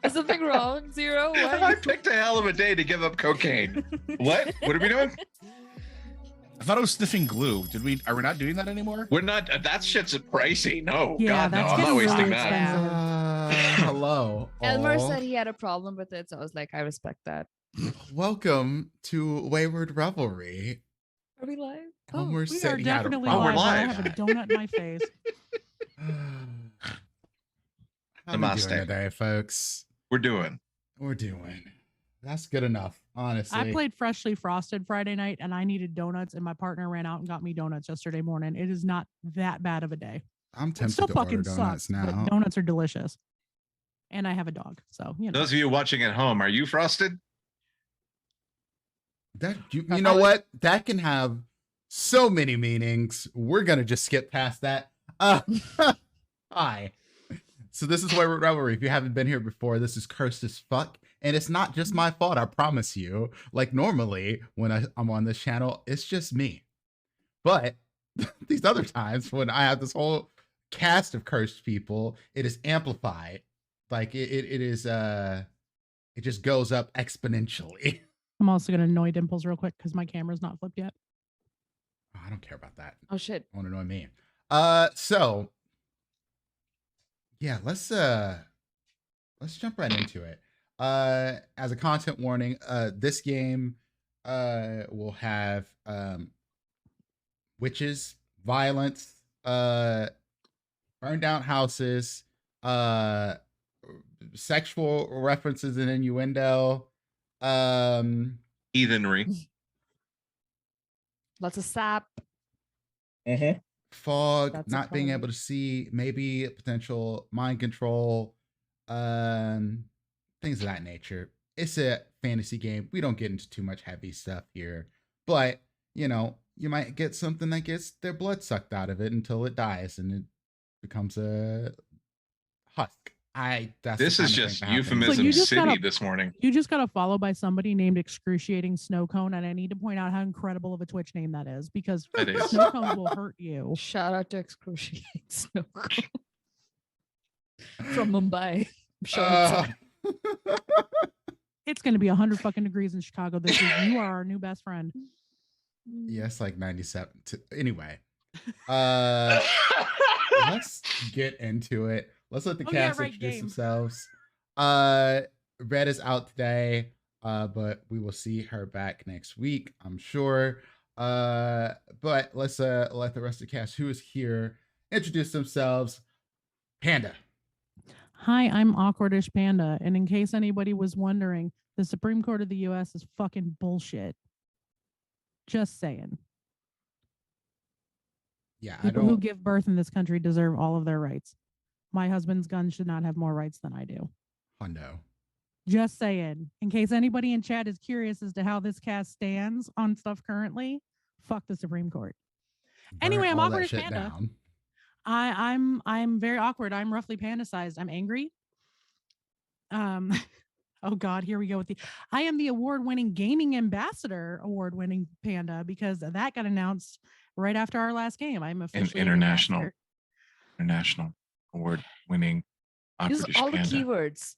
Is something wrong, Zero? What? I picked a hell of a day to give up cocaine. What? What are we doing? I thought I was sniffing glue. Are we not doing that anymore? We're not. That shit's pricey. No, Yeah, God, no. that's I'm not getting wasting really that. expensive. Hello. Elmer all. said he had a problem with it, so I was like, I respect that. Welcome to Wayward Revelry. Are we live? Oh, we're We are sitting at a definitely Oh, we're live. I live. have a donut in my face. How we doing Namaste. today, folks? We're doing. We're doing. That's good enough, honestly. I played Freshly Frosted Friday night and I needed donuts and my partner ran out and got me donuts yesterday morning. It is not that bad of a day. I'm It tempted still to order fucking donuts sucks, now. but donuts are delicious. And I have a dog, so you know. Those of you watching at home, are you frosted? That you know what? That can have so many meanings. We're gonna just skip past that. Hi. So this is Wayward Revelry. If you haven't been here before, this is cursed as fuck. And it's not just my fault, I promise you. Like normally when I'm on this channel, it's just me. But these other times when I have this whole cast of cursed people, it is amplified. Like it is it just goes up exponentially. I'm also gonna annoy Dimples real quick because my camera's not flipped yet. Oh, I don't care about that. Oh shit. I want to annoy me. So yeah, let's jump right into it. As a content warning, this game will have witches, violence, burn down houses, sexual references and innuendo, Heathenry. Lots of sap. fog, That's a not being fog. able to see, maybe potential mind control, things of that nature. It's a fantasy game. We don't get into too much heavy stuff here, but you know, you might get something that gets their blood sucked out of it until it dies and it becomes a husk. This is just euphemism So you just city gotta- this morning. You just got followed by somebody named Excruciating Snow Cone, and I need to point out how incredible of a Twitch name that is because It is. Snow Cone will hurt you. Shout out to Excruciating Snow Cone from Mumbai. I'm sure it's It's going to be 100 fucking degrees in Chicago this week. You are our new best friend. yes, like 97. Anyway, let's get into it. Let's let the Oh, yeah, cast right, introduce game. themselves. Red is out today, but we will see her back next week, I'm sure. But let's let the rest of the cast who is here introduce themselves. Panda. Hi, I'm Awkwardish Panda, and in case anybody was wondering, the Supreme Court of the U.S. is fucking bullshit. Just saying. Yeah, I People who don't. give birth in this country deserve all of their rights. My husband's gun should not have more rights than I do. Hundo. Just saying. In case anybody in chat is curious as to how this cast stands on stuff currently, fuck the Supreme Court. Anyway, I'm Burn all that Awkward as shit Panda. down. I'm very awkward. I'm roughly panda-sized. I'm angry. Oh God, here we go with I am the award-winning gaming ambassador award-winning panda because that got announced right after our last game. I'm officially an international ambassador. award-winning Use Awkwardish all the Panda. keywords.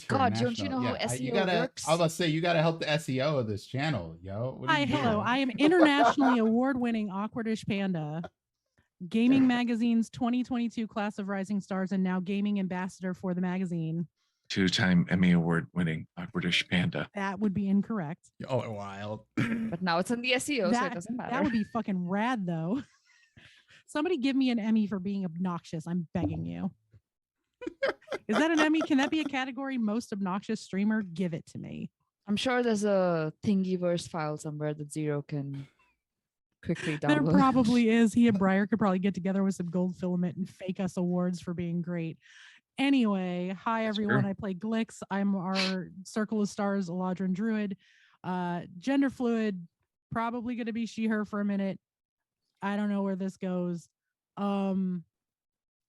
God, don't you know how Yeah, you SEO gotta, works? I was about to say, you gotta help the SEO of this channel, yo. What are Hi, you hello. doing? I am internationally award-winning Awkwardish Panda, Gaming Magazine's 2022 Class of Rising Stars, and now gaming ambassador for the magazine. Two-time Emmy Award-winning Awkwardish Panda. That would be incorrect. Oh, wild. But now it's in the SEO, so it doesn't matter. That would be fucking rad, though. Somebody give me an Emmy for being obnoxious. I'm begging you. Is that an Emmy? Can that be a category? Most obnoxious streamer? Give it to me. I'm sure there's a Thingiverse file somewhere that Zero can quickly download. There probably is. He and Briar could probably get together with some gold filament and fake us awards for being great. Anyway, hi everyone. Sure. I play Glix. I'm our Circle of Stars Eladrin Druid. Gender fluid, probably gonna be she, her for a minute. I don't know where this goes.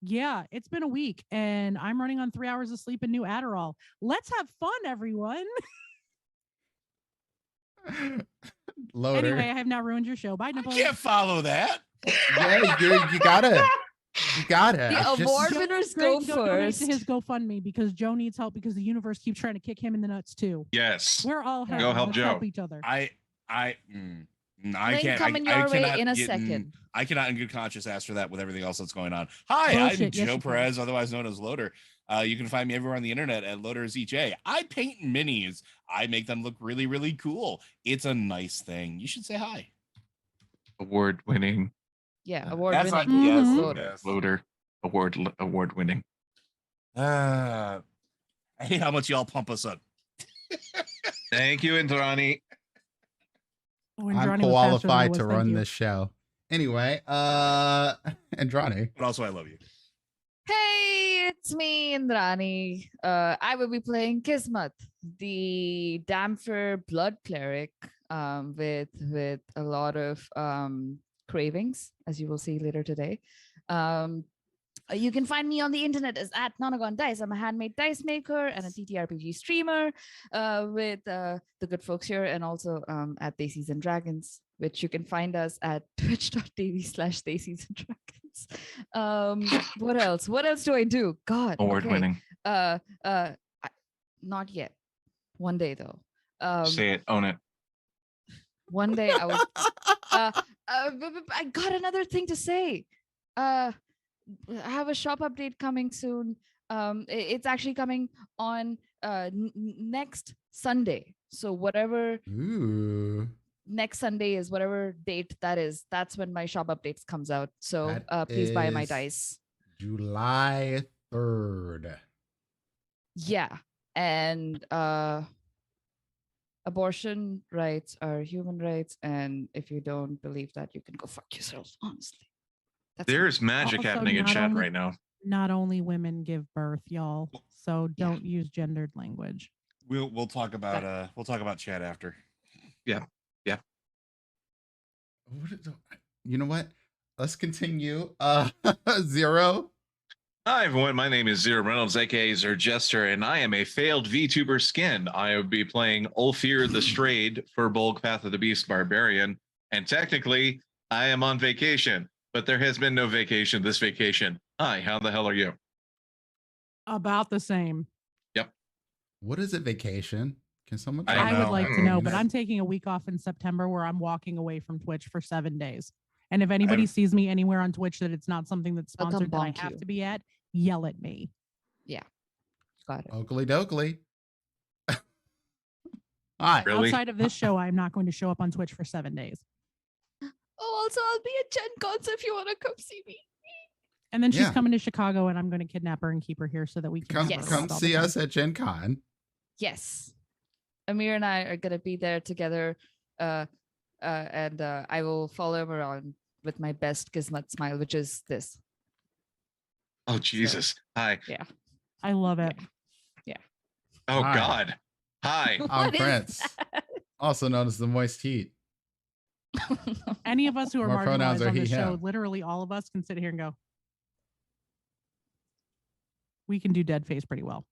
Yeah, it's been a week and I'm running on 3 hours of sleep and new Adderall. Let's have fun, everyone. Loader. Anyway, I have now ruined your show. Bye, I Nipples. can't follow that. Yeah, you gotta. You gotta. The It's award just- winners Greg, go donate first. to his GoFundMe because Joe needs help because the universe keeps trying to kick him in the nuts too. Yes. We're all Go helping. help Let's Joe. help each other. I Link can't. coming I your way cannot in a get second. I cannot in good conscience ask for that with everything else that's going on. Hi, Bullshit. I'm Yes, Joe you can. Perez, otherwise known as Loader. You can find me everywhere on the internet at LoaderZJ. I paint minis. I make them look really, really cool. It's a nice thing. You should say hi. Award winning Yeah, award That's winning. like- yes, Loader. yes. loader. Award winning. I hate how much y'all pump us up. Thank you, Indrani. Oh, and I'm Johnny was faster than I qualified was, to thank run you. this show. Anyway, Andrani. But also, I love you. Hey, it's me, Indrani. I will be playing Kismet, the Damper Blood Cleric, with a lot of cravings, as you will see later today. You can find me on the internet as at Nonagon Dice. I'm a handmade dice maker and a TTRPG streamer with the good folks here, and also at Daisies and Dragons, which you can find us at twitch.tv/Daisies and Dragons. What else? What else do I do? God. Award okay. winning. Not yet. One day though. Say it. Own it. One day I will. I got another thing to say. I have a shop update coming soon. It's actually coming on next Sunday. So whatever Ooh. next Sunday is, whatever date that is, that's when my shop updates comes out. So That please buy my is dice. July 3rd. Yeah, and abortion rights are human rights, and if you don't believe that, you can go fuck yourself. Honestly. That's There's magic Also, happening in not chat only- right now. Not only women give birth, y'all. So don't use gendered language. We'll talk about chat after. You know what? Let's continue. Zero. Hi everyone, my name is Zero Reynolds, aka Zerjester, and I am a failed VTuber skin. I will be playing Ulfir the Strayed for Bulk Path of the Beast Barbarian, and technically I am on vacation, but there has been no vacation this vacation. Hi, how the hell are you? About the same. What is it? Vacation? Can someone? I tell don't I me? would like to Mm. know, but I'm taking a week off in September where I'm walking away from Twitch for 7 days. And if anybody sees me anywhere on Twitch that it's not something that's I'll come sponsored that I bonk have you. to be at, yell at me. got it. Oakley dokley. Hi. Really? Outside of this show, I'm not going to show up on Twitch for 7 days. Oh, also I'll be at Gen Con, so if you want to come see me. And then she's Yeah. coming to Chicago and I'm going to kidnap her and keep her here so that we can Come, have Yes. her come around all the see time. us at Gen Con. Yes. Amir and I are gonna be there together. And I will follow him around with my best Kismet smile, which is this. Oh Jesus. Hi. I love it. Oh Hi. God. Hi. I'm What is Prince, also known as the Moist Heat. Any of us who are My pronouns marginalized are on he, this show, him. literally all of us can sit here and go, we can do dead face pretty well.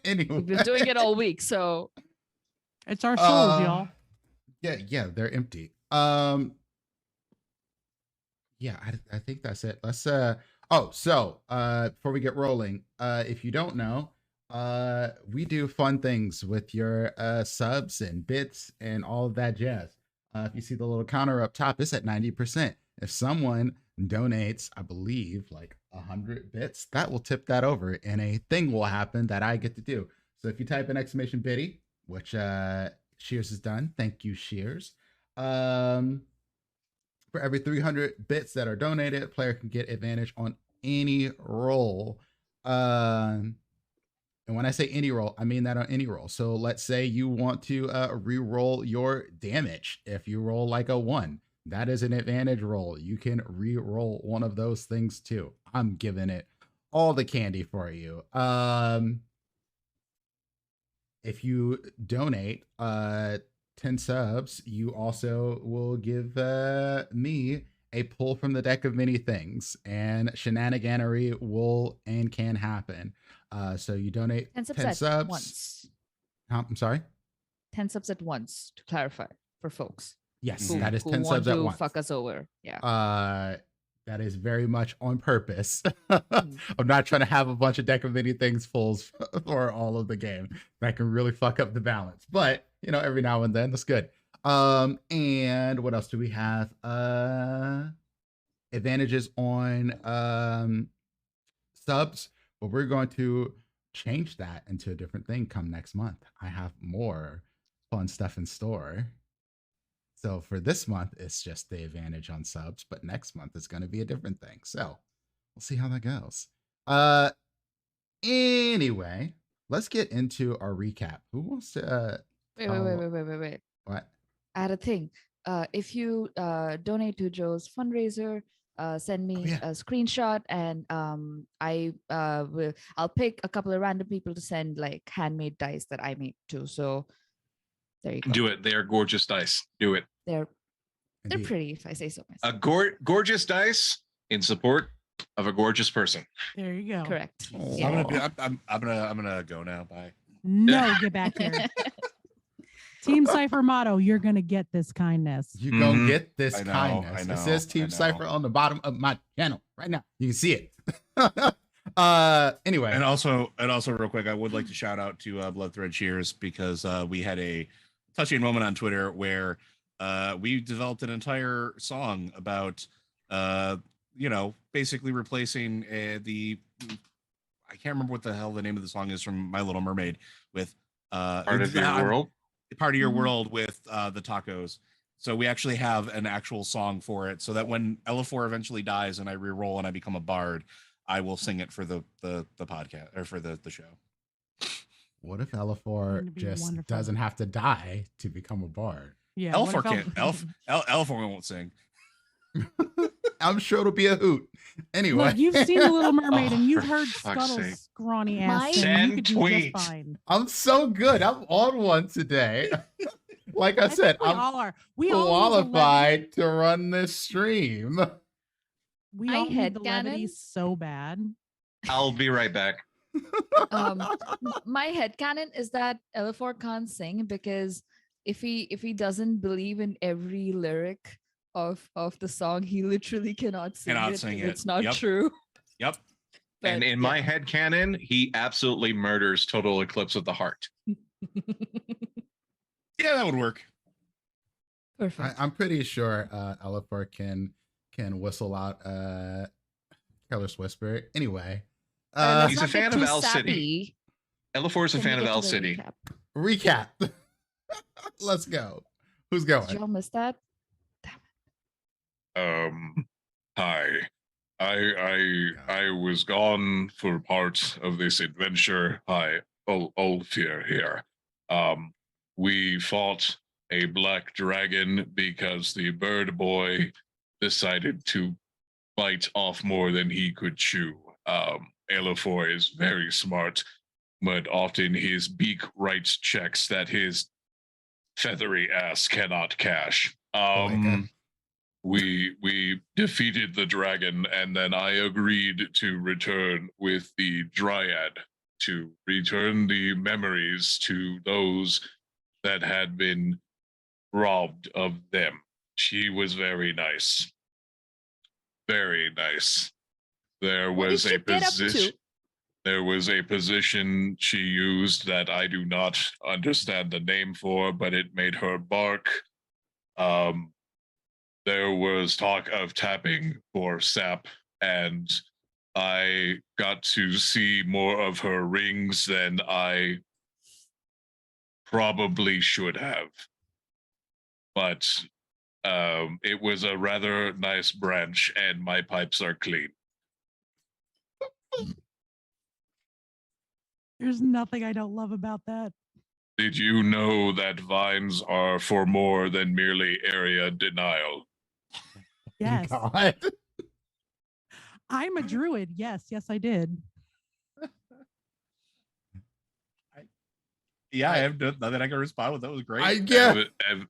Anyway, We've been doing it all week, so It's our souls, Uh, y'all. yeah, they're empty. Yeah, I think that's it. Let's before we get rolling, if you don't know, we do fun things with your subs and bits and all of that jazz. If you see the little counter up top, it's at 90%. If someone donates, I believe, like 100 bits, that will tip that over, and a thing will happen that I get to do. So if you type in exclamation biddy, which Shears has done, thank you, Shears. For every 300 bits that are donated, a player can get advantage on any roll And when I say any roll, I mean that on any roll. So let's say you want to re-roll your damage. If you roll like a 1, that is an advantage roll. You can re-roll one of those things too. I'm giving it all the candy for you. If you donate 10 subs, you also will give me a pull from the deck of many things, and shenaniganery will and can happen. So you donate 10 10 subs subs. at once. I'm sorry? 10 subs at once, to clarify for folks Yes, who, that is who 10 want subs at to once. fuck us over. Yeah. That is very much on purpose. Mm. I'm not trying to have a bunch of deck of many things fulls for all of the game. That can really fuck up the balance. But, you know, every now and then, that's good. And what else do we have? Advantages on subs, but we're going to change that into a different thing come next month. I have more fun stuff in store. So for this month, it's just the advantage on subs, but next month is going to be a different thing. So we'll see how that goes. Anyway, let's get into our recap. Who wants to Wait. what? I had a thing. If you donate to Joe's fundraiser, send me yeah. a screenshot, and I'll pick a couple of random people to send like handmade dice that I made too. So there you go. Do it. They are gorgeous dice. Do it. They're Indeed. pretty, if I say so A myself. gorgeous dice in support of a gorgeous person. There you go. Correct. Oh. Yeah. I'm gonna go now. Bye. No, get back here. Team Cypher motto, you're going to get this kindness. You gonna get this I know, kindness. I know, It says I Team know. Cypher on the bottom of my channel right now. You can see it. Anyway. And also real quick, I would like to shout out to Blood Thread Cheers, because we had a touching moment on Twitter where we developed an entire song about basically replacing I can't remember what the hell the name of the song is from My Little Mermaid with Part of your world. Part of your Mhm. world with the tacos. So we actually have an actual song for it, so that when Elafor eventually dies and I re-roll and I become a bard, I will sing it for the podcast or for the show. What if Wouldn't Elafor it be just wonderful? doesn't have to die to become a bard? Yeah. what Elafor if can't. Elafor won't sing. I'm sure it'll be a hoot. Anyway. Look, you've seen The Little Mermaid Oh, and you've for heard fuck's Scuttle's sake. scrawny My- ass sing. You Send could do tweets. just fine. I'm so good. I'm on one today. Like I said, think we I'm all are. We all need the levity. qualified to run this stream. We I all need the headcanon. levity so bad. I'll be right back. My headcanon is that Elafor can't sing because if he doesn't believe in every lyric of the song, he literally cannot sing Cannot it. sing if it. It's not Yep. true. Yep. And But, in my yeah. head canon, he absolutely murders Total Eclipse of the Heart. Yeah, that would work. Perfect. I'm pretty sure Elafor can whistle out Careless Whisper. Anyway. Let's He's a not get fan of too Owl City. sappy. Elafor's a Can we fan of get to Owl the City. recap? Recap. Let's go. Who's Did going? y'all miss that? Hi. I was gone for part of this adventure. Hi, Ulfir here. We fought a black dragon because the bird boy decided to bite off more than he could chew. Elafor is very smart, but often his beak writes checks that his feathery ass cannot cash. Boyka. We defeated the dragon, and then I agreed to return with the Dryad to return the memories to those that had been robbed of them. She was very nice. Very nice. There What was did a you get up to? position. There was a position she used that I do not understand the name for, but it made her bark. There was talk of tapping for sap, and I got to see more of her rings than I probably should have. But it was a rather nice branch, and my pipes are clean. There's nothing I don't love about that. Did you know that vines are for more than merely area denial? Yes. God. I'm a druid. Yes, I did. Yeah, I have nothing I can respond with. That was great.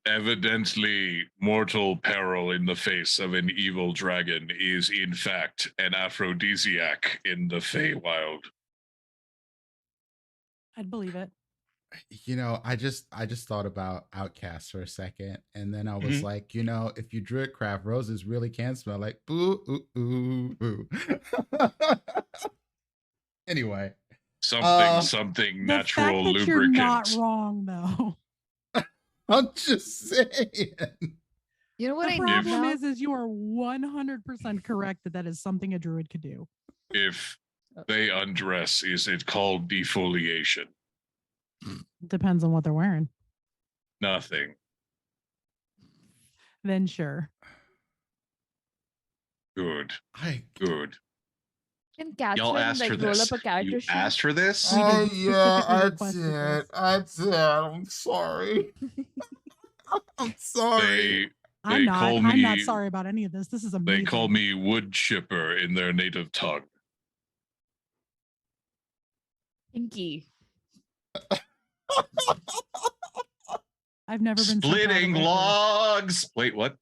Evidently, mortal peril in the face of an evil dragon is, in fact, an aphrodisiac in the Feywild. I'd believe it. You know, I just thought about Outcast for a second, and then I was like, you know, if you druid craft, roses really can smell like boo ooh ooh ooh. Anyway, Something The natural fact that lubricant. you're not wrong, though. I'm just saying. You know what The I need problem now? is you are 100% correct that is something a druid could do. If they undress, is it called defoliation? Depends on what they're wearing. Nothing. Then sure. Good. Can Y'all Catherine asked for like roll this. up a character You sheet? asked for this? We did. Oh We yeah, specifically I requested did. this. I did. I'm sorry. I'm sorry. They call I'm not me- sorry about any of this. This is amazing. They call me wood chipper in their native tongue. Pinky. I've never been so proud of Splitting Ulfir. logs. Wait, what?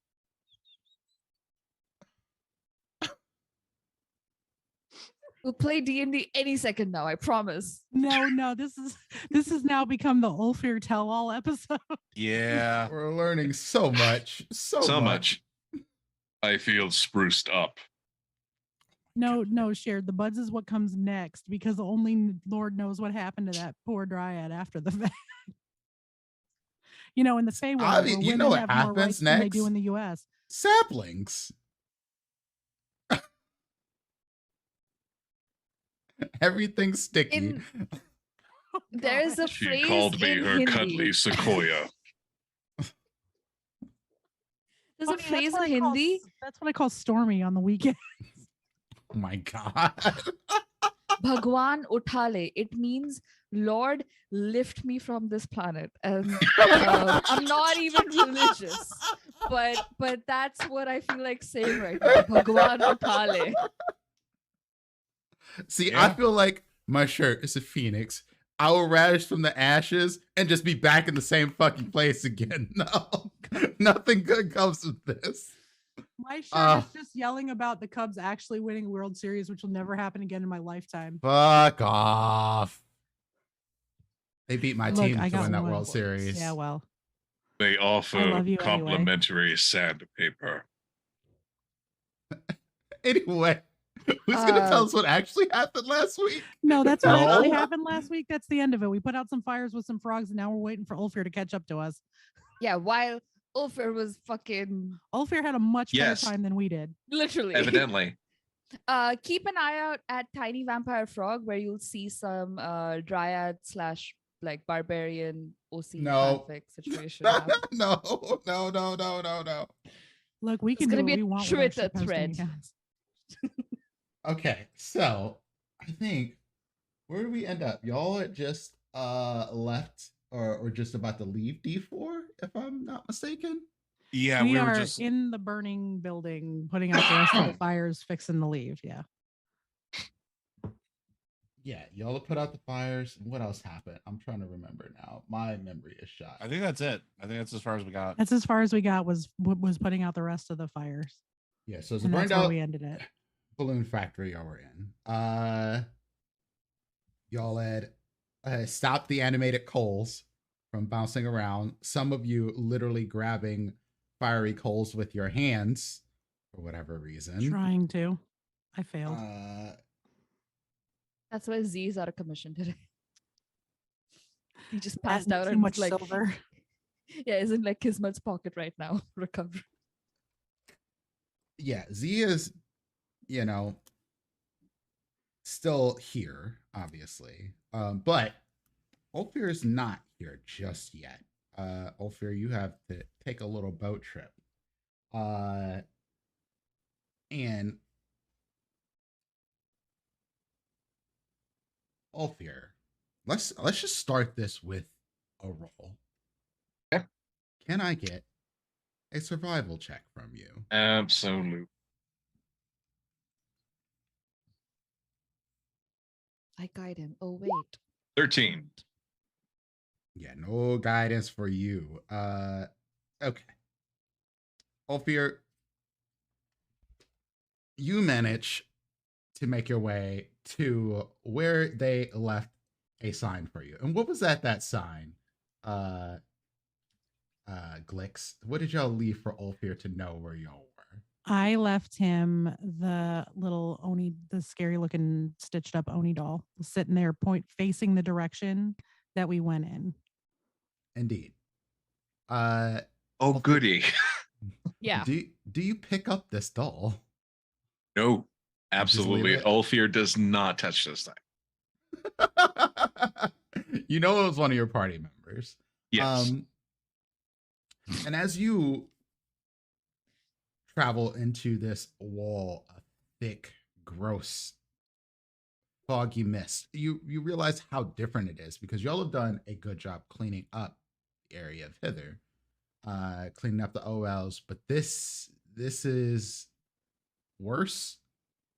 We'll play D&D any second now, I promise. No, this has now become the Ulfir tell-all episode. Yeah. We're learning so much. So much. I feel spruced up. No, Shared. The buds is what comes next because only Lord knows what happened to that poor dryad after the fact. You know, in the Feywild, Avi, where you women know what have more rights happens than they do next? in the U.S. Saplings. Everything's sticky. There's a She phrase called me in her Hindi. cuddly sequoia. There's a Funny, phrase in Hindi. That's what I call stormy on the weekend. Oh my God. Bhagwan uthale. It means Lord, lift me from this planet. And I'm not even religious, but that's what I feel like saying right now. Bhagwan uthale. See, Yeah. I feel like my shirt is a phoenix. I will rise from the ashes and just be back in the same fucking place again. No, nothing good comes of this. My shirt is just yelling about the Cubs actually winning World Series, which will never happen again in my lifetime. Fuck off. They beat my Look, team I to got win that one. World Series. Yeah, well, They I offer love you anyway. complimentary sandpaper. Anyway, who's gonna tell us what actually happened last week? No, that's what No. actually happened last week. That's the end of it. We put out some fires with some frogs, and now we're waiting for Ulfir to catch up to us. Yeah, while Ulfir was fucking Ulfir had a much Yes. better time than we did. literally. Evidently. Keep an eye out at Tiny Vampire Frog, where you'll see some dryad / like barbarian OC No. fanfic situation. happen. No. Look, we It's can do gonna what be a we want with our Twitter shitposting thread. accounts. Okay, so I think where did we end up? Y'all had just left or just about to leave D4, if I'm not mistaken. Yeah, we we are were just in the burning building, putting out the rest of the fires, fixing to leave. Yeah. Yeah, y'all have put out the fires. What else happened? I'm trying to remember now. My memory is shot. I think that's it. I think that's as far as we got. That's as far as we got was putting out the rest of the fires. Yeah, so it's a And burned that's where out we ended it. balloon factory y'all were in. Y'all had stopped the animated coals from bouncing around. Some of you literally grabbing fiery coals with your hands for whatever reason. Trying to. I failed. That's why Z is out of commission today. He just That passed and out too and much is like, silver. yeah, is in like Kismet's pocket right now, recovering. Yeah, Z is, still here, obviously. But Ulfir is not here just yet. Ulfir, you have to take a little boat trip. And Ulfir, let's just start this with a roll. Okay. Can I get a survival check from you? Absolutely. I guide him. Oh wait. 13. Yeah, no guidance for you. Okay. Ulfir, you manage to make your way to where they left a sign for you. And what was that sign? Glix. What did y'all leave for Ulfir to know where y'all were? I left him the little Oni, the scary looking stitched up Oni doll sitting there facing the direction that we went in. Indeed. Oh, Ulfir, goody. Yeah. Do you pick up this doll? No, Just leave absolutely. it? Ulfir does not touch this thing. You know it was one of your party members. Yes. And as you travel into this wall of thick, gross, foggy mist, you realize how different it is because y'all have done a good job cleaning up the area of Hither, cleaning up the OLs, but this is worse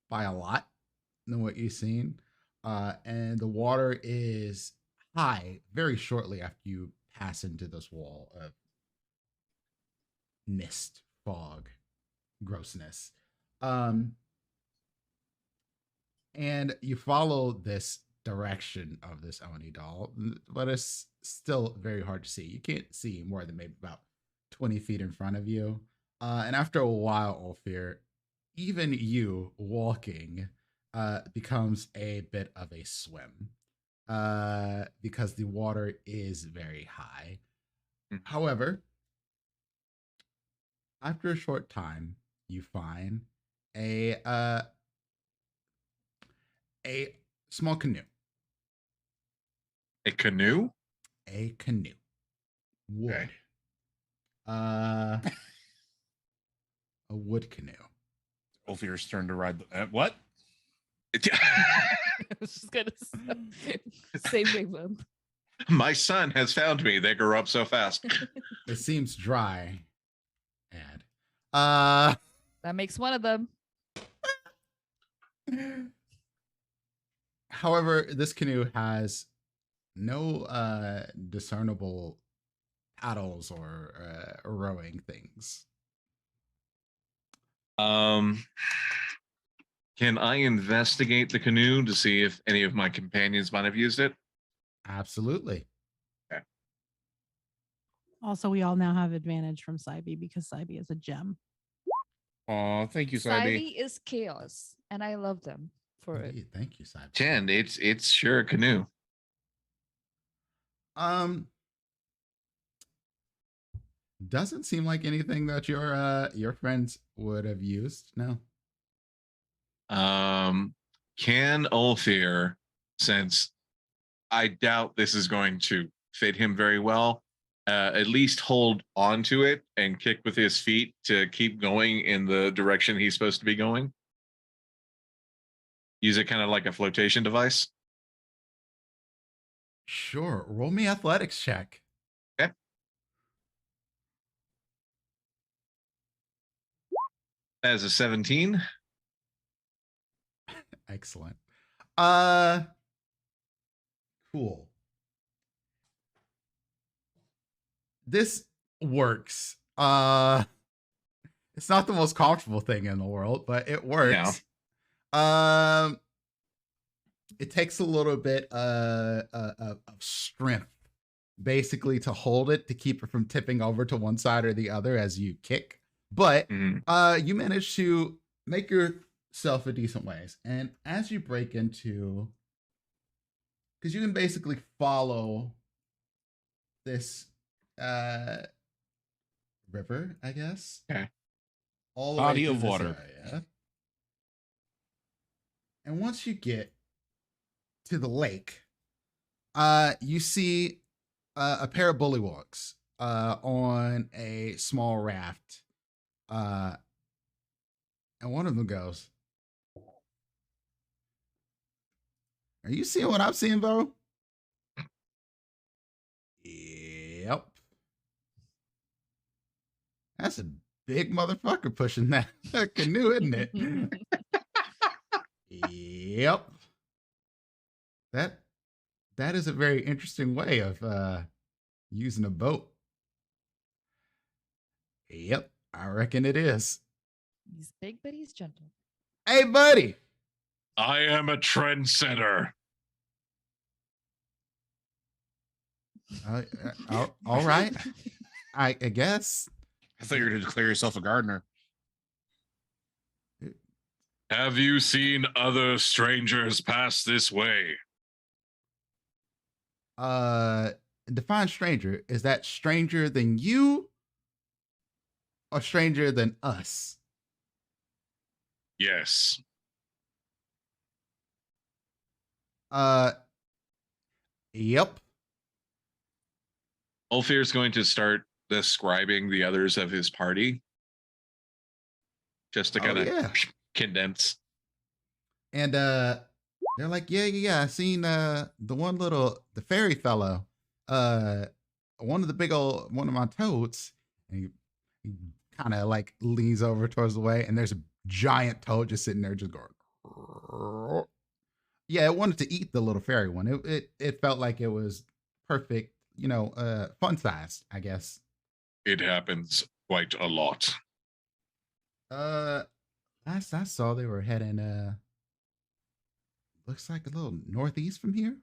by a lot than what you've seen. And the water is high very shortly after you pass into this wall of mist, fog, grossness. And you follow this direction of this Oni doll, but it's still very hard to see. You can't see more than maybe about 20 feet in front of you. And after a while, Ulfir, even you walking becomes a bit of a swim because the water is very high. However, after a short time, you find a small canoe. A canoe? A canoe. Wood. Okay. A wood canoe. Ulfir's turn to ride the what? I was just gonna say Wayward. My son has found me. They grow up so fast. It seems dry. And That makes one of them. however, this canoe has no discernible paddles or rowing things. Can I investigate the canoe to see if any of my companions might have used it? Absolutely. Okay. Also, we all now have advantage from Saibi because Saibi is a gem. Oh, thank you, Saibi. Saibi is chaos, and I love them for it. Indeed. Thank you, Saibi. 10. It's sure a canoe. Doesn't seem like anything that your friends would have used. No. Can Ulfir, since I doubt this is going to fit him very well, at least hold on to it and kick with his feet to keep going in the direction he's supposed to be going? Use it kind of like a flotation device? Sure. Roll me athletics check. Okay. That is a 17. Excellent. Cool. This works. It's not the most comfortable thing in the world, but it works. It takes a little bit of strength basically to hold it, to keep it from tipping over to one side or the other as you kick. But you manage to make yourself a decent ways. And as you break into, because you can basically follow this river, I guess. Okay. All the Body way of through water. this area. And once you get to the lake, you see a pair of bullywugs on a small raft. And one of them goes, "Are you seeing what I'm seeing, bro?" That's a big motherfucker pushing that canoe, isn't it? Yep. That is a very interesting way of using a boat. Yep, I reckon it is. He's big, but he's gentle. Hey, buddy. I am a trendsetter. All right. I guess. I thought you were going to declare yourself a gardener. Have you seen other strangers pass this way? Define stranger. Is that stranger than you or stranger than us? Yes. Yep. Ulfir is going to start describing the others of his party. Just to kind of condense. And they're like, yeah. I seen the fairy fellow, one of my toads. And he kind of like leans over towards the way, and there's a giant toad just sitting there, just going. Yeah, it wanted to eat the little fairy one. It felt like it was perfect, fun size, I guess. It happens quite a lot. Last I saw, they were heading looks like a little northeast from here.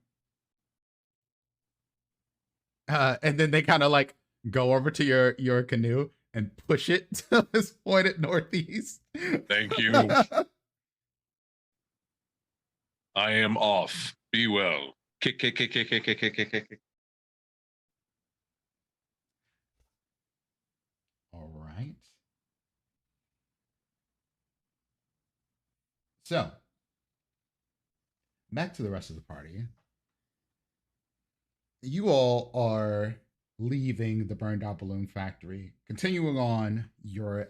And then they kind of like go over to your canoe and push it to this point at northeast. Thank you. I am off. Be well. Kick. All right. So, back to the rest of the party. You all are leaving the burned out balloon factory, continuing on your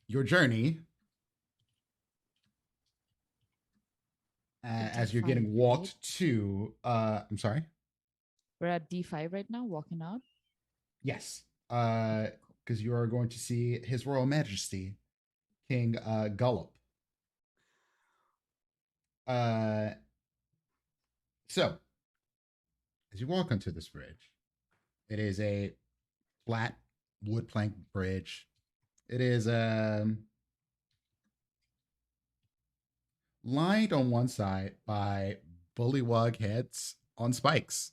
journey as you're getting walked to I'm sorry. We're at D5 right now, walking out. Yes. Because you are going to see His Royal Majesty, King Gullop. So, as you walk onto this bridge, it is a flat wood plank bridge. It is lined on one side by bullywug heads on spikes.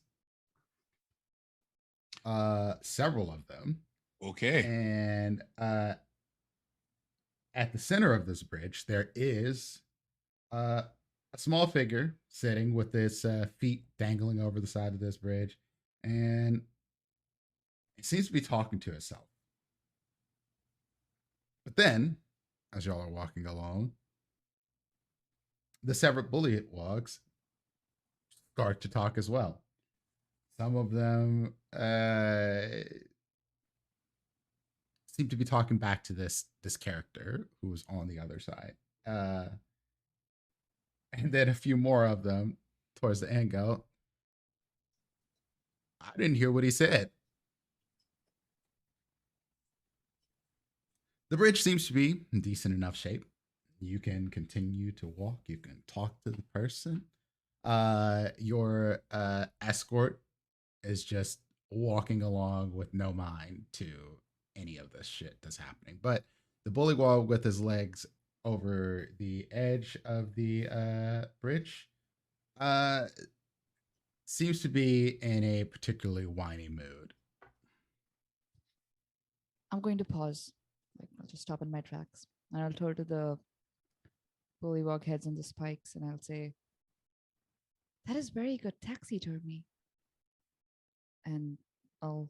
Several of them. Okay. And at the center of this bridge, there is a small figure sitting with its feet dangling over the side of this bridge, and it seems to be talking to itself. But then, as y'all are walking along, the several bullywugs start to talk as well. Some of them seem to be talking back to this character who's on the other side. And then a few more of them towards the end go, I didn't hear what he said. The bridge seems to be in decent enough shape. You can continue to walk. You can talk to the person. Your escort is just walking along with no mind to any of this shit that's happening. But the bullywug with his legs over the edge of the bridge seems to be in a particularly whiny mood. I'm going to pause. I'll just stop in my tracks. And I'll turn to the bullywug heads and the spikes, and I'll say, that is very good taxidermy. And I'll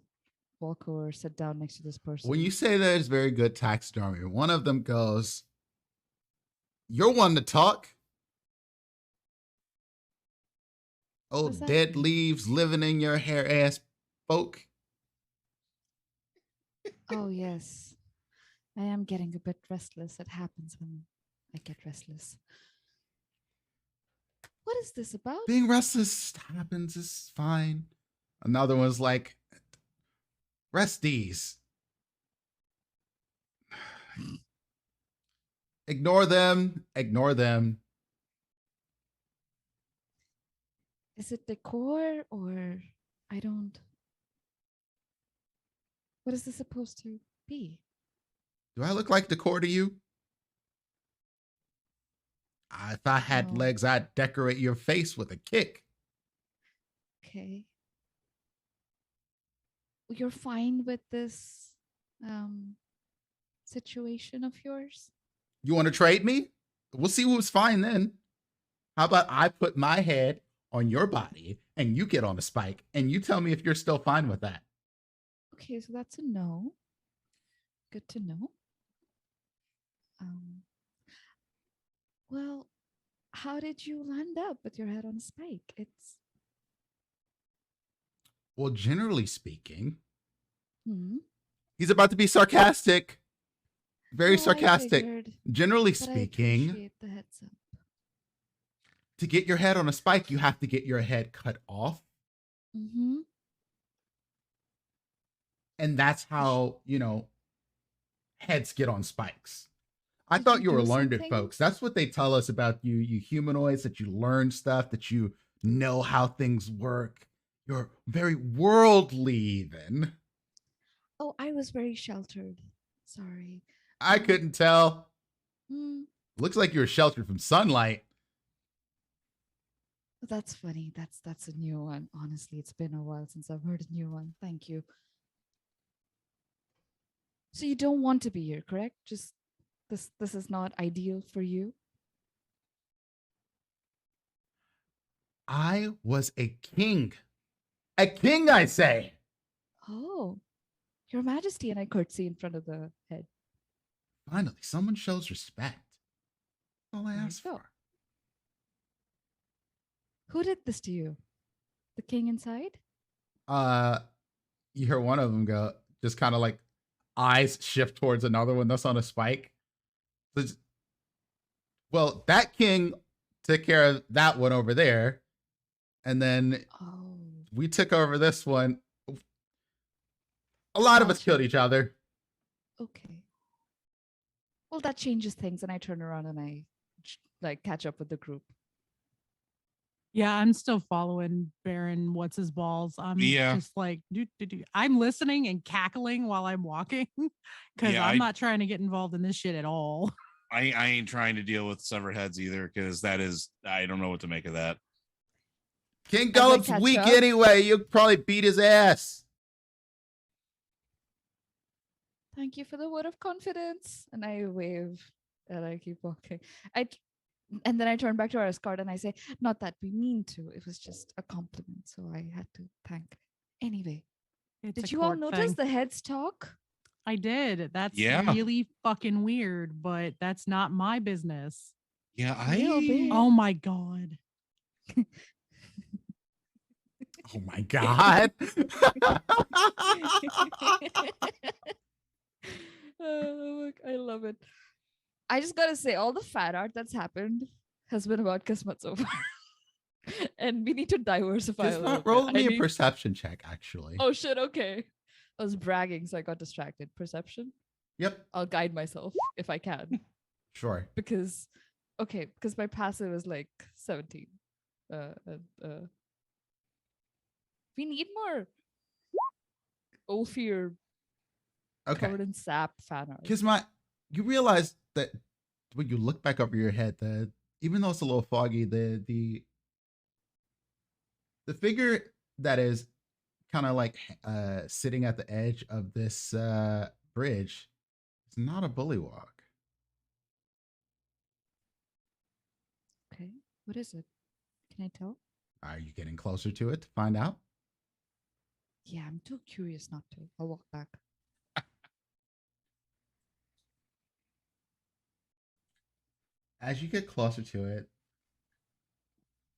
walk over, sit down next to this person. When you say that it's very good taxidermy, one of them goes, you're one to talk. Old dead leaves living in your hair ass folk. Oh, yes. I am getting a bit restless. It happens when I get restless. What is this about? Being restless happens, is fine. Another one's like, Resties. Ignore them. Ignore them. Is it decor or I don't. What is this supposed to be? Do I look like decor to you? If I had No. legs, I'd decorate your face with a kick. Okay. You're fine with this situation of yours? You want to trade me? We'll see who's fine then. How about I put my head on your body and you get on a spike and you tell me if you're still fine with that. Okay, so that's a no. Good to know. Well, how did you land up with your head on a spike? It's Well, generally speaking, hmm. he's about to be sarcastic. Very No, I sarcastic. figured, Generally but I speaking, appreciate the heads up. to get your head on a spike, you have to get your head cut off. Mm-hmm. And that's how, heads get on spikes. I Did thought you you were do learned, something? folks. That's what they tell us about you humanoids, that you learn stuff, that you know how things work. You're very worldly, even. Oh, I was very sheltered. Sorry. I couldn't tell. Mm, Looks like you were sheltered from sunlight. that's funny. That's a new one. Honestly, it's been a while since I've heard a new one. Thank you. So you don't want to be here, correct? Just this is not ideal for you. I was a king. A king, I say. Oh, Your Majesty, and I curtsy in front of the head. Finally, someone shows respect. That's all I There you asked go. for. Who did this to you? The king inside? You hear one of them go, just kind of like eyes shift towards another one that's on a spike. Well, that king took care of that one over there. And then Oh, we took over this one. A lot of us Gotcha. killed each other. okay. Well, that changes things, and I turn around and I catch up with the group. Yeah, I'm still following Baron. What's his balls? I'm Yeah. just like, I'm listening and cackling while I'm walking because Yeah, I'm not trying to get involved in this shit at all. I ain't trying to deal with severed heads either, because that is, I don't know what to make of that. King As I Gullup's catch weak up- anyway. You'll probably beat his ass. Thank you for the word of confidence. And I wave and I keep walking. And then I turn back to our escort and I say, not that we mean to. It was just a compliment. So I had to thank. Anyway, It's did a you all court notice thing. the heads talk? I did. That's Yeah. really fucking weird, but that's not my business. Yeah, Little bit. Oh my god. Oh my god. Oh, look, I love it. I just gotta say, all the fan art that's happened has been about Kismet so far. And we need to diversify a Just little roll bit. me I a need- perception check, actually. Oh shit, okay. I was bragging, so I got distracted. Perception? Yep, I'll guide myself if I can. sure. Because my passive is like 17. We need more Ulfir Okay. covered in sap fan art. Kismet, you realize that when you look back over your head, that even though it's a little foggy, the figure that is kind of like sitting at the edge of this bridge is not a bullywog. Okay, what is it? Can I tell? Are you getting closer to it to find out? Yeah, I'm too curious not to. I'll walk back. As you get closer to it,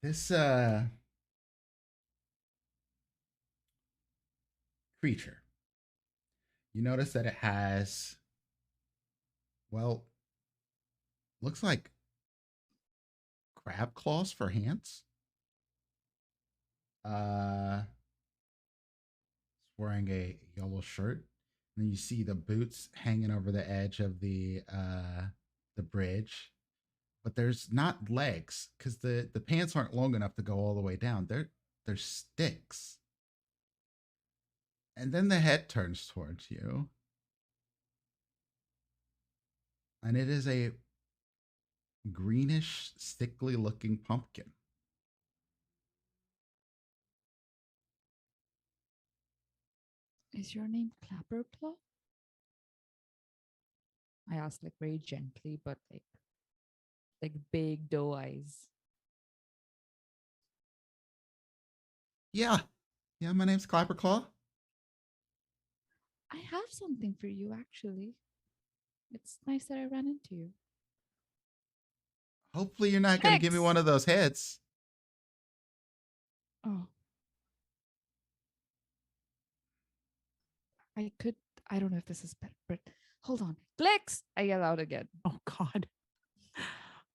this creature, you notice that it has, well, looks like crab claws for hands. wearing a yellow shirt. And you see the boots hanging over the edge of the bridge. But there's not legs because the pants aren't long enough to go all the way down. They're sticks. And then the head turns towards you. And it is a greenish, sickly looking pumpkin. Is your name Clapperclaw? I asked like very gently, but like big doe eyes. Yeah. Yeah, my name's Clapperclaw. I have something for you, actually. It's nice that I ran into you. Hopefully you're not going to give me Hex! one of those heads. Oh. I don't know if this is better, but hold on. Glex! I yell out again. Oh God.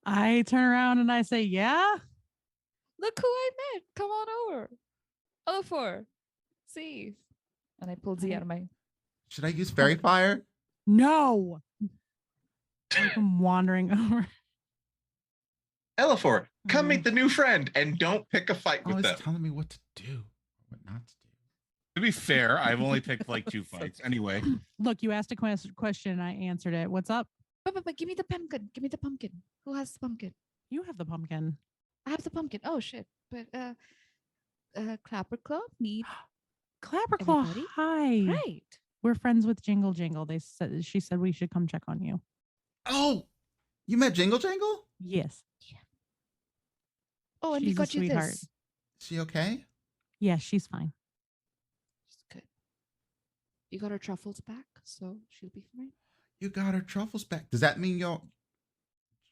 I turn around and I say, yeah. Look who I met. Come on over. Ulfir. See. And I pull Z out of my. Should I use fairy fire? No. I'm wandering over. Elafor, come meet the new friend and don't pick a fight Oh, with it's them. telling me what to do, what not to do. To be fair, I've only picked like 2 fights. Anyway, Look, you asked a question. I answered it. What's up? But give me the pumpkin. Give me the pumpkin. Who has the pumpkin? You have the pumpkin. I have the pumpkin. Oh shit. But Clapperclaw, meet. Clapperclaw, Everybody? hi. Right. We're friends with Jingle Jingle. She said we should come check on you. Oh, you met Jingle Jangle? Yes. Oh, and he She's a got you sweetheart. this. Is she okay? Yes, she's fine. She's good. You got her truffles back, so she'll be fine. You got her truffles back. Does that mean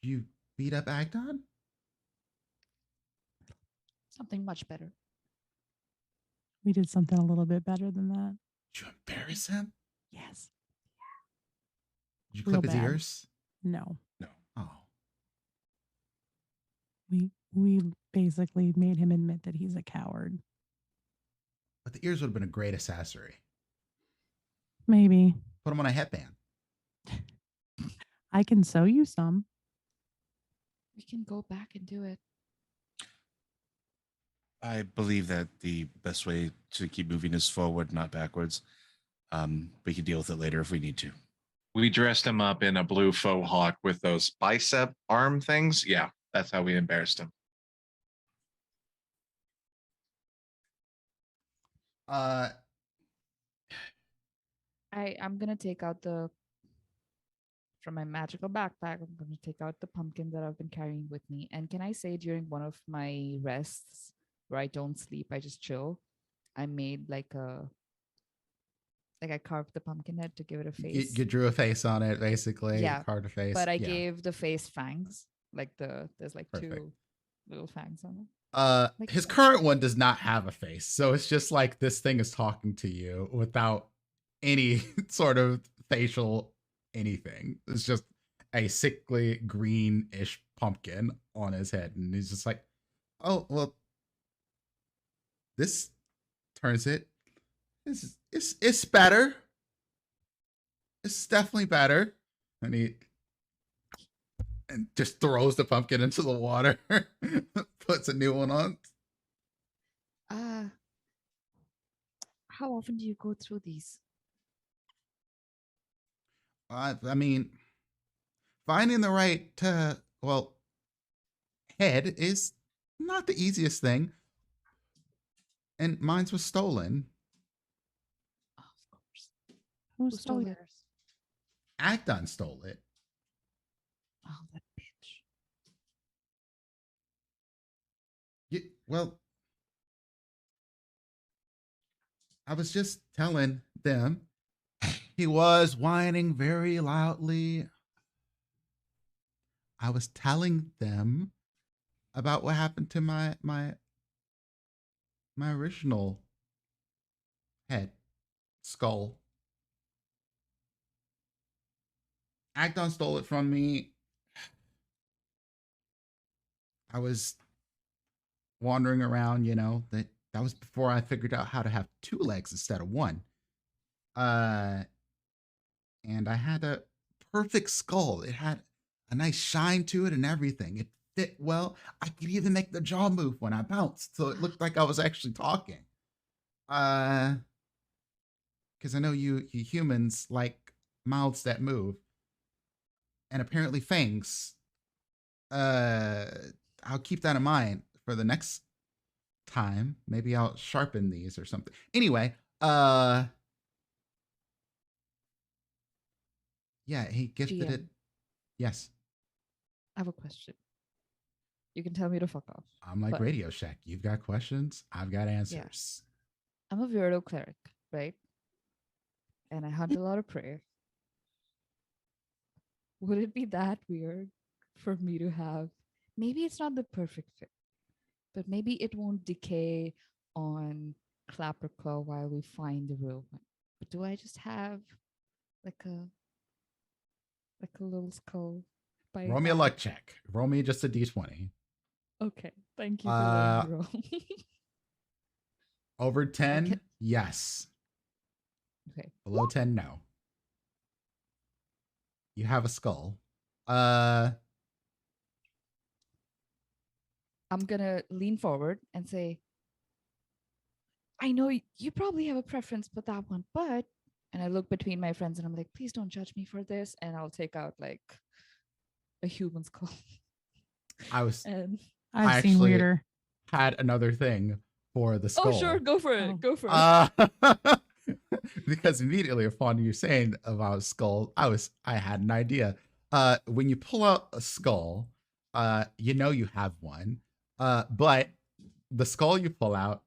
you beat up Agdon? Something much better. We did something a little bit better than that. Did you embarrass him? Yes. Did you Real clip his bad. ears? No. Oh. We basically made him admit that he's a coward. But the ears would have been a great accessory. Maybe. Put them on a headband. I can sew you some. We can go back and do it. I believe that the best way to keep moving is forward, not backwards. We can deal with it later if we need to. We dressed him up in a blue faux hawk with those bicep arm things. Yeah, that's how we embarrassed him. I'm gonna take out from my magical backpack. I'm gonna take out the pumpkin that I've been carrying with me. And can I say during one of my rests where I don't sleep, I just chill. I made I carved the pumpkin head to give it a face. You drew a face on it, basically. Yeah, Carved a face. but I Yeah. gave the face fangs. There's like Perfect. 2 little fangs on it. Like His that. current one does not have a face, so it's just like this thing is talking to you without any sort of facial anything. It's just a sickly greenish pumpkin on his head, and he's just like, "Oh well, this turns it. It's better. It's definitely better." And he just throws the pumpkin into the water, puts a new one on. How often do you go through these? I mean, finding the right head is not the easiest thing, and mine was stolen. Oh, of course. Who stole stole it? yours? Acton stole it. Oh, that bitch. Well, I was just telling them he was whining very loudly. I was telling them about what happened to my original head skull. Acton stole it from me. I was wandering around, That was before I figured out how to have 2 legs instead of 1. And I had a perfect skull. It had a nice shine to it and everything. It fit well. I could even make the jaw move when I bounced, so it looked like I was actually talking. Because I know you humans like mouths that move, and apparently fangs. I'll keep that in mind for the next time. Maybe I'll sharpen these or something. Anyway, yeah, he gifted it. GM. Yes, I have a question. You can tell me to fuck off. I'm like but Radio Shack. You've got questions, I've got answers. I'm a weirdo cleric, right? And I hunt a lot of prey. Would it be that weird for me to have? Maybe it's not the perfect fit, but maybe it won't decay on Clapperclaw while we find the real one. But do I just have like a little skull? By Roll me a hand? luck check. Roll me just a d20. Okay, thank you for letting me roll. Over 10, Okay. yes. Okay. Below 10, no. You have a skull. Uh, I'm gonna lean forward and say, I know you probably have a preference for that one, but, and I look between my friends and I'm like, please don't judge me for this. And I'll take out like a human skull. And I've seen actually weirder. had another thing for the skull. oh, sure, go for it. Oh. Go for it. Because immediately upon you saying about skull, I had an idea. When you pull out a skull, you know you have one. But the skull you pull out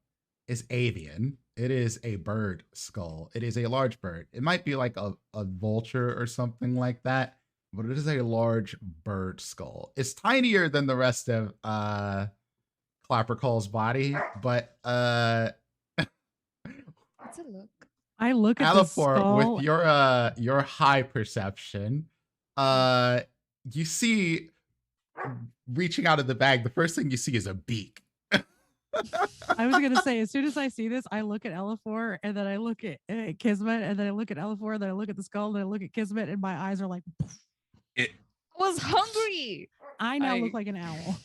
is avian. It is a bird skull. It is a large bird. It might be like a vulture or something like that, but it is a large bird skull. It's tinier than the rest of Clapperclaw's body, but Let's a look. I look at the Alifor, skull. with your high perception, you see reaching out of the bag, the first thing you see is a beak. I was gonna say, as soon as I see this, I look at Elafor, and then I look at Kismet, and then I look at Elafor, then I look at the skull, and then I look at Kismet, and my eyes are like, I was hungry. I now look like an owl.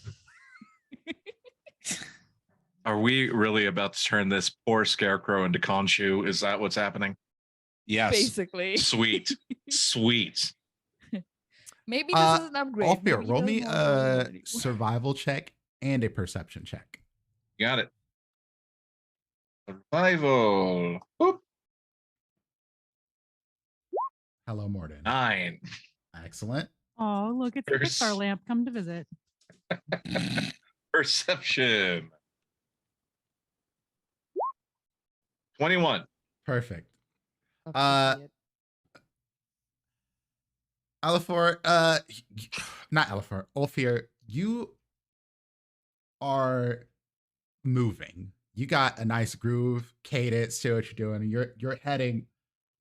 Are we really about to turn this poor scarecrow into Khonshu? Is that what's happening? Yes. Basically. Sweet. Sweet. Maybe this is an upgrade. Ulfir, Maybe you roll don't me want a to- survival check and a perception check. Got it. Survival. Boop. Hello, Morden. 9. Excellent. Oh, look, it's a There's- Pixar lamp. Come to visit. Perception. 21. Perfect. Appreciate. Alifor, not Alifor, Ulfir, you are moving. You got a nice groove, cadence to what you're doing. You're heading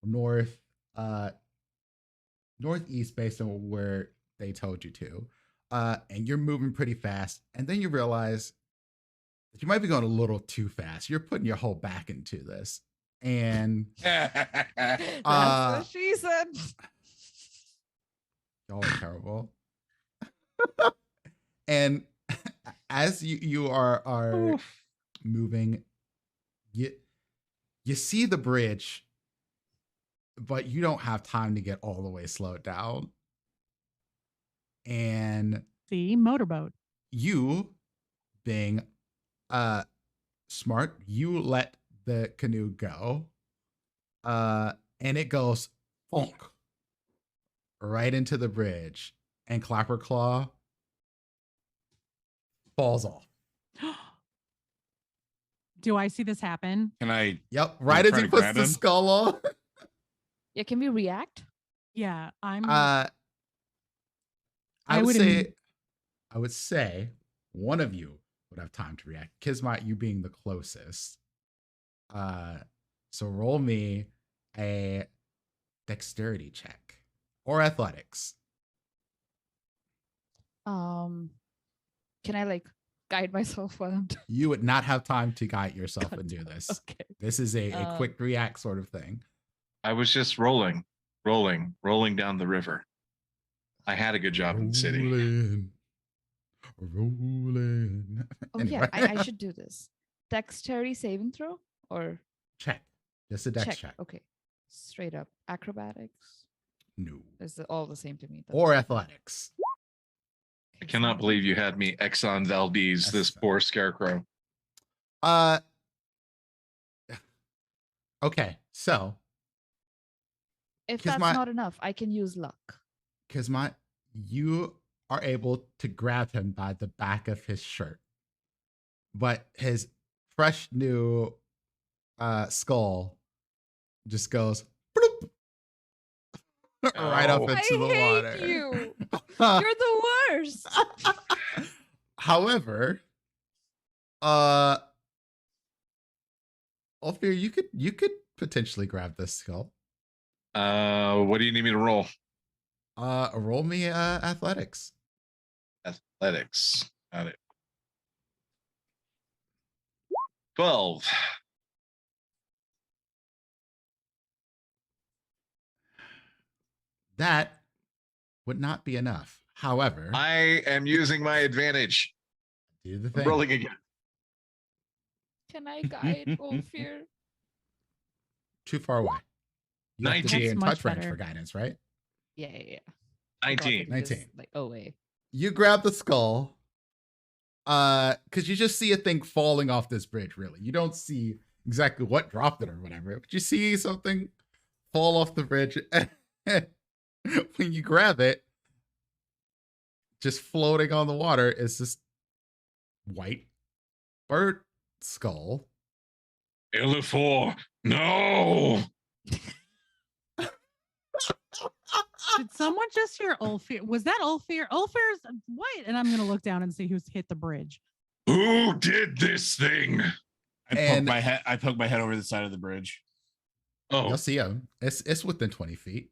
north, northeast based on where they told you to. And you're moving pretty fast. And then you realize that you might be going a little too fast. You're putting your whole back into this. And That's what she said. y'all are terrible. And as you are moving, you see the bridge, but you don't have time to get all the way slowed down. And See, motorboat. you, being smart, you let the canoe go, and it goes funk right into the bridge, and Clapperclaw falls off. Do I see this happen? Can I? Yep, right as try he to puts grab the him? skull on. Yeah, can we react? Yeah, I'm. I I would would say, I would say one of you would have time to react. Kismet, you being the closest. So roll me a dexterity check or athletics. Can I like guide myself while I'm doing. You would not have time to guide yourself and do this. Okay. This is a quick react sort of thing. I was just rolling down the river. I had a good job in the city. Rolling. Oh Anyway. yeah, I should do this. Dexterity saving throw or Check. Just a dex check. Okay, straight up acrobatics. No. Is all the same to me? Though. Or athletics. I cannot believe you had me Exxon Valdez, this poor scarecrow. Okay, so If that's not enough, I can use luck. because you are able to grab him by the back of his shirt, but his fresh new skull just goes bloop, right up into the water. I hate you. You're the worst. However, Ulfir, you could potentially grab this skull. What do you need me to roll? Roll me athletics. Athletics. Got it. 12. That would not be enough. However, I am using my advantage. do the I'm thing. rolling again. Can I guide Ulfir? Too far away. You have to be 19. in That's touch much range for better. guidance, right? Yeah. I 19. forgot it was 19. Like away. You grab the skull, because you just see a thing falling off this bridge. Really, you don't see exactly what dropped it or whatever, but you see something fall off the bridge. When you grab it, just floating on the water is this white bird skull. Ulfir, no! Did someone just hear Ulfir? Was that Ulfir? Ulfir's what? And I'm gonna look down and see who's hit the bridge. Who did this thing? I poke my head over the side of the bridge. Oh, You'll see him. It's within 20 feet.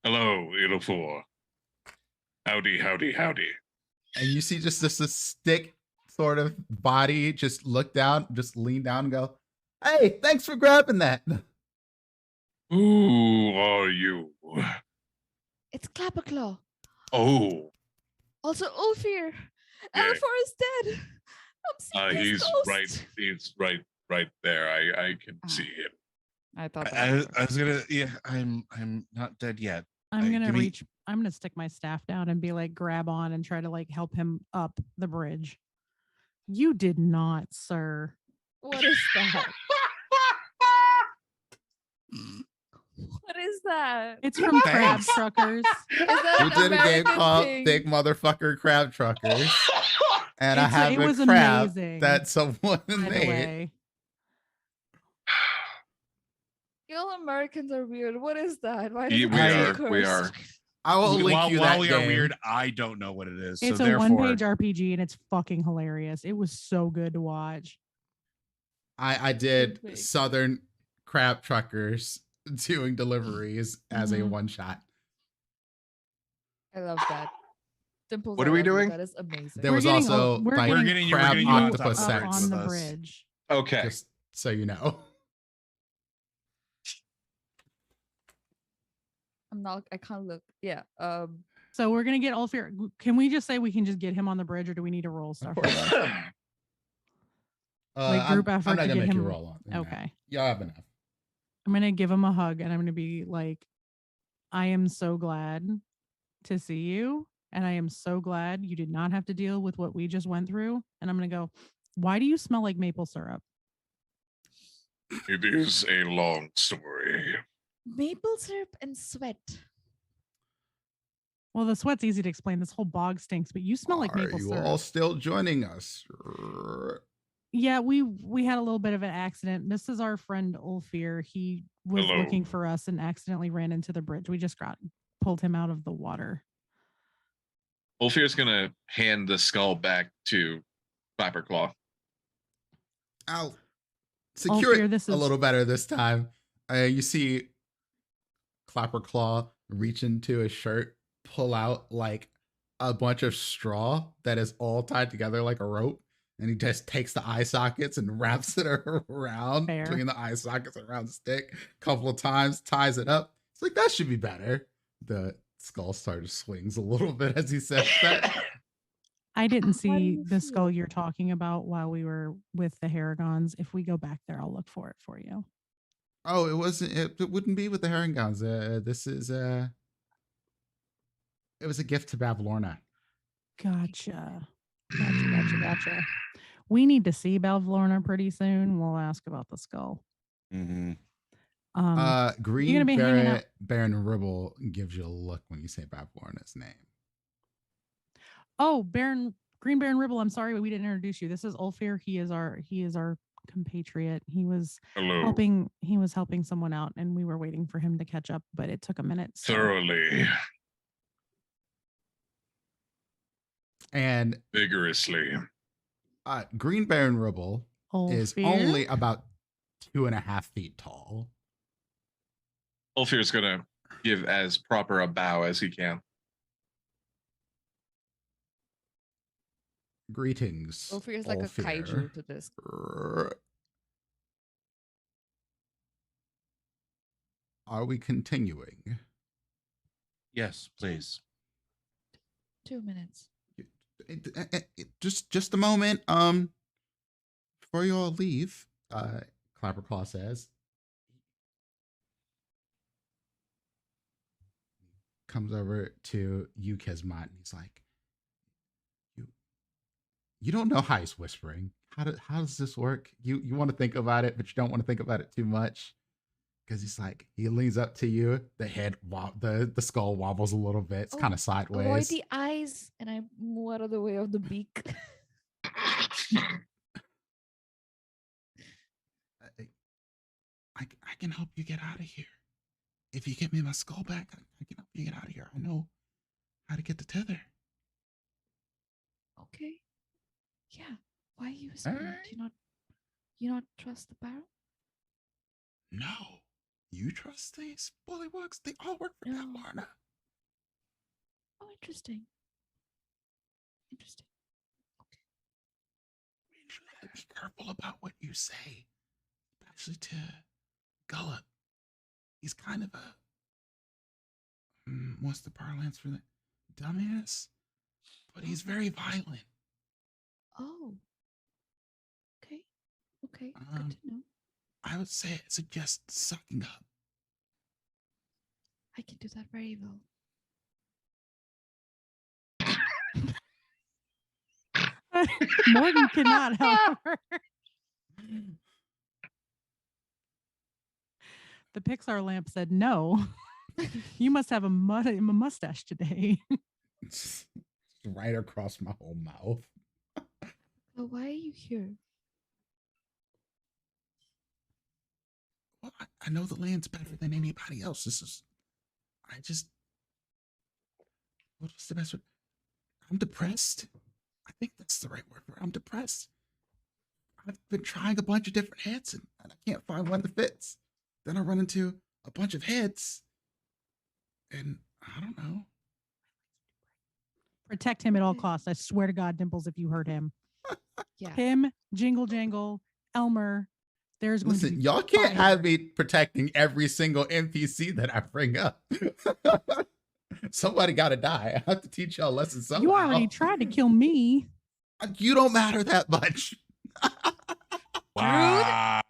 hello, Ulfir. Howdy. And you see just this stick sort of body just look down, just lean down and go, "Hey, thanks for grabbing that." Who are you? It's Clapperclaw. Oh, Also Ulfir. Yeah. Ulfir is dead. I'm seeing his ghost. he's right there. I can see him. I thought that. I was gonna. Yeah, I'm not dead yet. I'm gonna give me- reach. I'm gonna stick my staff down and be like, grab on and try to like help him up the bridge. You did not, sir. What is that? What is that? It's from Crab Thanks. Truckers. Is that We an did a game American called thing? Big Motherfucker Crab Truckers, and I have It a was crab amazing, that someone by the made. way. Y'all Americans are weird. What is that? Why Yeah, does it we have to are, be we cursed? are. I will link while you while that we game. are weird, I don't know what it is. It's so a therefore, one-page RPG and it's fucking hilarious. It was so good to watch. I did Big. Southern Crab Truckers doing deliveries as a Mhm. one shot. I love that. Dimples, What I are we love you. doing? That is amazing. There We're was getting also we're like getting- getting you- crab we're getting you on octopus top of the up bridge sex. on the with us. bridge. Okay. Just so you know. I can't look. Yeah. So we're gonna get Ulfir. Can we just say we can just get him on the bridge, or do we need to roll stuff? Of course. Like group I'm effort not to gonna get make you him- roll on. that. Okay. Y'all have enough. I'm gonna give him a hug and I'm gonna be like, I am so glad to see you. And I am so glad you did not have to deal with what we just went through. And I'm gonna go, why do you smell like maple syrup? It is a long story. maple syrup and sweat. Well, the sweat's easy to explain. This whole bog stinks, but you smell like Are maple you syrup. all still joining us? Yeah, we had a little bit of an accident. This is our friend Ulfir. He was Hello. looking for us and accidentally ran into the bridge. We just pulled him out of the water. Ulfir's gonna hand the skull back to Clapperclaw. I'll secure Ulfir, it this a is- little better this time. You see Clapperclaw reach into his shirt, pull out like a bunch of straw that is all tied together like a rope. And he just takes the eye sockets and wraps it around Fair. between the eye sockets around the stick a couple of times, ties it up. It's like, that should be better. The skull sort of swings a little bit as he says that. I didn't How do see you the skull feel? you're talking about while we were with the Haragons. If we go back there, I'll look for it for you. Oh, it wasn't. It wouldn't be with the Herringons. This is it was a gift to Bavlorna. Gotcha. Gotcha. We need to see Bavlorna pretty soon. We'll ask about the skull. Mm-hmm. Green gonna be hanging out- Baron Ribble gives you a look when you say Bavlorna's name. Oh, Green Baron Ribble. I'm sorry, but we didn't introduce you. This is Ulfir. He is our compatriot. He was Hello. helping someone out, and we were waiting for him to catch up, but it took a minute. So. Thoroughly. And Vigorously. Green Baron Ribble is Ulfir? only about 2.5 feet tall. Ulfir's gonna give as proper a bow as he can. Greetings. Ulfir is like a kaiju to this. Are we continuing? Yes, please. 2 minutes. Just a moment. Before you all leave, Clapperclaw says, comes over to you, Kismet, and he's like, you don't know how he's whispering. How does this work? You want to think about it, but you don't want to think about it too much. Because he's like, he leans up to you, the head, the skull wobbles a little bit. It's kind of sideways. Avoid the eyes, and I move out of the way of the beak. I can help you get out of here. If you get me my skull back, I can help you get out of here. I know how to get the tether. Okay. Yeah. Why are you whispering? Alright. Do you not trust the barrel? No. You trust these bullywugs? They all work for No. Bavlorna. Oh, interesting. Interesting. You should really be careful about what you say. Especially to Gullup. He's kind of a what's the parlance for that? Dumbass? But he's very violent. Oh. Okay. Okay. Good Um, to know. I would suggest sucking up. I can do that very well. Morgan cannot, however. The Pixar lamp said no. You must have a mustache today. Right across my whole mouth. But why are you here? Well, I know the land's better than anybody else. What's the best word? I'm depressed. I think that's the right word for it. I'm depressed. I've been trying a bunch of different heads and I can't find one that fits. Then I run into a bunch of heads and I don't know. Protect him at all costs. I swear to God, Dimples, if you hurt him. Yeah. Him, Jingle Jangle, Elmer, there's going to Listen, be y'all can't fire. have me protecting every single NPC that I bring up. Somebody got to die. I have to teach y'all lessons somehow. You already tried to kill me. You don't matter that much. Wow.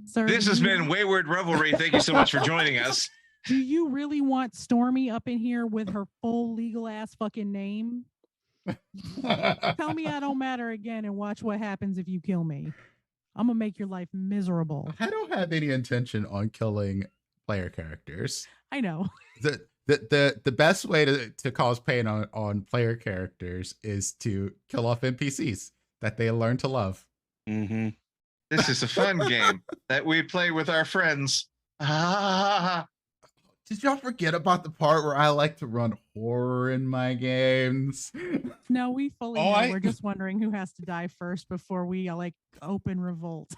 Sir, This has do been Wayward Revelry. Thank you so much for joining us. Do you really want Stormy up in here with her full legal ass fucking name? Tell me I don't matter again and watch what happens if you kill me. I'm gonna make your life miserable. I don't have any intention on killing player characters. I know. The best way to cause pain on player characters is to kill off NPCs that they learn to love. Mm-hmm. This is a fun game that we play with our friends. Did y'all forget about the part where I like to run horror in my games? No, we fully Oh, know. We're just wondering who has to die first before we like open revolt.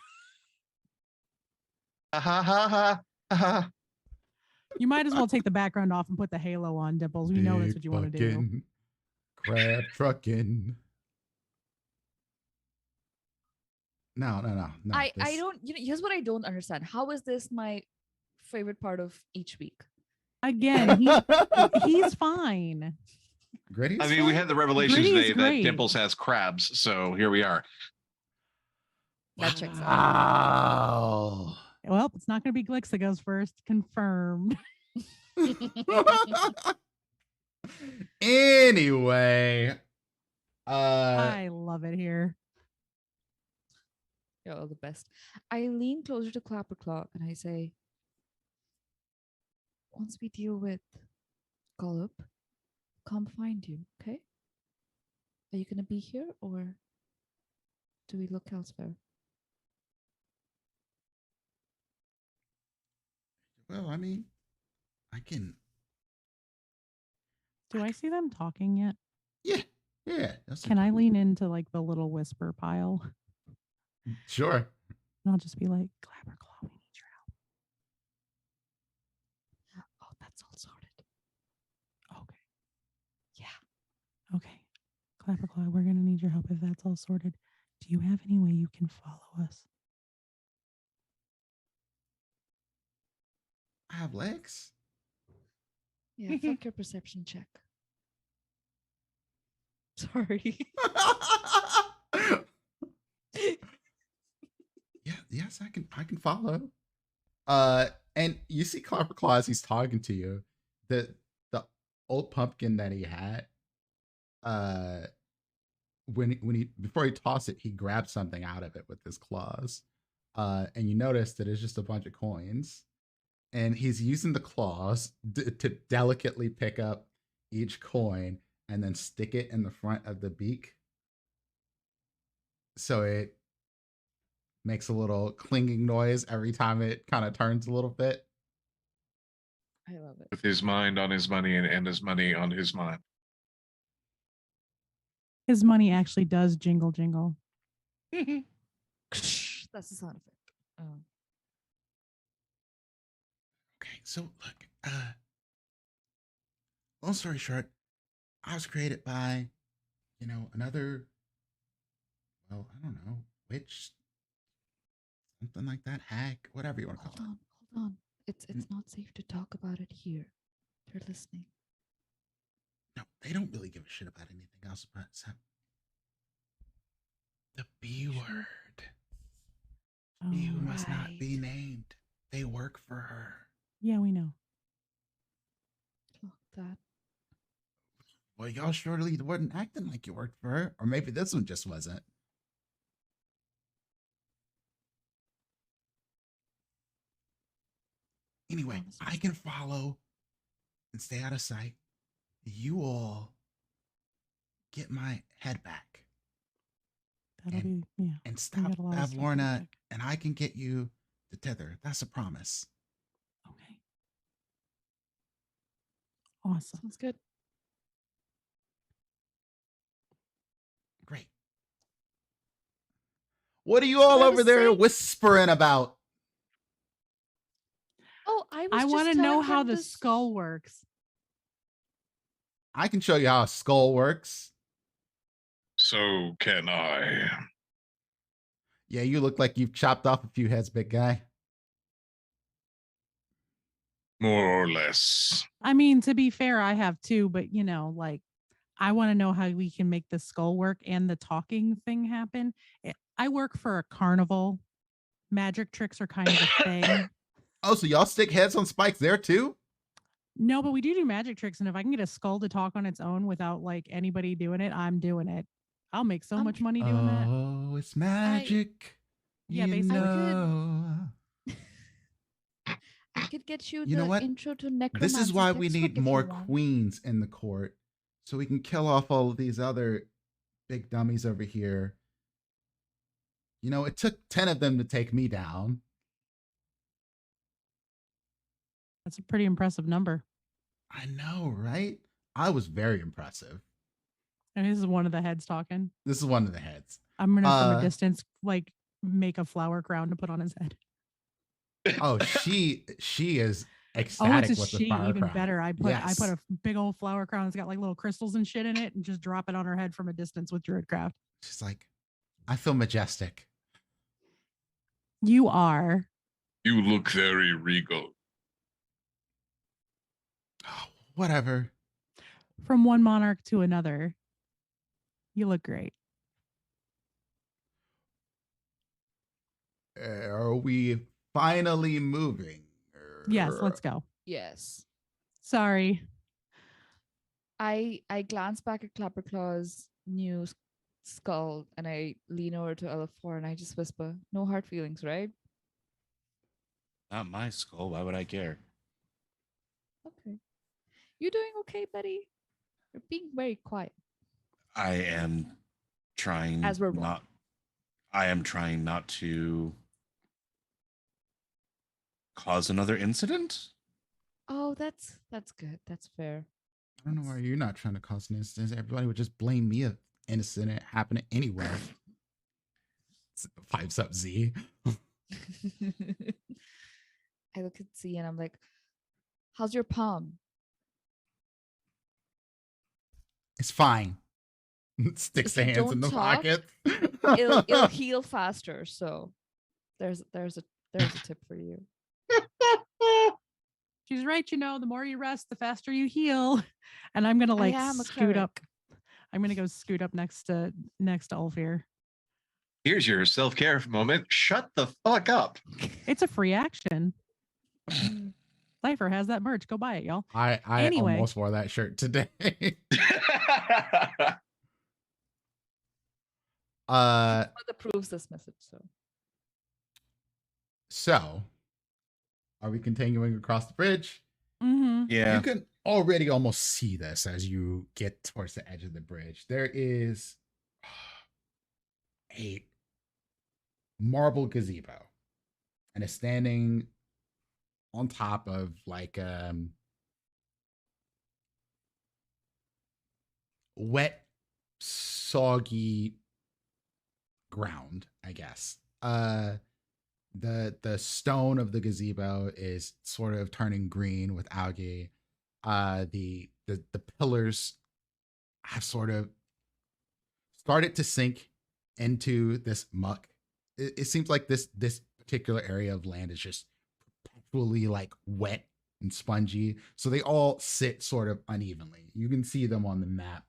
You might as well take the background off and put the halo on, Dimples. We know that's what you want to do. Fucking crab trucking. No. I don't. Here's what I don't understand. How is this my favorite part of each week? Again, he's fine. Gritty's I mean, we fine? had the revelation Gritty's today that great. Dimples has crabs, so here we are. That checks out. Wow. Well, it's not going to be Glix that goes first. Confirmed. Anyway, I love it here. You're all the best. I lean closer to Clapperclaw and I say, once we deal with Gollop, come find you, okay? Are you going to be here or do we look elsewhere? well, I mean, I can. Do I see them talking yet? Yeah. That's Can I lean into like the little whisper pile? Sure. And I'll just be like, Clapperclaw, we need your help. Oh, that's all sorted. Okay. Yeah. Okay. Clapperclaw, we're going to need your help if that's all sorted. Do you have any way you can follow us? I have legs. Yeah, fuck your perception check. Sorry. Yes, I can follow. And you see Clapperclaw as he's talking to you. The old pumpkin that he had, before he tossed it, he grabbed something out of it with his claws. And you notice that it's just a bunch of coins. And he's using the claws to delicately pick up each coin and then stick it in the front of the beak. So it makes a little clinging noise every time it kind of turns a little bit. I love it. With his mind on his money and his money on his mind. His money actually does jingle jingle. That's the sound effect. Okay, so look, long story short, I was created by, another, well, I don't know, witch, something like that, hack, whatever you want to call Hold on. It's not safe to talk about it here. They're listening. it. No, they don't really give a shit about anything else but the B word. He who must not be named. They work for her. Yeah, we know. Look, that. Well, y'all surely weren't acting like you worked for her. Or maybe this one just wasn't. Anyway, I can follow and stay out of sight. You all get my head back. That'll be, yeah. And stop got a lot of stuff to Bavlorna, check. and I can get you the tether. That's a promise. Okay. Awesome. Sounds good. Great. What are you all I over was there saying- whispering about? Oh, I want to know how the skull works. I can show you how a skull works. So can I. Yeah, you look like you've chopped off a few heads, big guy. More or less. I mean, to be fair, I have too, but I want to know how we can make the skull work and the talking thing happen. I work for a carnival. Magic tricks are kind of a thing. Oh, so y'all stick heads on spikes there too? No, but we do magic tricks, and if I can get a skull to talk on its own without anybody doing it, I'm doing it. I'll make so much money doing that. Oh, it's magic. Yeah, you basically. know. I could get you You know the what? intro to necromancy. This is why we textbook need if you more want. queens in the court, so we can kill off all of these other big dummies over here. It took 10 of them to take me down. That's a pretty impressive number. I know, right? I was very impressive. And this is one of the heads talking. This is one of the heads. I'm gonna from a distance make a flower crown to put on his head. Oh, she is ecstatic it's a with the she, flower even crown. better. I put Yes. a big old flower crown that's got like little crystals and shit in it, and just drop it on her head from a distance with Druidcraft. She's like, I feel majestic. You are. You look very regal. Oh, whatever. From one monarch to another. You look great. Are we finally moving? Yes, let's go. Yes. Sorry. I glance back at Clapperclaw's new skull and I lean over to Ella4 and I just whisper, no hard feelings, right? Not my skull. Why would I care? Okay. You doing okay, buddy? You're being very quiet. I am trying As we're not. I am trying not to cause another incident. Oh, that's good. That's fair. I don't know why you're not trying to cause an instance. Everybody would just blame me if incident happening anywhere. Pipes up Z. I look at Z and I'm like, how's your palm? It's fine. Sticks If the you hands in don't the talk, pocket. It'll heal faster. So there's a tip for you. She's right, the more you rest, the faster you heal. And I'm gonna like am a scoot up. cleric. I'm gonna go scoot up next to Ulfir. Here's your self-care moment. Shut the fuck up. It's a free action. Cypher has that merch. Go buy it, y'all. I Anyway. almost wore that shirt today. What approves this message? So are we continuing across the bridge? Mm-hmm. Yeah. You can already almost see this as you get towards the edge of the bridge. There is a marble gazebo, and it's standing on top of like wet, soggy ground, I guess. The stone of the gazebo is sort of turning green with algae. The pillars have sort of started to sink into this muck. It seems like this particular area of land is just perpetually like wet and spongy. So they all sit sort of unevenly. You can see them on the map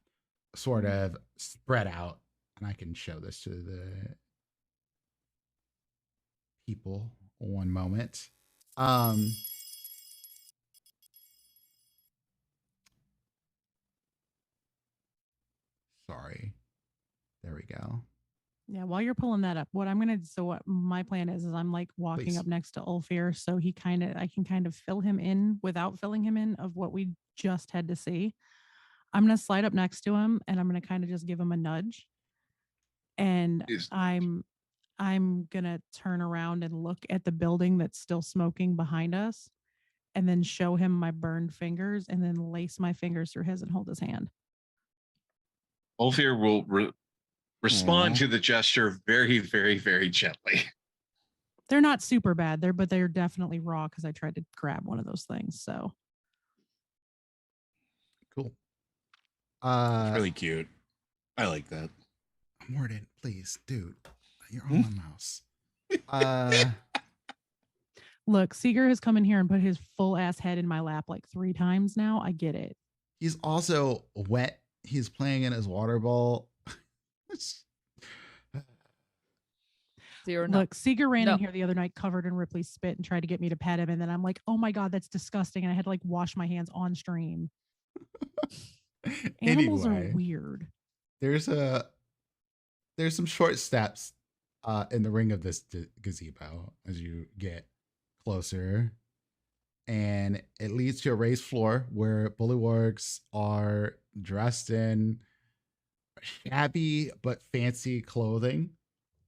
sort of spread out. And I can show this to the people one moment. Sorry. There we go. Yeah, while you're pulling that up, what my plan is I'm like walking Please. up next to Ulfir, so I can kind of fill him in without filling him in of what we just had to see. I'm gonna slide up next to him and I'm gonna kind of just give him a nudge. And I'm gonna turn around and look at the building that's still smoking behind us, and then show him my burned fingers, and then lace my fingers through his and hold his hand. Ulfir will respond Aw. to the gesture very, very, very gently. They're not super bad, but they're definitely raw because I tried to grab one of those things. So Cool. It's really cute. I like that. Morden, please, dude. You're on my mouse. look, Seeger has come in here and put his full ass head in my lap like 3 times now. I get it. He's also wet. He's playing in his water bowl. Look, Seeger ran No. in here the other night covered in Ripley's spit and tried to get me to pet him. And then I'm like, oh my God, that's disgusting. And I had to like wash my hands on stream. Animals Anyway, are weird. there's some short steps in the ring of this gazebo as you get closer, and it leads to a raised floor where bullywargs are dressed in shabby but fancy clothing,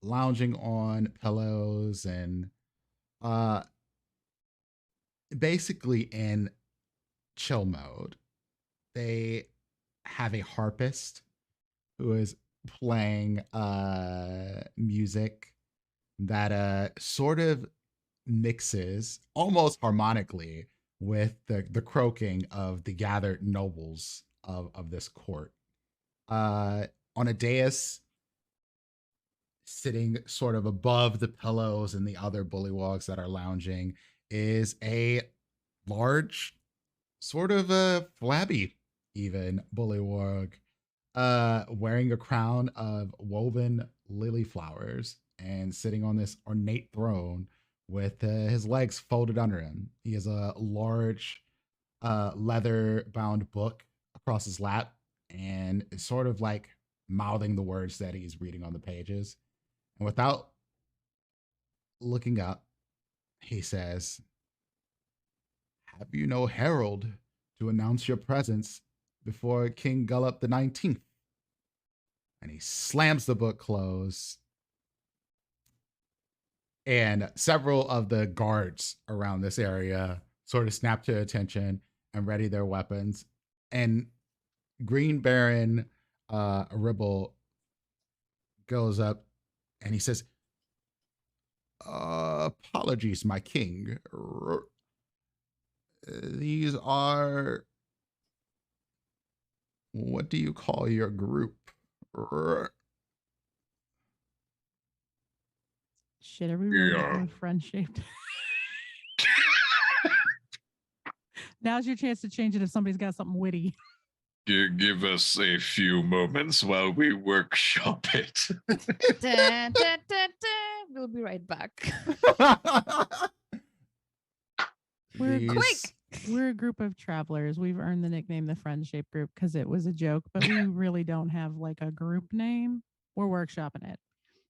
lounging on pillows and basically in chill mode. They have a harpist who is playing music that sort of mixes almost harmonically with the croaking of the gathered nobles of this court. On a dais, sitting sort of above the pillows and the other bullywogs that are lounging, is a large, sort of a flabby, even bullywog, wearing a crown of woven lily flowers and sitting on this ornate throne with his legs folded under him. He has a large leather bound book across his lap and is sort of like mouthing the words that he's reading on the pages. And without looking up, he says, "Have you no herald to announce your presence before King Gullop the 19th?" And he slams the book closed. And several of the guards around this area sort of snap to attention and ready their weapons. And Green Baron Ribble goes up and he says, "Apologies, my king. These are, what do you call your group?" Shit, are we really Yeah. going friend shaped? Now's your chance to change it if somebody's got something witty. Give us a few moments while we workshop it. Dun, dun, dun, dun. We'll be right back. We're These- Quick! We're a group of travelers. We've earned the nickname the Friend Shape Group because it was a joke, but we really don't have like a group name. We're workshopping it.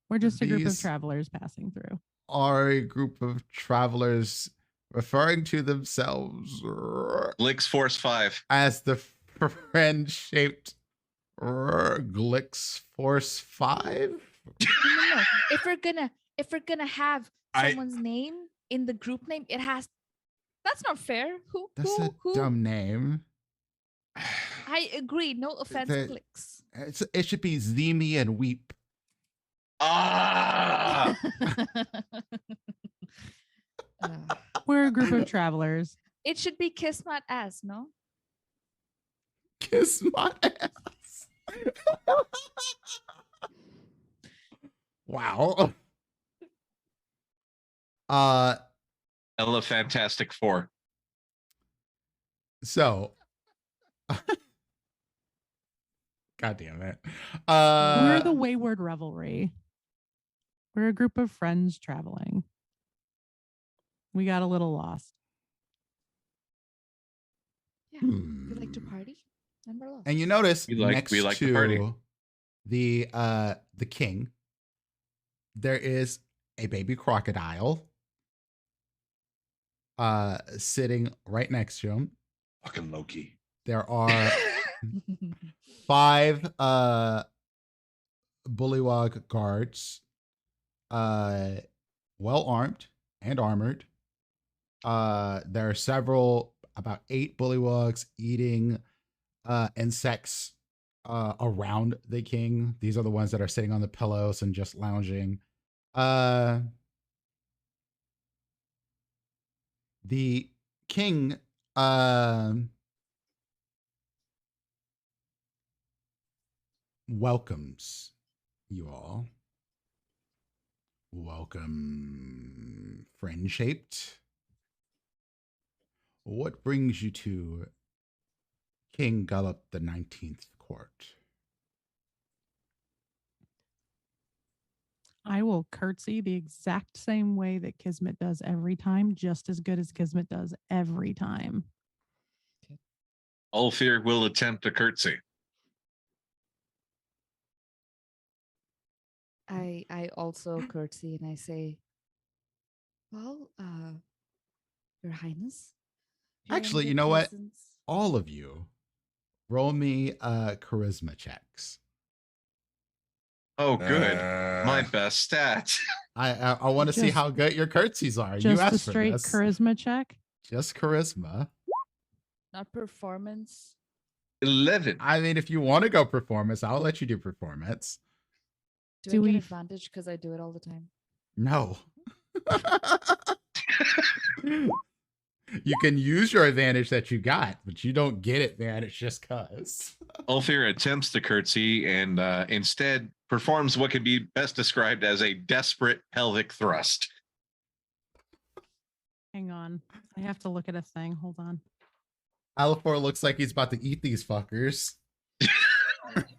We're just a group of These- travelers passing through. Are a group of travelers referring to themselves Glix Force 5. as the friend-shaped Glix Force 5? No. If we're gonna have I- someone's name in the group name, it has. That's not fair. That's a Who? dumb name. I agree. No offense, The- clicks. It should be Zemi and Weep. Ah! We're a group of travelers. It should be Kismat as, no? Kiss my ass. Wow. Ella Fantastic Four. So God damn it. We're the Wayward Revelry. We're a group of friends traveling. We got a little lost. Yeah. We like to party. And we're lost. And you notice We like next to to party. the king, there is a baby crocodile sitting right next to him. Fucking Loki. There are 5 bullywog guards, well armed and armored. There are several, about 8 bullywogs eating insects around the king. These are the ones that are sitting on the pillows and just lounging. The king welcomes you all. Welcome, friend shaped. What brings you to King Gullop the 19th court? I will curtsy the exact same way that Kismet does every time, just as good as Kismet does every time. Ulfir will attempt a curtsy. I also curtsy and I say, well, Your Highness. here in Actually, your you know what? presence- All of you, roll me charisma checks. Oh, good. My best stat. I want to see Just- how good your curtsies are. You Just a asked for straight this. charisma check. Just charisma. Not performance. 11. I mean, if you want to go performance, I'll let you do performance. Do Do I get we- advantage because I do it all the time? No. You can use your advantage that you got, but you don't get advantage just cause. Ulfir attempts to curtsy and instead performs what can be best described as a desperate pelvic thrust. Hang on. I have to look at a thing. Hold on. Alifor looks like he's about to eat these fuckers.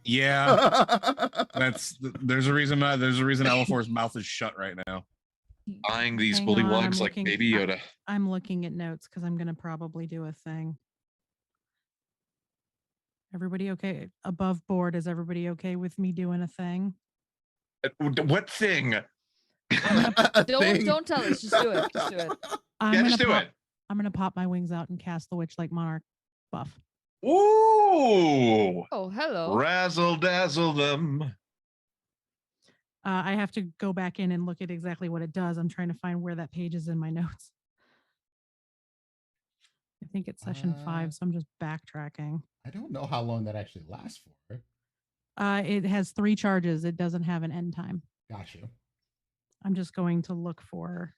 Yeah, there's a reason Alifor's mouth is shut right now. Eyeing these Hang on, bullywugs I'm like looking- Baby Yoda. I'm looking at notes because I'm going to probably do a thing. Everybody okay? Above board, is everybody okay with me doing a thing? What thing? Don't tell us. Just do it. Just do it. I'm Yeah, gonna just do pop, it. I'm going to pop my wings out and cast the Witch like Monarch buff. Ooh! Oh, hello. Razzle dazzle them. I have to go back in and look at exactly what it does. I'm trying to find where that page is in my notes. I think it's session 5, so I'm just backtracking. I don't know how long that actually lasts for. It has 3 charges. It doesn't have an end time. Got you. I'm just going to look for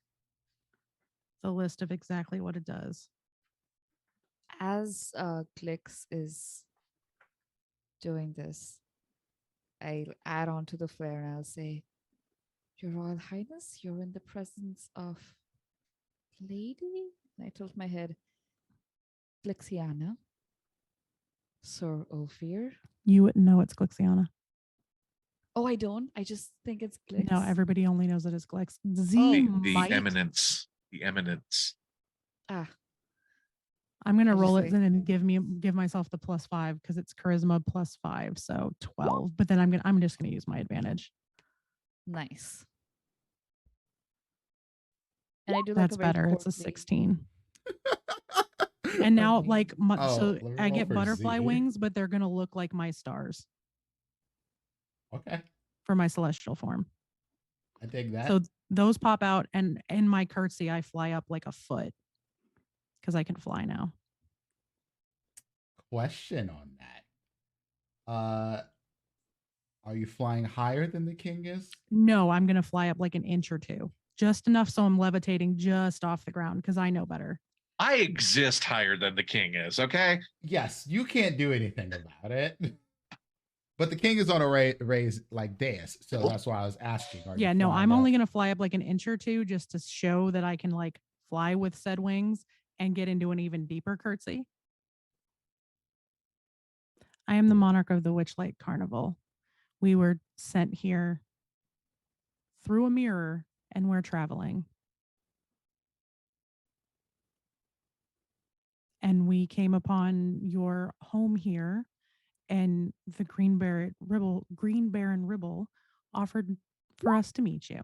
the list of exactly what it does. As Clicks is doing this, I'll add on to the flare and I'll say, Your Royal Highness, you're in the presence of Lady? And I tilt my head. Glixiana. Sir Ulfir. You wouldn't know it's Glixiana. Oh, I don't. I just think it's Glix. No, everybody only knows it as Glix. Z The might. eminence. The eminence. Ah, I'm gonna I just roll it wait. and give myself the +5 because it's charisma +5, so 12. But then I'm just gonna use my advantage. nice. And I do like That's a very better. It's a courtly- 16. And now, Okay. like, so let me I roll get for butterfly Z. wings, but they're gonna look like my stars Okay, for my celestial form. I dig that. So those pop out, and in my curtsy, I fly up like a foot because I can fly now. Question on that. Are you flying higher than the king is? No, I'm gonna fly up like an inch or 2, just enough so I'm levitating just off the ground because I know better. I exist higher than the king is, okay? Yes, you can't do anything about it. But the king is on a raise like dais, so that's why I was asking. Are you Yeah, no, flying I'm up? only gonna fly up like an inch or 2 just to show that I can like fly with said wings and get into an even deeper curtsy. I am the monarch of the Witchlight Carnival. We were sent here through a mirror and we're traveling. And we came upon your home here, and the Green Baron Ribble offered for us to meet you.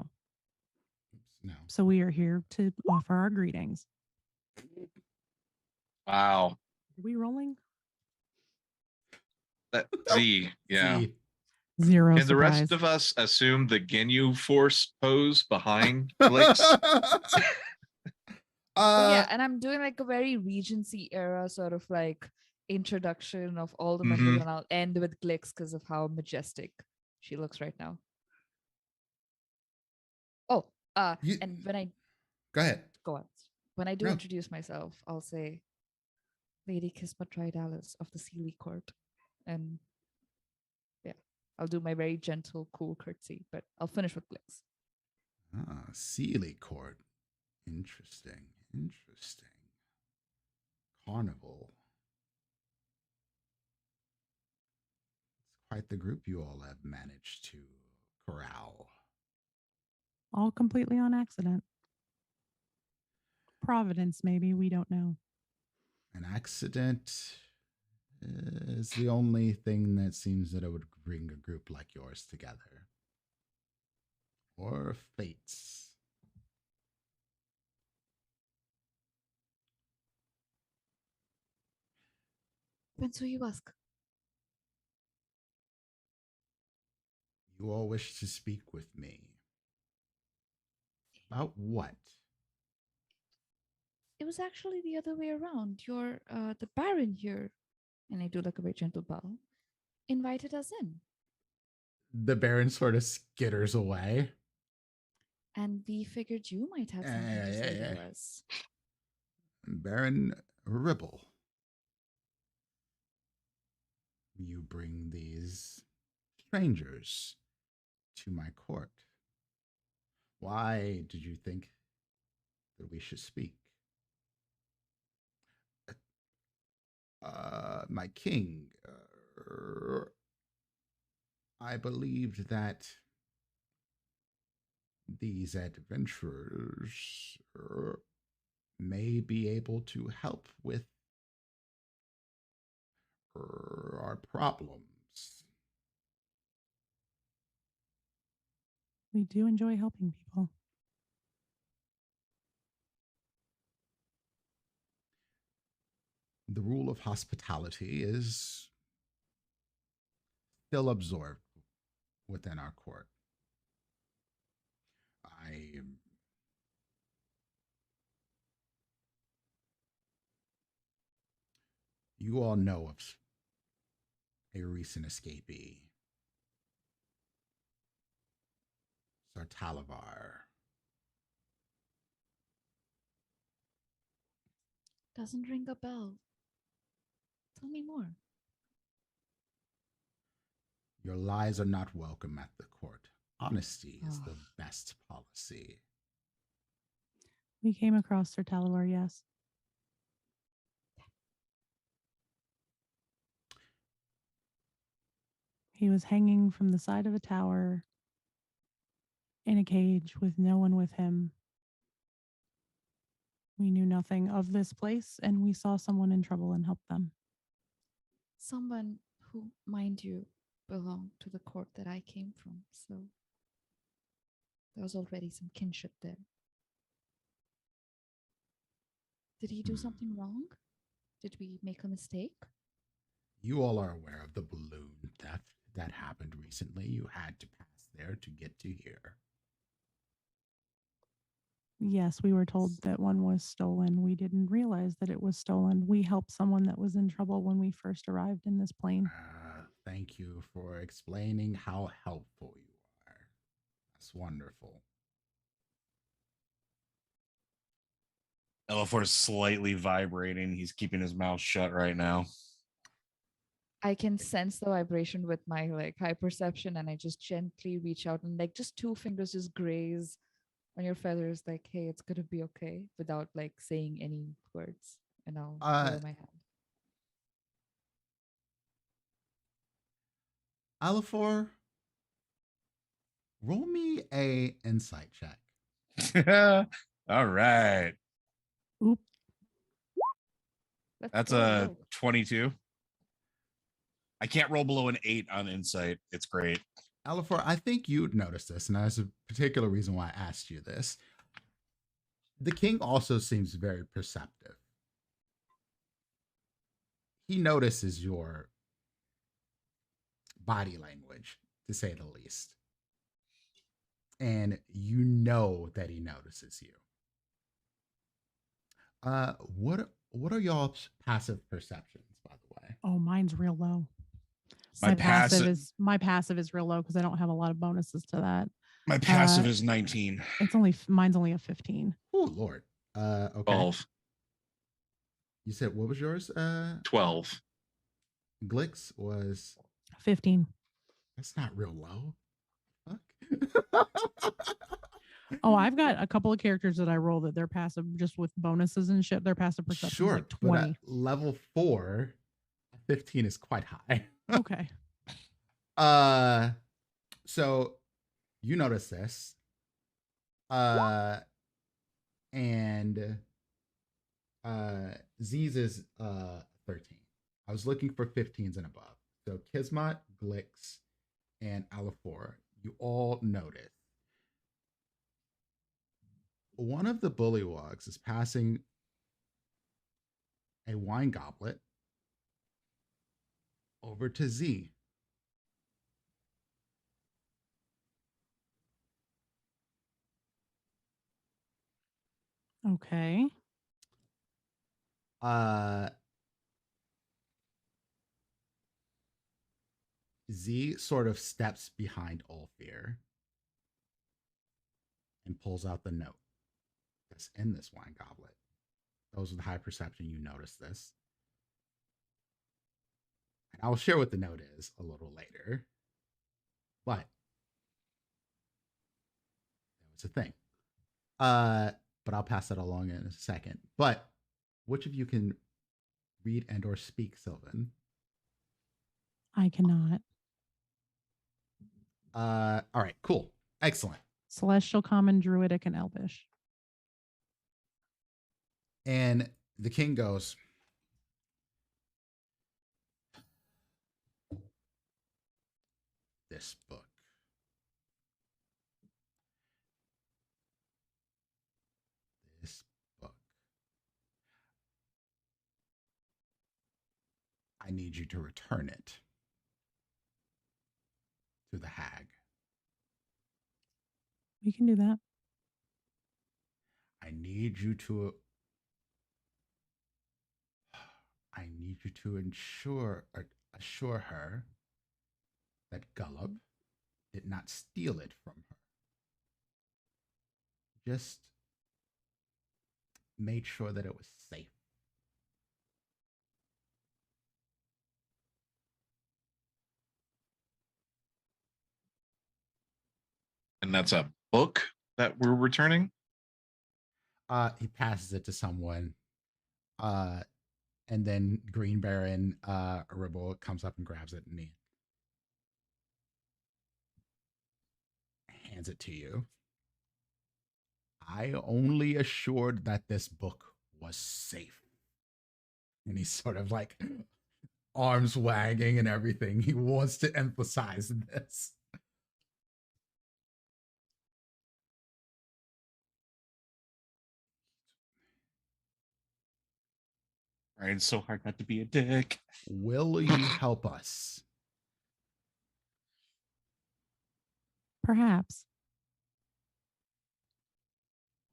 No. So we are here to offer our greetings. Wow. Are we rolling? That Z, yeah. See, 0 Can the surprise. rest of us assume the Ginyu force pose behind Blix? Oh, yeah, and I'm doing like a very Regency era sort of like introduction of all the members, Mhm. and I'll end with Glix because of how majestic she looks right now. Oh, You- and when I go ahead. go on, when I do No. introduce myself, I'll say, Lady Kismet Tridalis of the Sealy Court, and yeah, I'll do my very gentle, cool curtsy, but I'll finish with Glix. Sealy Court. Interesting. Carnival. It's quite the group you all have managed to corral. All completely on accident. Providence, maybe. We don't know. An accident is the only thing that seems that it would bring a group like yours together. Or fates. When so you ask? You all wish to speak with me. About what? It was actually the other way around. Your the Baron here, and I do like a very gentle bow, invited us in, The Baron sort of skitters away. and we figured you might have something to say to us. Baron Ribble, you bring these strangers to my court. Why did you think that we should speak? My king, I believed that these adventurers may be able to help with our problems. We do enjoy helping people. The rule of hospitality is still absorbed within our court. You all know of a recent escapee, Sir Talavar. Doesn't ring a bell. Tell me more. Your lies are not welcome at the court. Honesty is the best policy. We came across Sir Talavar, yes. He was hanging from the side of a tower in a cage with no one with him. We knew nothing of this place, and we saw someone in trouble and helped them. Someone who, mind you, belonged to the court that I came from, so there was already some kinship there. Did he do something wrong? Did we make a mistake? You all are aware of the balloon theft that happened recently. You had to pass there to get to here. Yes, we were told that one was stolen. We didn't realize that it was stolen. We helped someone that was in trouble when we first arrived in this plane. Thank you for explaining how helpful you are. That's wonderful. Elafor's slightly vibrating. He's keeping his mouth shut right now. I can sense the vibration with my high perception, and I just gently reach out and just 2 fingers just graze on your feathers, hey, it's gonna be okay, without saying any words, and I'll lower my hand. Elafor, roll me a insight check. All right. Oop. That's a 22. I can't roll below an 8 on insight. It's great. Elafor, I think you'd notice this, and there's a particular reason why I asked you this. The king also seems very perceptive. He notices your body language, to say the least. And you know that he notices you. What are y'all's passive perceptions, by the way? Oh, mine's real low. My passive is real low because I don't have a lot of bonuses to that. My passive is 19. Mine's only a 15. Oh Lord. Okay. 12. You said what was yours? 12. Glix was 15. That's not real low. Fuck. Oh, I've got a couple of characters that I roll that they're passive just with bonuses and shit. Their passive perception is like 20. But at level 4, 15 is quite high. Okay. So you notice this. And Z's is 13. I was looking for 15s and above. So Kismet, Glix, and Elafor, you all notice. One of the bullywogs is passing a wine goblet over to Z. Okay. Z sort of steps behind Ulfir and pulls out the note that's in this wine goblet. those with high perception, you notice this. And I'll share what the note is a little later. But that was a thing. But I'll pass that along in a second. But which of you can read and or speak Sylvan? I cannot. All right, cool. Excellent. Celestial, Common, Druidic, and Elvish. And the king goes, this book. This book. I need you to return it to the hag. We can do that. I need you to assure her that Gullop did not steal it from her. Just made sure that it was safe. And that's a book that we're returning? He passes it to someone. And then Green Baron Ribble comes up and grabs it and he hands it to you. I only assured that this book was safe. And he's sort of like arms wagging and everything. He wants to emphasize this. Trying so hard not to be a dick. Will you help us? Perhaps.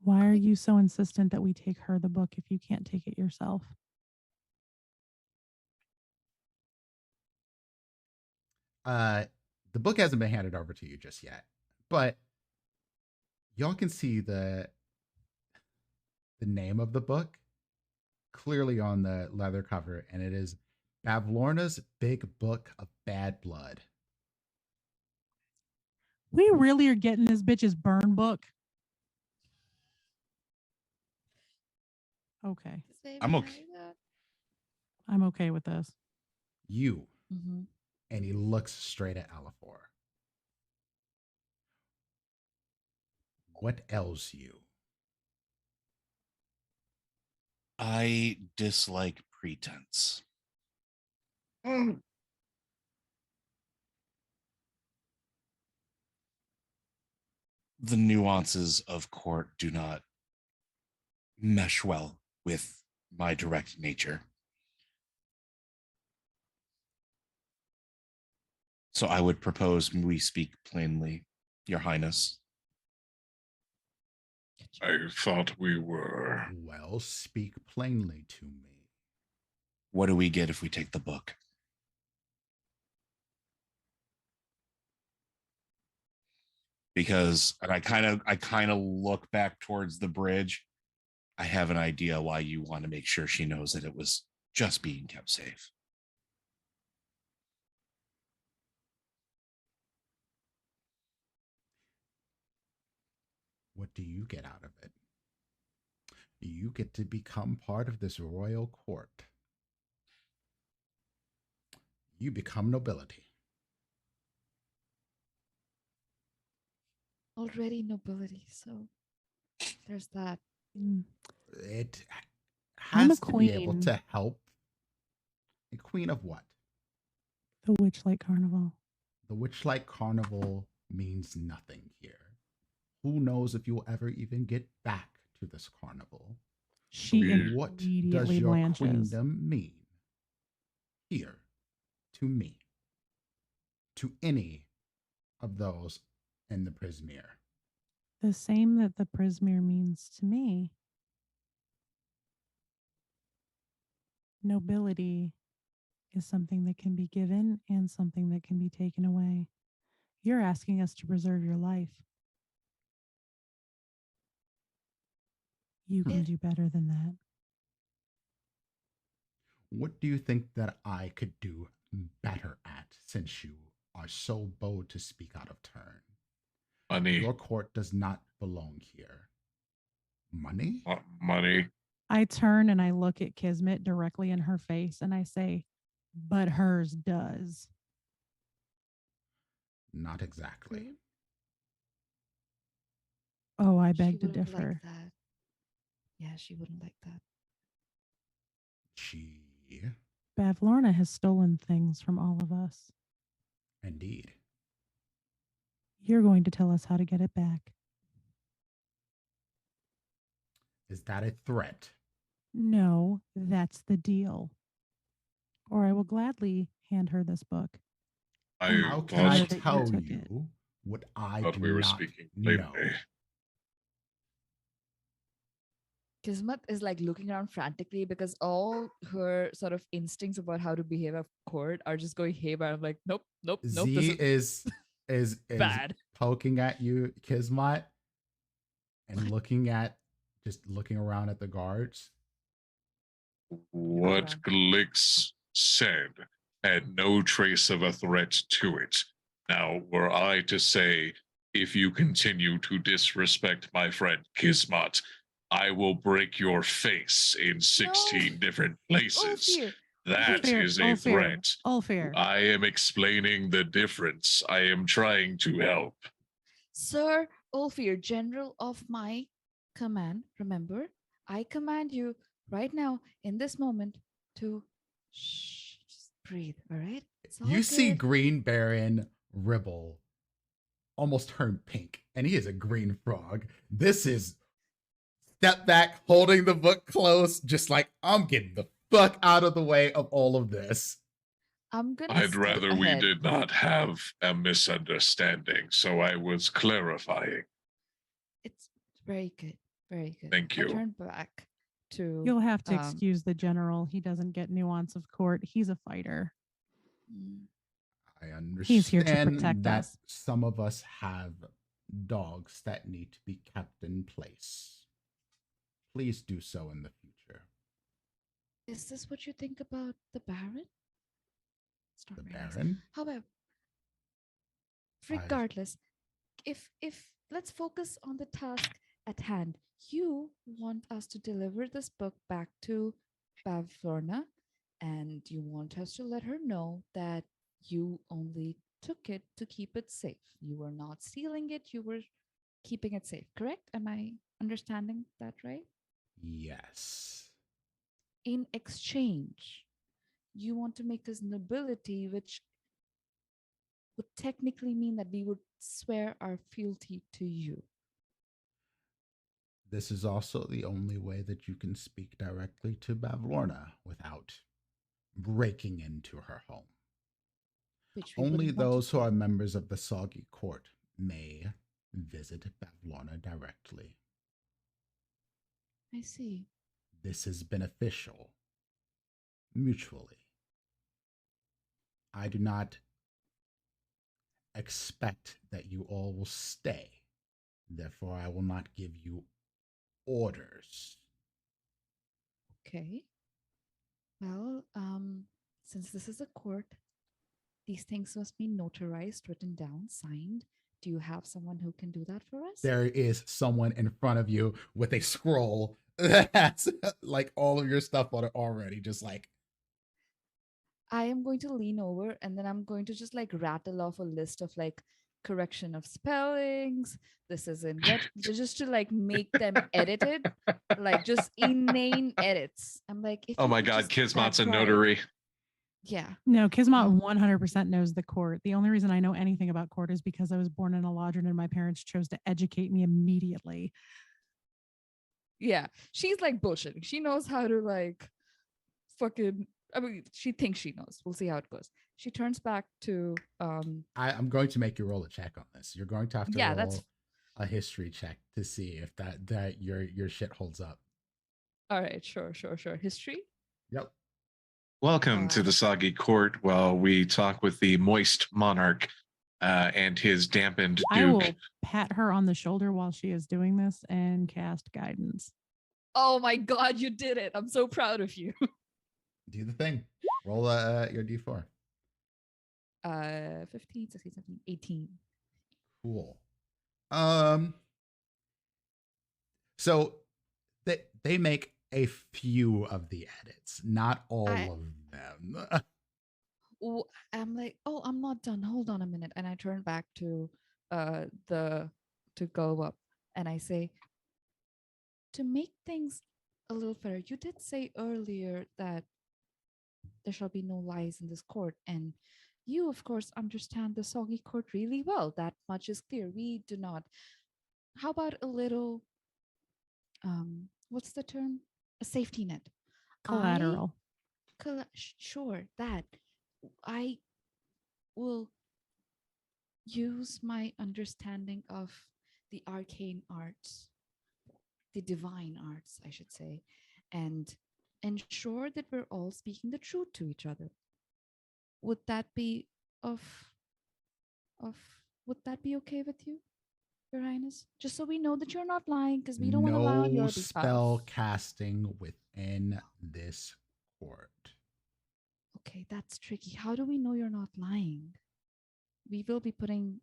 Why are you so insistent that we take her the book if you can't take it yourself? The book hasn't been handed over to you just yet, but y'all can see the name of the book clearly on the leather cover, and it is Bavlorna's Big Book of Bad Blood. We really are getting this bitch's burn book. Okay. I'm okay. I'm okay with this. You. Mm-hmm. And he looks straight at Alifor. What ails you? I dislike pretense. The nuances of court do not mesh well with my direct nature. So I would propose we speak plainly, Your Highness. I thought we were. Well, speak plainly to me. What do we get if we take the book? Because, and I kind of look back towards the bridge. I have an idea why you want to make sure she knows that it was just being kept safe. What do you get out of it? You get to become part of this royal court. You become nobility. Already nobility, so there's that. It I'm a has to be able queen. to help. A queen of what? The Witchlight Carnival. The Witchlight Carnival means nothing here. Who knows if you'll ever even get back to this carnival? She What does immediately your blanches. queendom mean? Here, to me, to any of those in the Prismere. The same that the Prismere means to me. Nobility is something that can be given and something that can be taken away. You're asking us to preserve your life. You can do better than that. What do you think that I could do better at since you are so bold to speak out of turn? Money. Your court does not belong here. Money? Money. I turn and I look at Kismet directly in her face and I say, but hers does. Not exactly. Oh, I She beg to wouldn't differ. like that. Yeah, she wouldn't like that. She. Bavlorna has stolen things from all of us. Indeed. You're going to tell us how to get it back. Is that a threat? No, that's the deal. Or I will gladly hand her this book. How I can I that you tell took you it. what I thought do we were not speaking know? plainly. Kismet is like looking around frantically because all her sort of instincts about how to behave at court are just going haywire. I'm like, nope, nope, nope. Z This is bad. poking at you, Kismet, and just looking around at the guards. What around. Glix said had no trace of a threat to it. Now, were I to say, if you continue to disrespect my friend Kismet, I will break your face in 16 different places. Ulfir, That Ulfir, is a Ulfir, threat. Ulfir. I am explaining the difference. I am trying to help. Sir Ulfir, general of my command, remember, I command you right now in this moment to just breathe, all right? It's all You see good. Green Baron Ribble almost turn pink, and he is a green frog. This is step back, holding the book close, just like, I'm getting the fuck out of the way of all of this. I'm gonna I'd step rather we ahead. did not have a misunderstanding, so I was clarifying. It's very good. Very good. Thank you. I turn back to You'll have to excuse the general. He doesn't get nuance of court. He's a fighter. mm, I understand He's here to protect that us. some of us have dogs that need to be kept in place. Please do so in the future. is this what you think about the Baron? It's not The very nice. Baron? However, regardless, if let's focus on the task at hand. You want us to deliver this book back to Bavlorna, and you want us to let her know that you only took it to keep it safe. You were not stealing it, you were keeping it safe, correct? Am I understanding that right? Yes. In exchange, you want to make us nobility, which would technically mean that we would swear our fealty to you. This is also the only way that you can speak directly to Bavlorna without breaking into her home. Which we Only wouldn't want to those who do. are members of the Soggy Court may visit Bavlorna directly. I see. This is beneficial mutually. I do not expect that you all will stay. Therefore, I will not give you orders. Okay. Well, since this is a court, these things must be notarized, written down, signed. Do you have someone who can do that for us? There is someone in front of you with a scroll that has like all of your stuff on it already, just like. I am going to lean over and then I'm going to just like rattle off a list of like correction of spellings. This is in red, just to like make them edited, like just inane edits. I'm like, if Oh you my could God, just get Kismat's that a right. notary. Yeah. No, Kismet 100% knows the court. The only reason I know anything about court is because I was born in Eladrin and my parents chose to educate me immediately. Yeah. She's like bullshitting. She knows how to like fucking, I mean, she thinks she knows. We'll see how it goes. She turns back to I'm going to make you roll a check on this. You're going to have to yeah, roll that's a history check to see if that your shit holds up. all right, sure. History? Yep. Welcome to the Soggy Court while we talk with the moist monarch and his dampened duke. I will pat her on the shoulder while she is doing this and cast guidance. Oh my God, you did it. I'm so proud of you. Do the thing. Roll your d4. 15, 16, 17, 18. Cool. So they make a few of the edits, not all of them. I'm like, oh, I'm not done. Hold on a minute. And I turn back to to go up and I say, to make things a little fairer, you did say earlier that there shall be no lies in this court. And you, of course, understand the soggy court really well. That much is clear. We do not. How about a little, what's the term? A safety net. Collateral. Sure, that. I will use my understanding of the arcane arts, the divine arts, I should say, and ensure that we're all speaking the truth to each other. Would that be would that be okay with you, Your Highness? Just so we know that you're not lying, because we don't want to lie on your No behalf. spell casting within this court. Okay, that's tricky. How do we know you're not lying? We will be putting.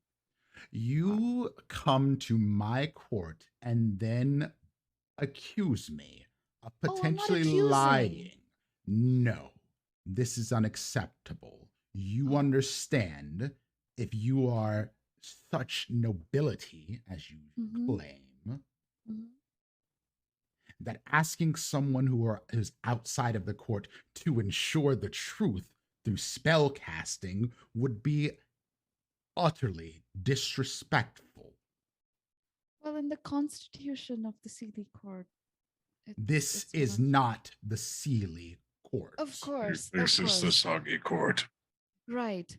You come to my court and then accuse me of Oh, I'm not potentially accusing. lying. No, this is unacceptable. You understand, if you are such nobility as you claim, that asking someone who's outside of the court to ensure the truth through spell casting would be utterly disrespectful. Well, in the constitution of the Sealy Court, This it's is not the Sealy Court. Of course. This of is the course. soggy court. Right.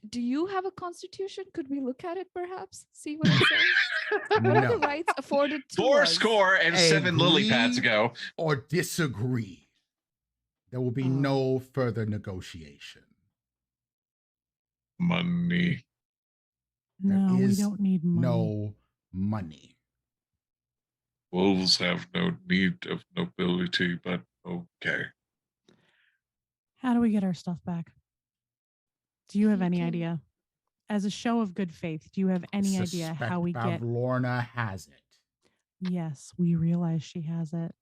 Do you have a constitution? Could we look at it, perhaps? See what it says? What are the No. rights afforded to Four us? score and 7 lily pads Agree ago. or disagree. There will be no further negotiation. Money. No, we is don't need money. No money. Wolves have no need of nobility, but okay. How do we get our stuff back? Do you have You any can- idea? As a show of good faith, do you have any idea how we Suspect get? Lorna has it. Yes, we realize she has it.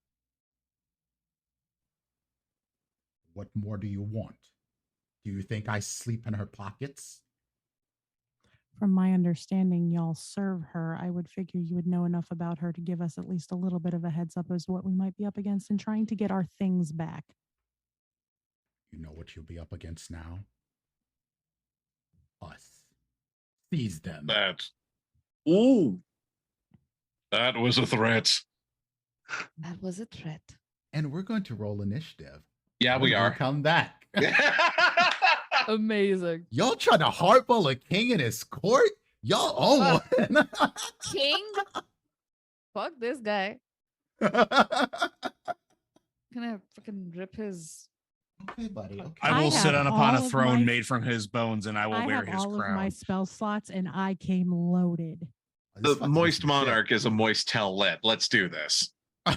What more do you want? Do you think I sleep in her pockets? From my understanding, y'all serve her. I would figure you would know enough about her to give us at least a little bit of a heads up as what we might be up against in trying to get our things back. You know what you'll be up against now? Us. Seize them. Ooh. That was a threat. That was a threat. And we're going to roll initiative. Yeah, when we are. Come back. Amazing. Y'all trying to hardball a king in his court? Y'all own one. King? Fuck this guy. Gonna fucking rip his. Okay, buddy. Okay. I will have sit upon all a of throne my- made from his bones, and I will I wear have his all of my crown. spell slots, and I came loaded. This The fucking moist some monarch shit. is a moist tell-let. Let's do this.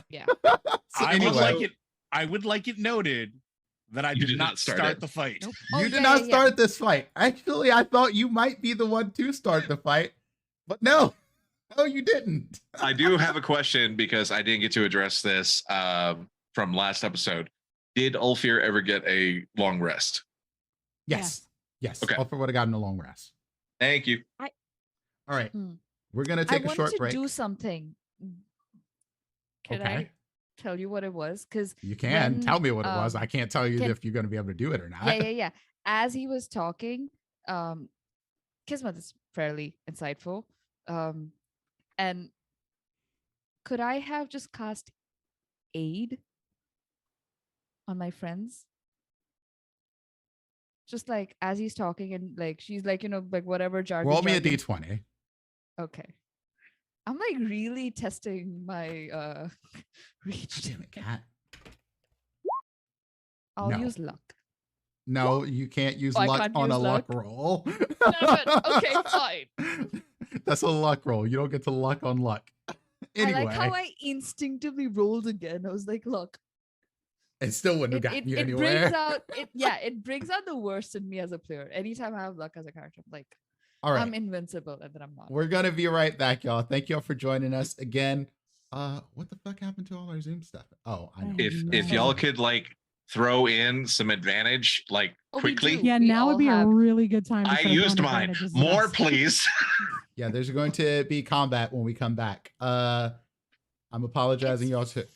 Yeah. So I anyway, would like it. I would like it noted that I You did not start it. the fight. Nope. you Oh, did yeah, not yeah, yeah. start this fight. Actually, I thought you might be the one to start the fight, but no, you didn't. I do have a question because I didn't get to address this from last episode. Did Ulfir ever get a long rest? Yes. Okay. Ulfir would have gotten a long rest. Thank you. All right. Hmm. We're going to I take a wanted short to break. do something. Can Okay. I tell you what it was? Because You can tell me what it was. I can't tell you can- if you're going to be able to do it or not. yeah. As he was talking, Kismet is fairly insightful. And could I have just cast aid on my friends? Just like as he's talking and like she's like, like whatever jargon. Roll me a jargon. d20. Okay. I'm like really testing my reach. Damn it, cat. I'll No. use luck. No, you can't use Oh, I luck can't on use a luck luck? roll. Damn it. Okay, fine. That's a luck roll. You don't get to luck on luck. Anyway, I like how I instinctively rolled again. I was like, look. It still wouldn't have gotten you it anywhere. brings out it brings out the worst in me as a player. Anytime I have luck as a character, I'm like, All right. I'm invincible, and then I'm not. We're gonna be right back, y'all. Thank y'all for joining us again. What the fuck happened to all our Zoom stuff? Oh, I know. If y'all could like throw in some advantage like Oh, we quickly. do. Yeah, We now would all be a have- really good time. To I start used throwing mine. advantages at More, us. please. Yeah, there's going to be combat when we come back. I'm apologizing y'all to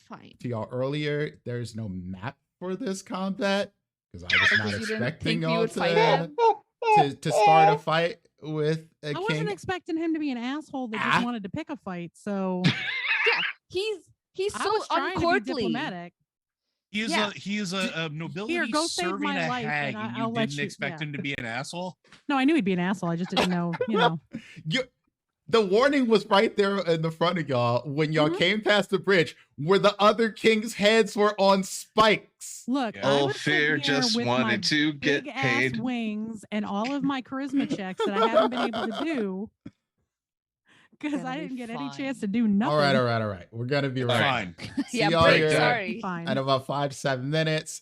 y'all earlier. There's no map for this combat because I was not Because you didn't expecting think we y'all would fight him? to start a fight with a I king. wasn't expecting him to be an asshole that just wanted to pick a fight. So Yeah, he's I so was trying to be uncourtly. diplomatic. He is Yeah. a nobility Here, go save serving my a life, hag, and and I'll you let didn't you- expect yeah. him to be an asshole. No, I knew he'd be an asshole. I just didn't know, you know. The warning was right there in the front of y'all when y'all came past the bridge where the other king's heads were on spikes. Look, Yeah. I would sit Ulfir here just with my wanted to get big ass paid. wings and all of my charisma checks that I haven't been able to do because Gonna I be didn't get any fine. chance to do nothing. All right. We're gonna be right. Fine. See Yeah, y'all break. here Sorry. Fine. in about 5 to 7 minutes.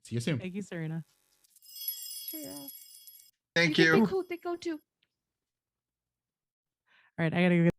See you soon. Thank you, Serena. Thank They you. go too. All right, I gotta go.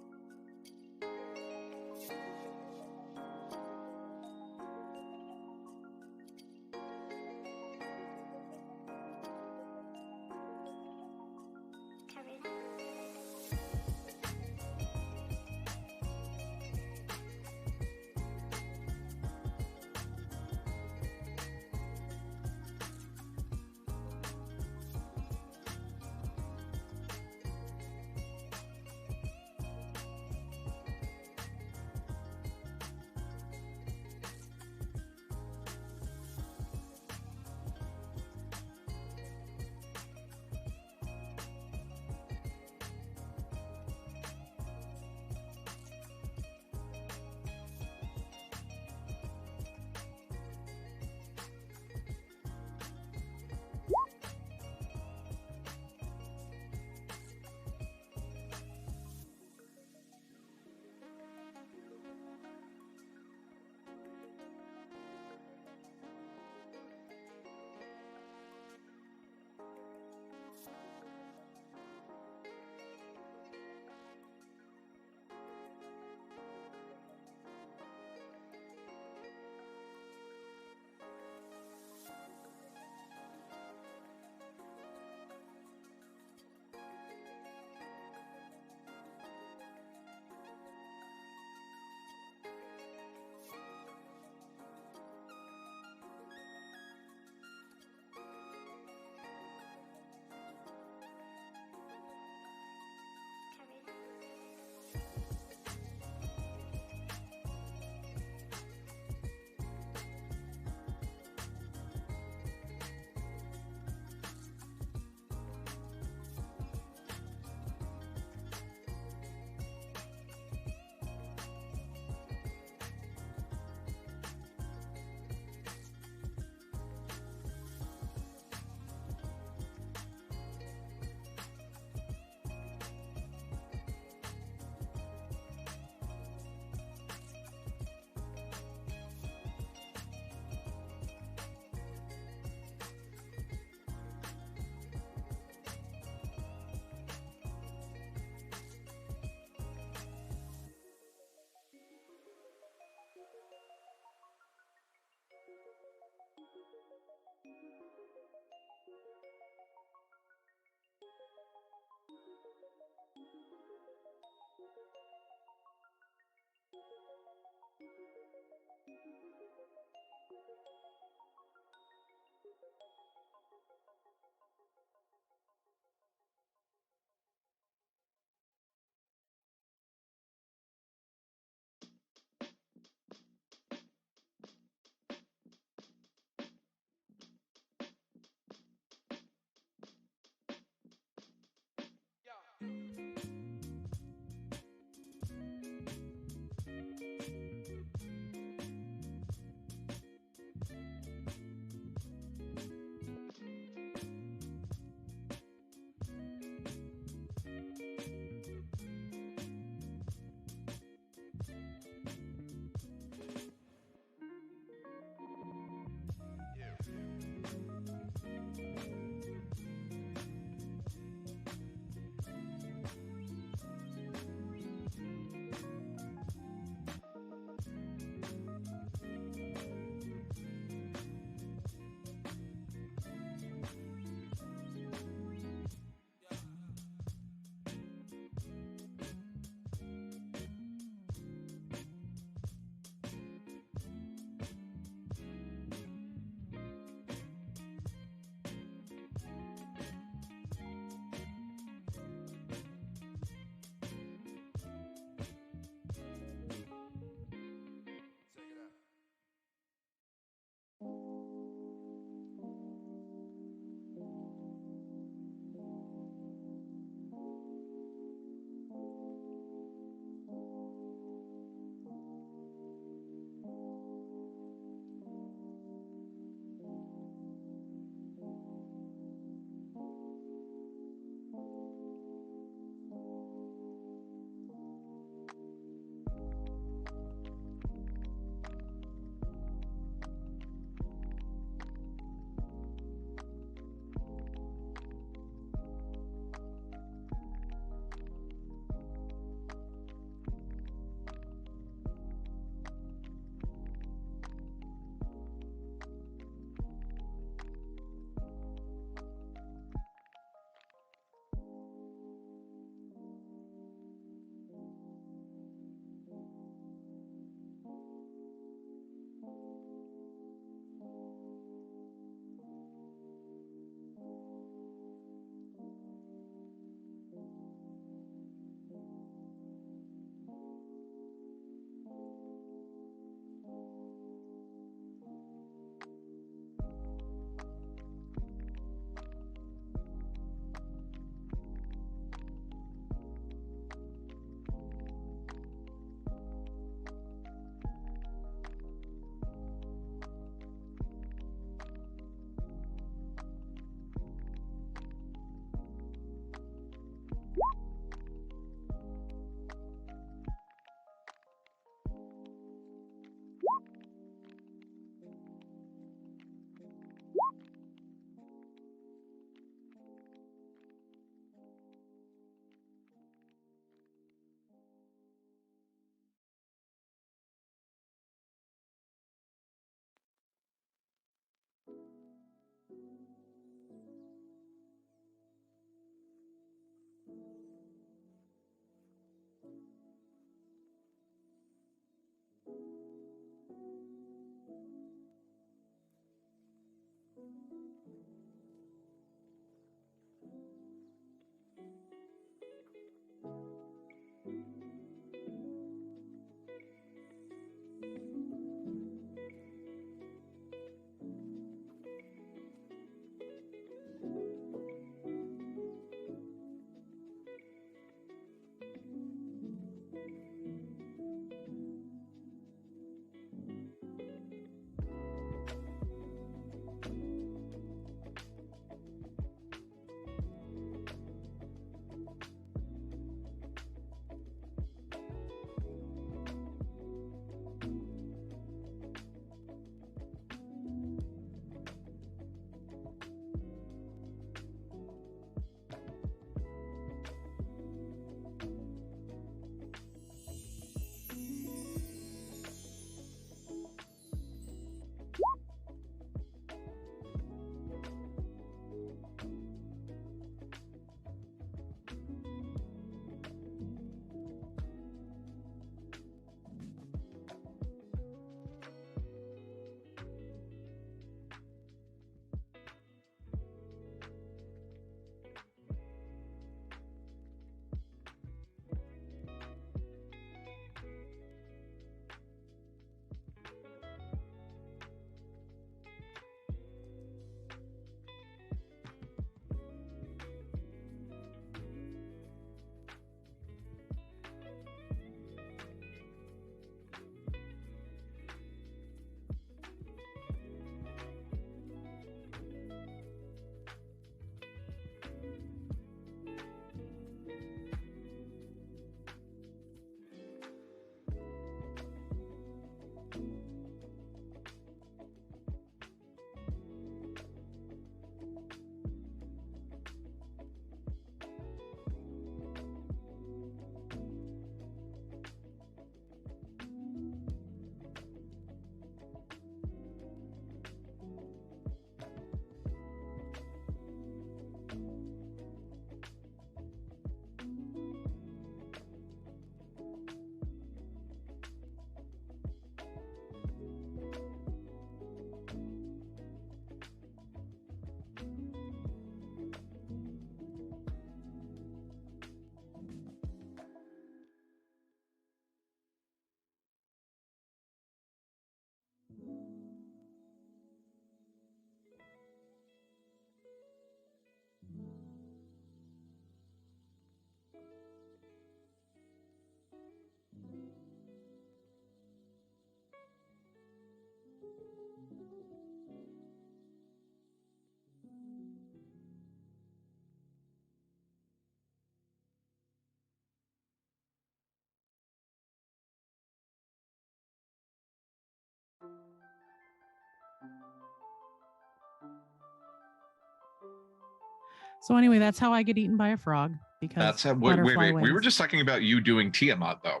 So anyway, that's how I get eaten by a frog because That's how. Wait. butterfly We were wings. just talking about you doing Tiamat, though.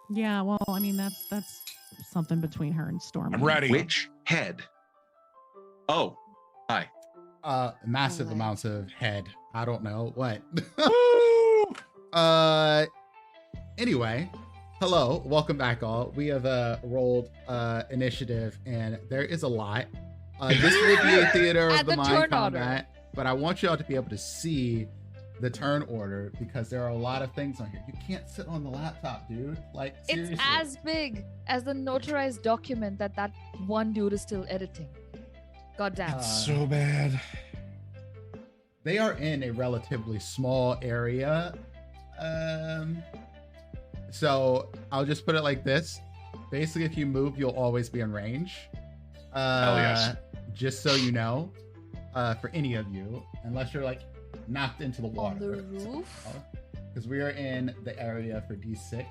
Yeah, well, I mean that's something between her and Storm. I'm ready. Which head? Oh, hi. Massive Alright. amounts of head. I don't know what. Anyway, hello, welcome back, all. We have rolled initiative, and there is a lot. This will be a theater of At the the mind turn combat, but I want y'all to be able to see the turn order because there are a lot of things on here. You can't sit on the laptop, dude. Like, seriously. It's as big as the notarized document that one dude is still editing. God damn. So bad. They are in a relatively small area. So I'll just put it like this. Basically, if you move, you'll always be in range. Hell yes. Just so you know, for any of you, unless you're like knocked into the On water. the roof? Because we are in the area for D6.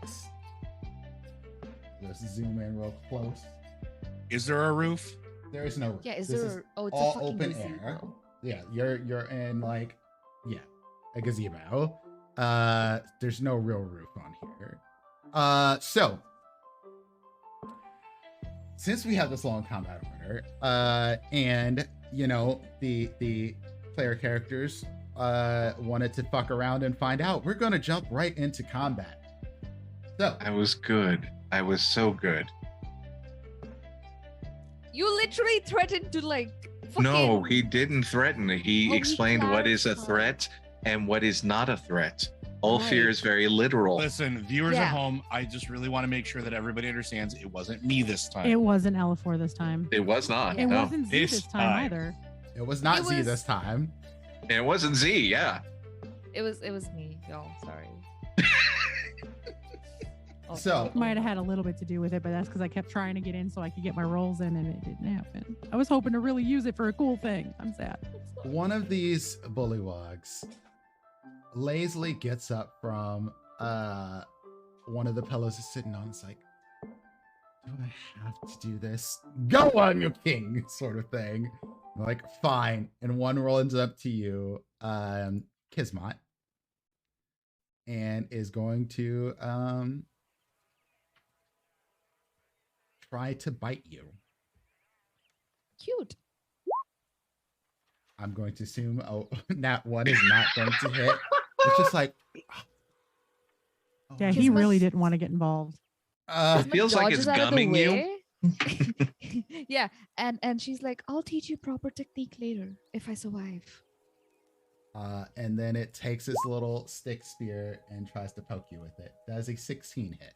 Let's zoom in real close. Is there a roof? There is no roof. Yeah, is This there? Oh, it's all a fucking open gazebo. air. Yeah, you're in like, yeah, a gazebo. There's no real roof on here. So since we have this long combat order, and you know the player characters wanted to fuck around and find out, we're gonna jump right into combat. So I was good. I was so good. You literally threatened to like. No, fucking- he didn't threaten. He he explained what is a clarified. threat and what is not a threat. Ulfir Right. is very literal. Listen, viewers Yeah. at home, I just really want to make sure that everybody understands it wasn't me this time. It wasn't Elafor this time. It was not. Yeah. It No. wasn't Z This this time time. either. it was not It Z was- this time. And it wasn't Z. Yeah. It was me, y'all. Sorry. So- Might have had a little bit to do with it, but that's because I kept trying to get in so I could get my rolls in, and it didn't happen. I was hoping to really use it for a cool thing. I'm sad. One of these bullywogs lazily gets up from one of the pillows is sitting on. It's like, do I have to do this? Go on, you king, sort of thing. I'm like, fine. And one rolls up to you, Kismet, and is going to try to bite you. Cute. I'm going to assume nat one is not going to hit. It's just like, oh, Yeah, Kiss he my- really didn't want to get involved. It feels like it's Dodges out of the gumming you. way. Yeah, and she's like, I'll teach you proper technique later if I survive. And then it takes its little stick spear and tries to poke you with it. That is a 16 hit.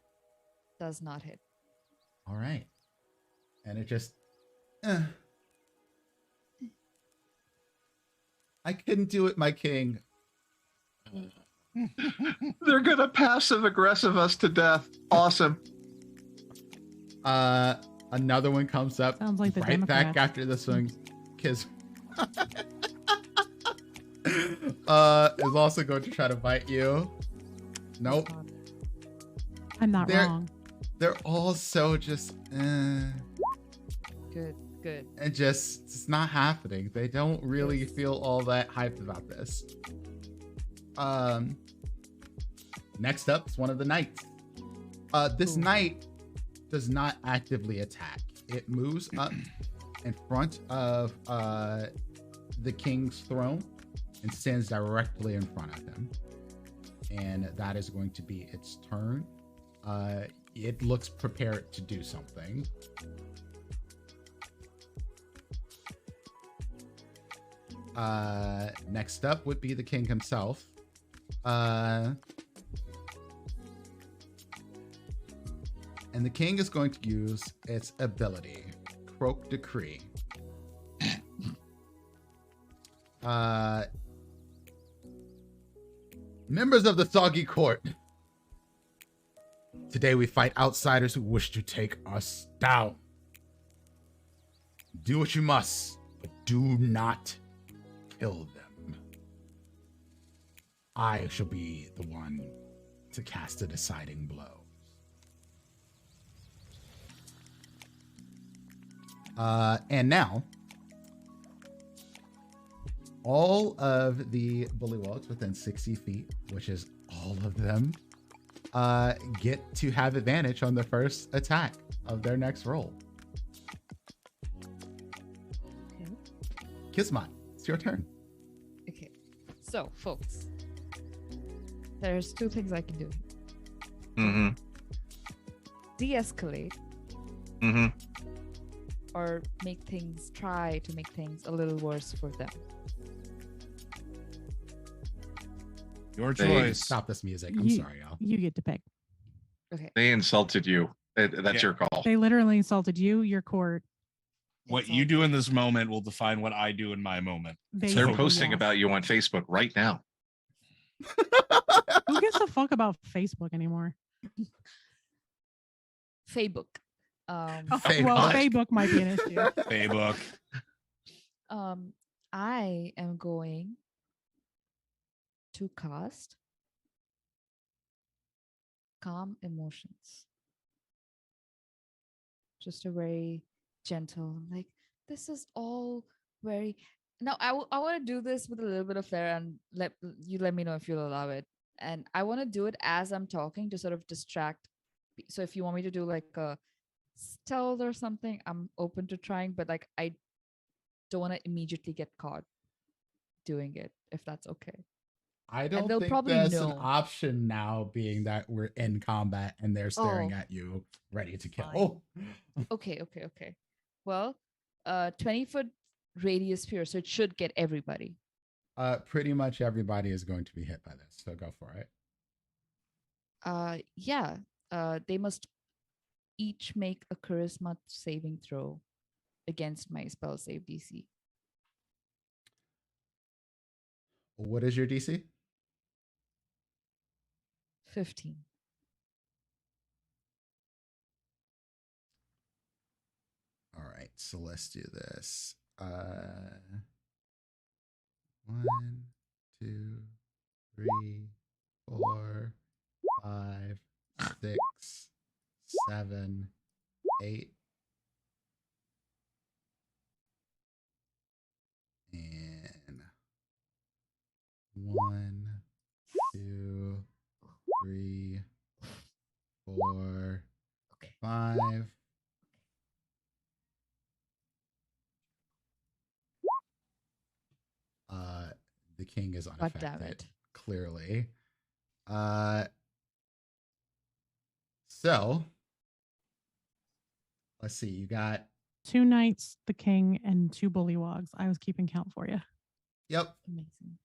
Does not hit. All right. And it just, I couldn't do it, my king. They're gonna passive aggressive us to death. Awesome. Another one comes up Sounds like the right back Democrats. after this one. Kiss. Is also going to try to bite you. Nope. I'm not There- wrong. They're all so just, Good, good. and just it's not happening. They don't really feel all that hyped about this. Next up is one of the knights. This Ooh. knight does not actively attack. It moves up in front of the king's throne and stands directly in front of him. And that is going to be its turn. It looks prepared to do something. Next up would be the king himself. And the king is going to use its ability, Croak Decree. Members of the Soggy Court, today we fight outsiders who wish to take us down. Do what you must, but do not kill them. I shall be the one to cast a deciding blow. And now, all of the bullywugs within 60 feet, which is all of them, get to have advantage on the first attack of their next roll. Okay. Kismat, it's your turn. Okay. So, folks, there's two things I can do. Mm-hmm. De-escalate Mm-hmm. or try to make things a little worse for them. Your They- choice. Stop this music. I'm You- sorry, y'all. You get to pick. Okay. They insulted you. That's Yeah. your call. They literally insulted you, your court. What you do in this moment will define what I do in my moment. They're Basically, posting yes. about you on Facebook right now. Who gives a fuck about Facebook anymore? Facebook. Oh, Facebook. well, Facebook might be an issue. Playbook. I am going to cast Calm Emotions. Just a very gentle, like, this is all very. Now, I want to do this with a little bit of flair, and let me know if you'll allow it. And I want to do it as I'm talking to sort of distract. So if you want me to do like a stealth or something, I'm open to trying, but like I don't want to immediately get caught doing it, if that's okay. I don't they'll think probably that's an know. option now, being that we're in combat and they're staring Oh. at you, ready to kill. Okay. Well, 20-foot radius sphere, so it should get everybody. Pretty much everybody is going to be hit by this, so go for it. Yeah. They must each make a charisma saving throw against my spell save DC. What is your DC? 15. All right, so let's do this. 1, 2, 3, 4, 5, 6, 7, 8, and 1, 2, 3, 4, Okay. 5. The king is God unaffected. damn it. Clearly. So let's see. You got 2 knights, the king, and 2 bullywugs. I was keeping count for you. yep. Amazing.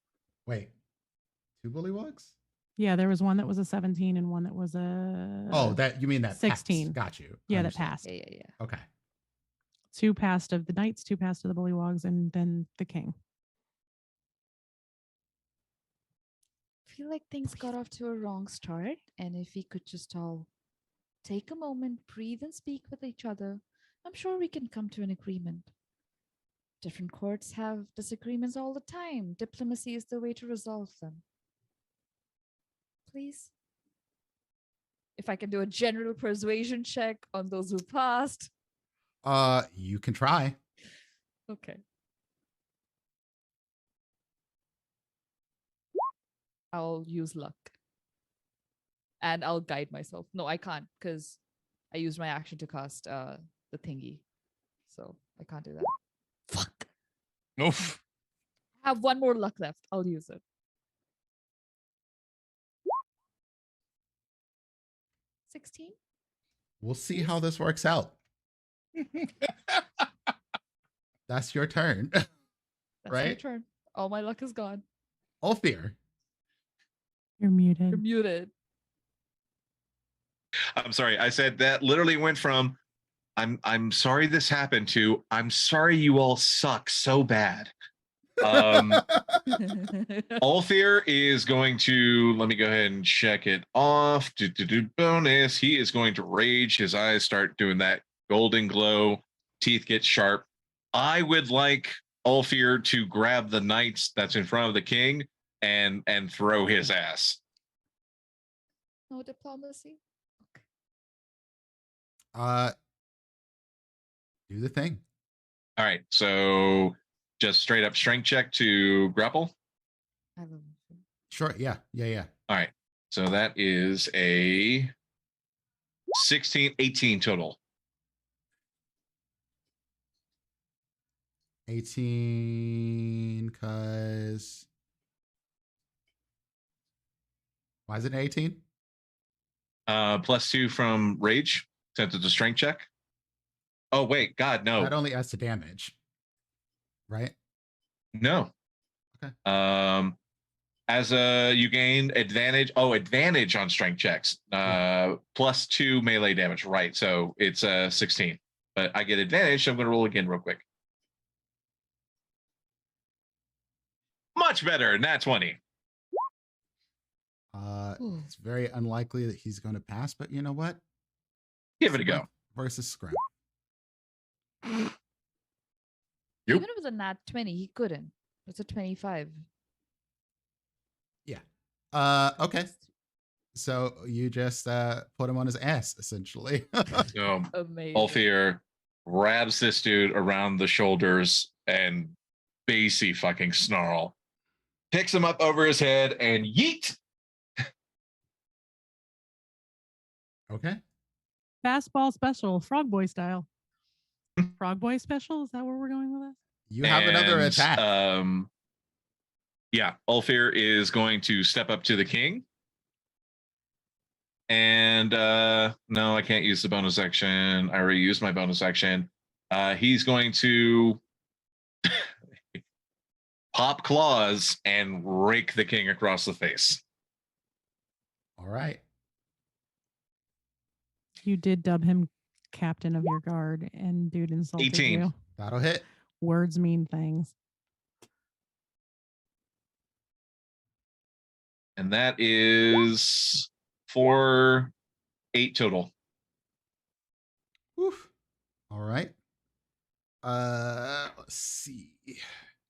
Wait, 2 bullywugs? Yeah, there was one that was a 17 and one that was a Oh, that you mean that 16. Passed. Got you. Yeah, that Understood. passed. Yeah. Okay. 2 passed of the knights, 2 passed of the bullywugs, and then the king. I feel like things got off to a wrong start, and if we could just all take a moment, breathe, and speak with each other, I'm sure we can come to an agreement. Different courts have disagreements all the time. Diplomacy is the way to resolve them. Please? If I can do a general persuasion check on those who passed. You can try. Okay. I'll use luck. And I'll guide myself. No, I can't, because I used my action to cast the thingy. So I can't do that. Fuck. Oof. I have one more luck left. I'll use it. 16? We'll see how this works out. That's your turn. That's my Right? turn. All my luck is gone. Ulfir. You're muted. You're muted. I'm sorry. I said that literally went from I'm sorry this happened to I'm sorry you all suck so bad. Ulfir is going to, let me go ahead and check it off. Bonus. He is going to rage. His eyes start doing that golden glow. Teeth get sharp. I would like Ulfir to grab the knights that's in front of the king and throw his ass. No diplomacy? Do the thing. All right. So just straight up strength check to grapple. I love it. Sure. Yeah. All right. So that is a 16, 18 total. 18, because why is it 18? +2 from rage, since it's a strength check. Oh, wait. God, no. That only adds to damage, right? No. Okay. As you gain advantage. Oh, advantage on strength checks. +2 melee damage. Right. So it's 16. But I get advantage, so I'm going to roll again real quick. Much better. Nat 20. It's very unlikely that he's going to pass, but you know what? Give it a go. Strength versus scrim. Yep. Even with a nat 20, he couldn't. It's a 25. Yeah. Okay. So you just put him on his ass, essentially. So Amazing. Ulfir grabs this dude around the shoulders and bassy fucking snarl. Picks him up over his head and yeet. Okay. Fastball special, Frog Boy style. Frog Boy special? Is that where we're going with this? You have another And, attack. Yeah, Ulfir is going to step up to the king. And no, I can't use the bonus action. I already used my bonus action. He's going to pop claws and rake the king across the face. All right. You did dub him captain of your guard, and dude insulted 18. you. That'll hit. Words mean things. And that is 4, 8 total. Oof. All right. Let's see.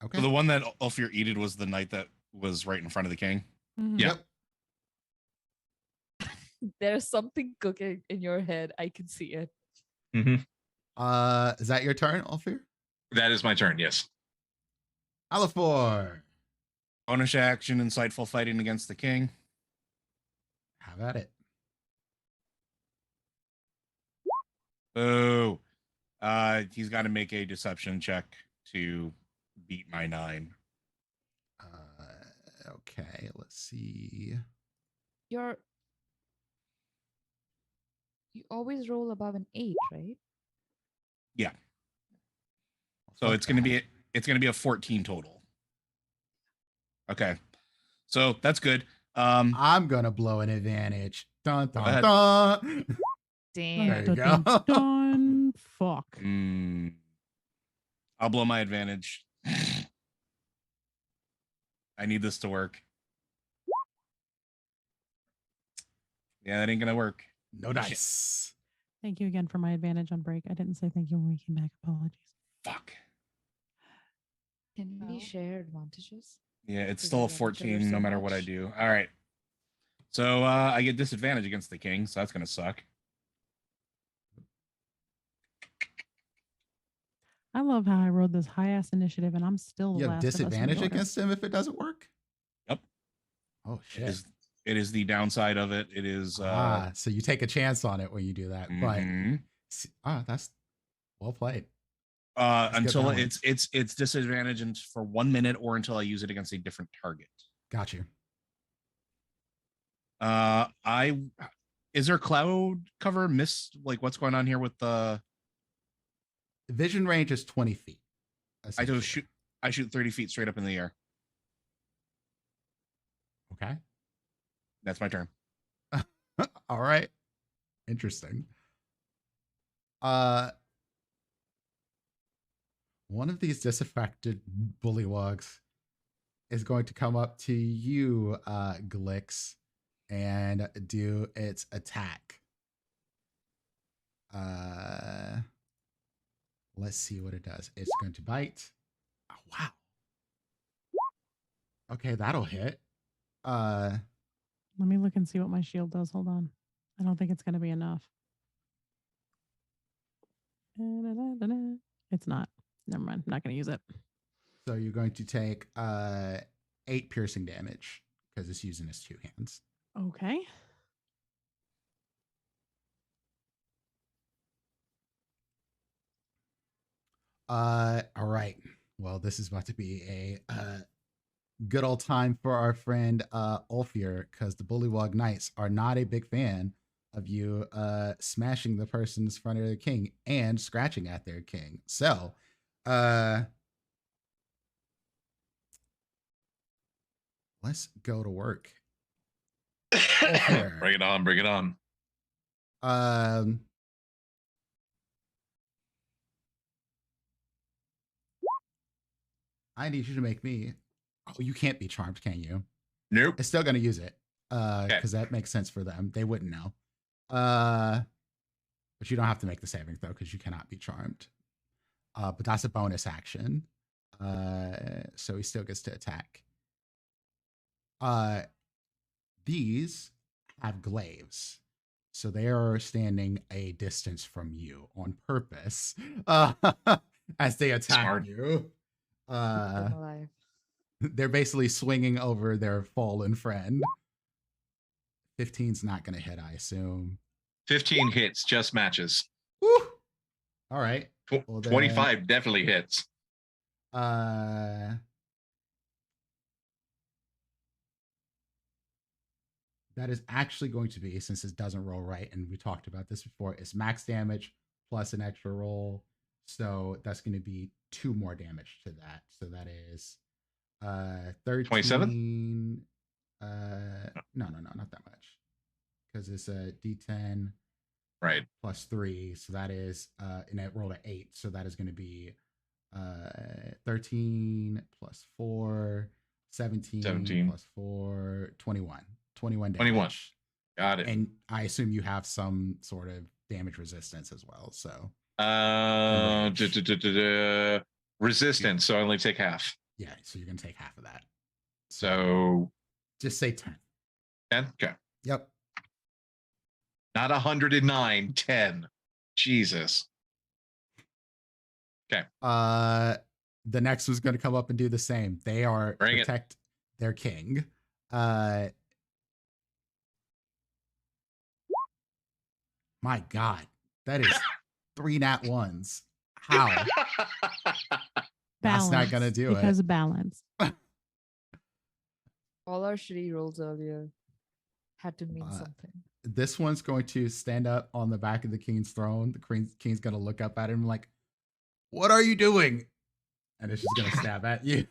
Okay. So the one that Ulfir eated was the knight that was right in front of the king. Mhm. Yeah. Yep. There's something cooking in your head. I can see it. Is that your turn, Ulfir? That is my turn, yes. Alifor. Bonus action, insightful fighting against the king. Have at it. Boo. He's got to make a deception check to beat my 9. Okay, let's see. You always roll above an 8, right? Yeah. So it's gonna be a 14 total. Okay. So that's good. I'm gonna blow an advantage. Dun Go dun ahead. dun. Damn. There you Dun, go. dun, dun. Fuck. I'll blow my advantage. I need this to work. Yeah, that ain't gonna work. No dice. Thank you again for my advantage on break. I didn't say thank you when we came back. Apologies. Fuck. Can we share advantages? Yeah, it's Because still I a love each other 14 so no matter what I much. do. All right. So I get disadvantage against the king, so that's gonna suck. I love how I rode this high ass initiative, and I'm still the You have last of us in the disadvantage order. against him if it doesn't work? Yep. Oh It shit. is the downside of it. It is So you take a chance on it when you do that. mhm. But that's well played. That's good until balance. it's disadvantage for 1 minute or until I use it against a different target. Got you. Is there cloud cover mist? Like what's going on here with the Vision range is 20 feet. I essentially. shoot 30 feet straight up in the air. Okay. That's my turn. All right. Interesting. One of these disaffected bullywogs is going to come up to you, Glix, and do its attack. Let's see what it does. It's going to bite. Oh, wow. Okay, that'll hit. Let me look and see what my shield does. Hold on. I don't think it's going to be enough. It's not. Never mind. I'm not going to use it. So you're going to take 8 piercing damage because it's using his 2 hands. Okay. All right. Well, this is about to be a good old time for our friend Ulfir, because the Bullywog Knights are not a big fan of you smashing the person's front of their king and scratching at their king. So let's go to work. Bring it on, bring it on. I need you to make me. Oh, you can't be charmed, can you? Nope. It's still gonna use it. Okay. Because that makes sense for them. They wouldn't know. But you don't have to make the saving throw because you cannot be charmed. But that's a bonus action. So he still gets to attack. These have glaives. So they are standing a distance from you on purpose as they attack Smart. you. Keep them alive. They're basically swinging over their fallen friend. 15's not going to hit, I assume. 15 hits, just matches. Woo! All right. Well, 25 definitely hits. That is actually going to be, since it doesn't roll right, and we talked about this before, it's max damage plus an extra roll. So that's going to be 2 more damage to that. So that is 13. 27? No, not that much. Because it's a D10 Right. plus 3. So that is, and it rolled an 8. So that is going to be 13 plus 4, 17 plus 4, 21. 21 damage. 21. Got it. And I assume you have some sort of damage resistance as well. So resistance, so I only take half. yeah, so you're gonna take half of that. So just say 10. 10? Okay. Yep. Not 109, 10. Jesus. Okay. The next one's gonna come up and do the same. They are protect their king. My God, that is 3 nat 1s. How? That's not gonna do because it. of balance. All our shitty rolls earlier had to mean something. This one's going to stand up on the back of the king's throne. The king's gonna look up at him like, "What are you doing?" And it's just gonna stab at you.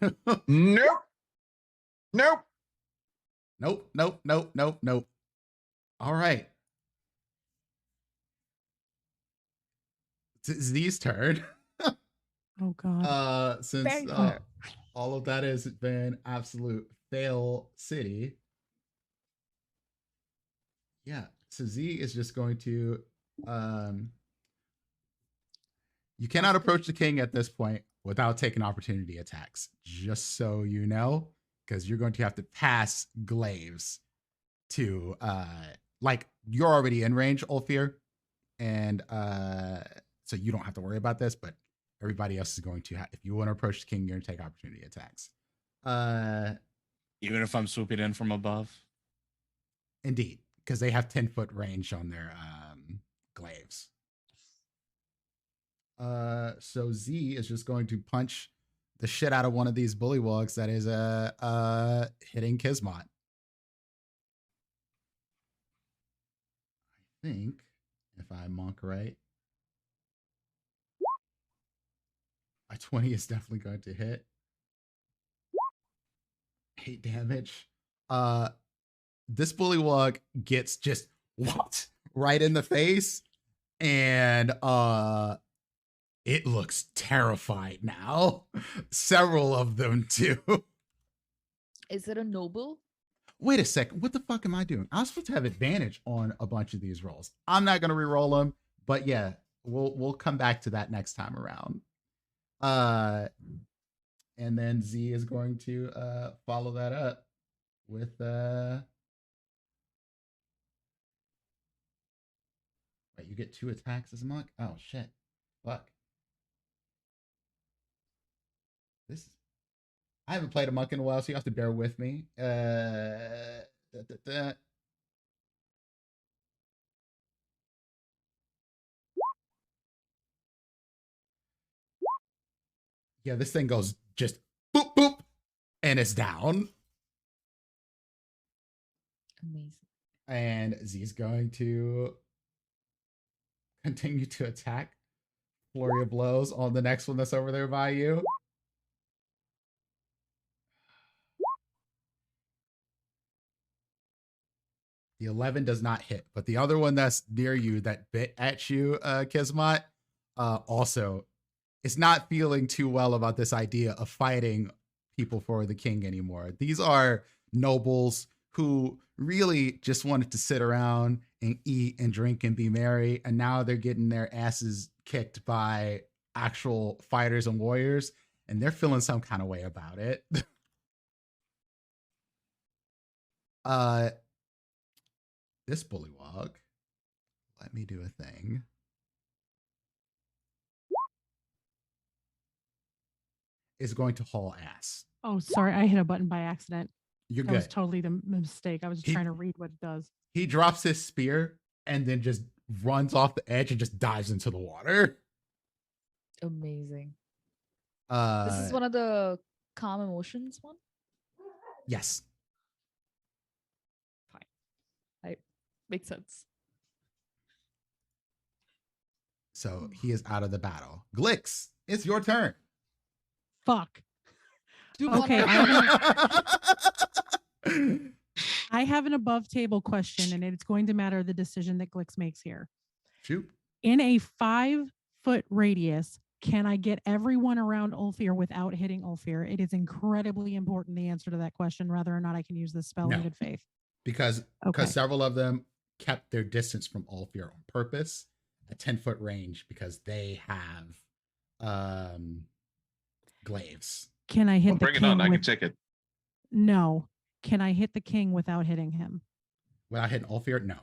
Nope. Nope. Nope. Nope. Nope. Nope. Nope. All right. It's Z's turn. Oh God. Since all of that has been absolute fail city. Yeah. So Z is just going to you cannot approach the king at this point without taking opportunity attacks, just so you know, because you're going to have to pass glaives to like you're already in range, Ulfir, and so you don't have to worry about this, but everybody else is going to have, if you want to approach the king, you're going to take opportunity attacks. Even if I'm swooping in from above? Indeed, because they have 10-foot range on their glaives. So Z is just going to punch the shit out of one of these bullywogs that is hitting Kismet. I think, if I monk right, a 20 is definitely going to hit. 8 damage. This bullywog gets just whopped right in the face, and it looks terrified now. Several of them too. Is it a noble? Wait a second. What the fuck am I doing? I'm supposed to have advantage on a bunch of these rolls. I'm not gonna re-roll them, but yeah, we'll come back to that next time around. And then Z is going to follow that up with wait, you get 2 attacks as a monk? Oh shit. Fuck. This I haven't played a monk in a while, so you have to bear with me. Yeah, this thing goes just boop boop, and it's down. Amazing. And Z's going to continue to attack. Flurry of blows on the next one that's over there by you. The 11 does not hit, but the other one that's near you that bit at you, Kismet, also is not feeling too well about this idea of fighting people for the king anymore. These are nobles who really just wanted to sit around and eat and drink and be merry, and now they're getting their asses kicked by actual fighters and warriors, and they're feeling some kind of way about it. This bullywog, let me do a thing. Is going to haul ass. Oh, sorry. I hit a button by accident. You're That good. was totally the mistake. I was trying to read what it does. He drops his spear and then just runs off the edge and just dives into the water. Amazing. This is one of the calm emotions one? Yes. Makes sense. So he is out of the battle. Glix, it's your turn. Fuck. Okay. I have an above table question, and it's going to matter the decision that Glix makes here. Shoot. In a 5-foot radius, can I get everyone around Ulfir without hitting Ulfir? It is incredibly important, the answer to that question, whether or not I can use this spell in good faith. Because several of them kept their distance from Ulfir on purpose, a 10-foot range, because they have glaives. Can I hit the bring king? It on. I can take it. No. Can I hit the king without hitting him? Without hitting Ulfir? No.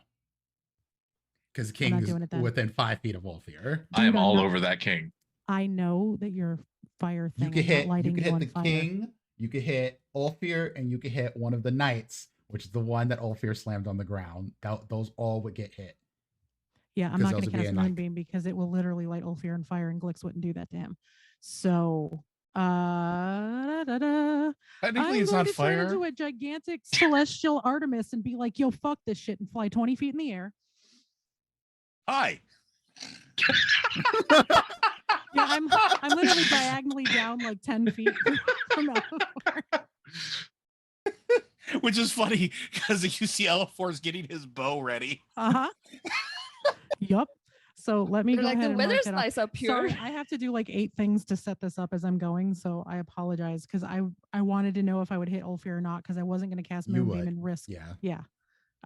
Because the king is within 5 feet of Ulfir. I am all over that king. I know that your fire thing You could hit the fire. king, you could hit Ulfir, and you could hit one of the knights, which is the one that Ulfir slammed on the ground. Those all would get hit. Yeah, I'm not going to cast Moonbeam because it will literally light Ulfir on fire, and Glix wouldn't do that to him. So, technically it's not fire. Turn into a gigantic celestial Artemis and be like, "Yo, fuck this shit," and fly 20 feet in the air. Hi. Yeah, I'm literally diagonally down like 10 feet from L4. Which is funny because you see L4's getting his bow ready. Yup. So let me go ahead the and weather's mark it nice up here. Sorry, I have to do like 8 things to set this up as I'm going, so I apologize because I wanted to know if I would hit Ulfir or not because I wasn't going to cast Moonbeam and risk. Yeah.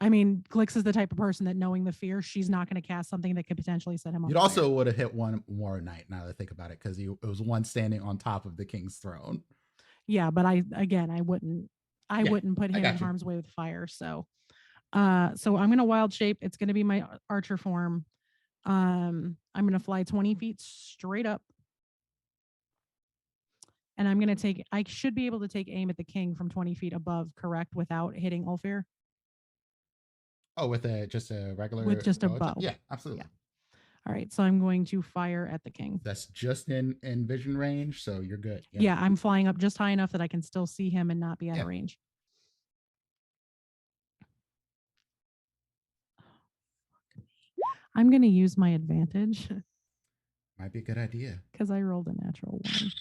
I mean, Glix is the type of person that, knowing the fear, she's not going to cast something that could potentially set him up. You'd also would have hit one more knight, now that I think about it, because it was one standing on top of the king's throne. Yeah, but I wouldn't put him in harm's way with fire. So I'm going to wild shape. It's going to be my archer form. I'm going to fly 20 feet straight up. And I'm going to I should be able to take aim at the king from 20 feet above, correct? Without hitting Ulfir? Oh, with just a regular... With just a bow. Yeah, absolutely. Yeah. All right, so I'm going to fire at the king. That's just in vision range, so you're good. Yeah, I'm flying up just high enough that I can still see him and not be out of range. I'm going to use my advantage. Might be a good idea. Because I rolled a natural 1.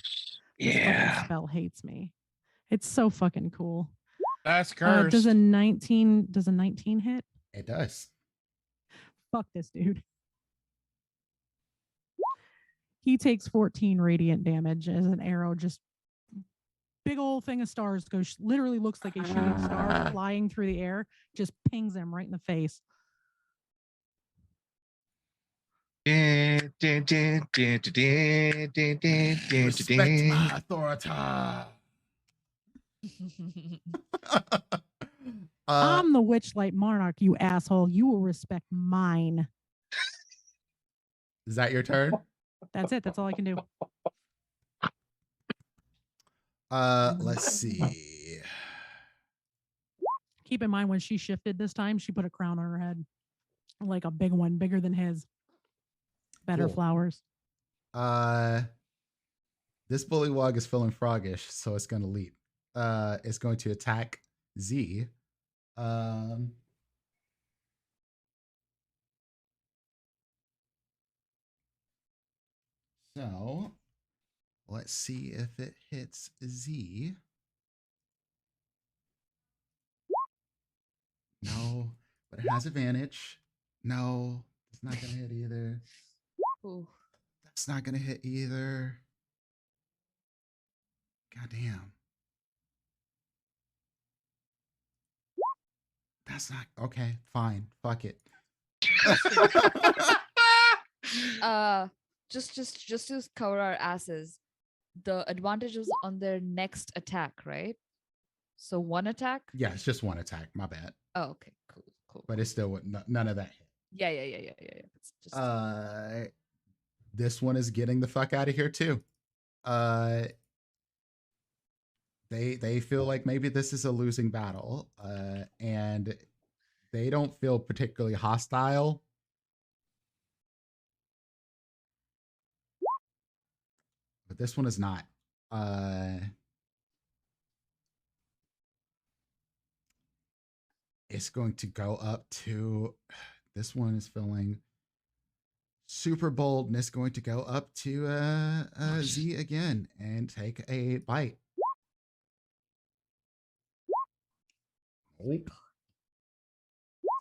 Yeah. This spell hates me. It's so fucking cool. That's cursed. Does a 19 hit? It does. Fuck this dude. He takes 14 radiant damage as an arrow just big old thing of stars goes, literally looks like a shooting star flying through the air, just pings him right in the face. Respect my authority. I'm the Witchlight Monarch, you asshole. You will respect mine. Is that your turn? That's it. That's all I can do. Let's see. Keep in mind when she shifted this time, she put a crown on her head, like a big one, bigger than his. Better Cool. flowers. This bullywug is feeling froggish, so it's gonna leap. It's going to attack Z. So let's see if it hits Z. No, but it has advantage. No, it's not gonna hit either. Ooh. That's not gonna hit either. God damn. That's not okay. Fine. Fuck it. Just to cover our asses, the advantage was on their next attack, right? So one attack. Yeah, it's just one attack. My bad. Oh, okay, cool. But it's still none of that hit. Yeah. It's just This one is getting the fuck out of here too. They feel like maybe this is a losing battle, and they don't feel particularly hostile. But this one is not. It's going to go up to. This one is feeling super bold, and it's going to go up to Z again and take a bite. Nope.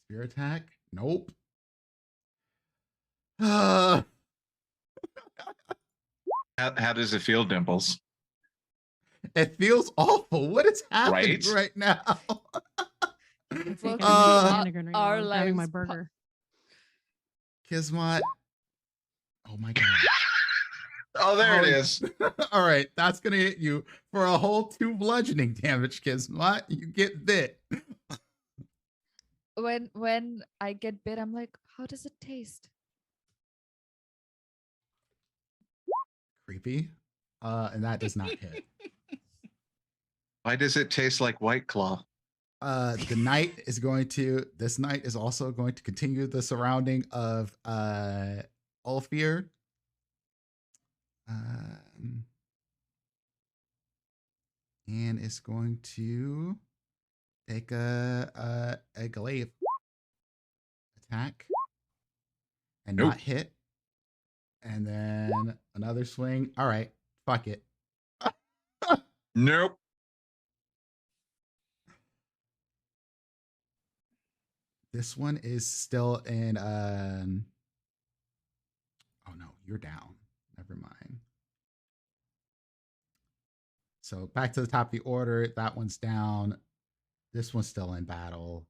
Spear attack. Nope. How does it feel, Dimples? It feels awful. What is happening Right? right now? It's Well, like our our lives grabbing my po- burger. Kismet. Oh my god. Oh, there it is. All right, that's gonna hit you for a whole 2 bludgeoning damage, Kismet. You get bit. when I get bit, I'm like, how does it taste? Creepy. And that does not hit. Why does it taste like White Claw? The knight is going to. This knight is also going to continue the surrounding of Ulfir. And it's going to take a glaive attack and Nope. not hit. And then another swing. All right, fuck it. Nope. This one is still in. Oh no, you're down. Never mind. So back to the top of the order. That one's down. This one's still in battle.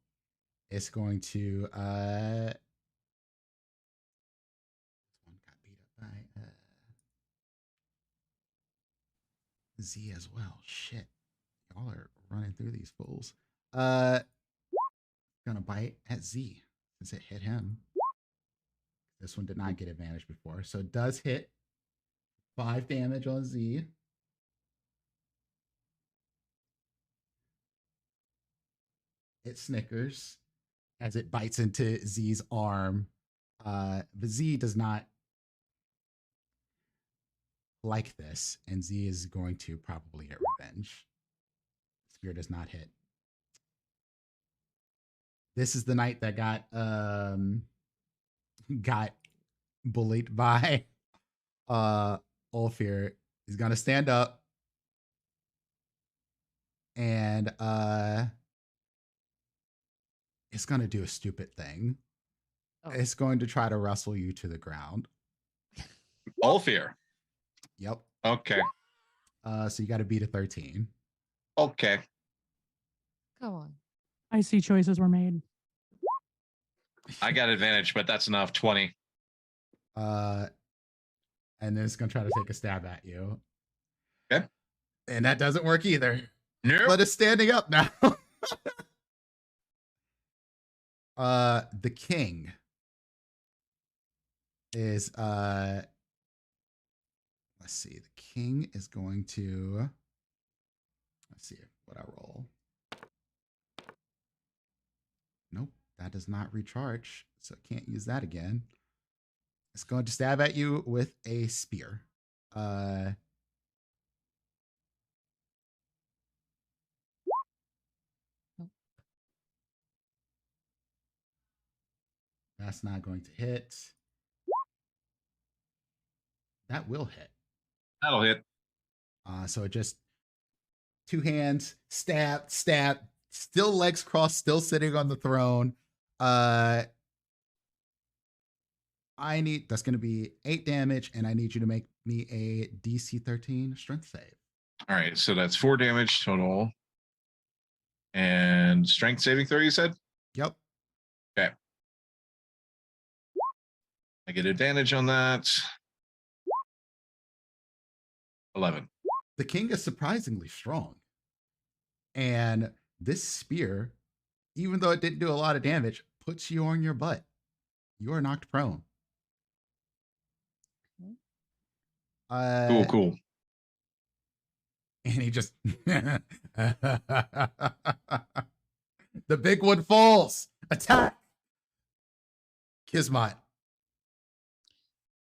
It's going to. This one got beat up by Z as well. Shit, y'all are running through these fools. Gonna bite at Z since it hit him. This one did not get advantage before, so it does hit 5 damage on Z. It snickers as it bites into Z's arm. But Z does not like this, and Z is going to probably get revenge. Spear does not hit. This is the knight that got bullied by Ulfir. He's gonna stand up and it's gonna do a stupid thing. Oh. It's going to try to wrestle you to the ground. Ulfir. Yep. Okay. So you got to beat a 13. Okay. Come on. I see choices were made. I got advantage, but that's enough. 20. And then it's gonna try to take a stab at you. Okay. And that doesn't work either. Nope. But it's standing up now. The king is let's see. The king is going to Let's see what I roll. Nope, that does not recharge, so can't use that again. It's going to stab at you with a spear. That's not going to hit. That will hit. That'll hit. So it just two hands, stab, stab, still legs crossed, still sitting on the throne. I need, that's going to be 8 damage, and I need you to make me a DC 13 strength save. All right, so that's 4 damage total. And strength saving throw, you said? Yep. Okay. I get advantage on that. 11. The king is surprisingly strong. And this spear, even though it didn't do a lot of damage, puts you on your butt. You are knocked prone. Cool. And he just the big one falls. Attack. Kismet.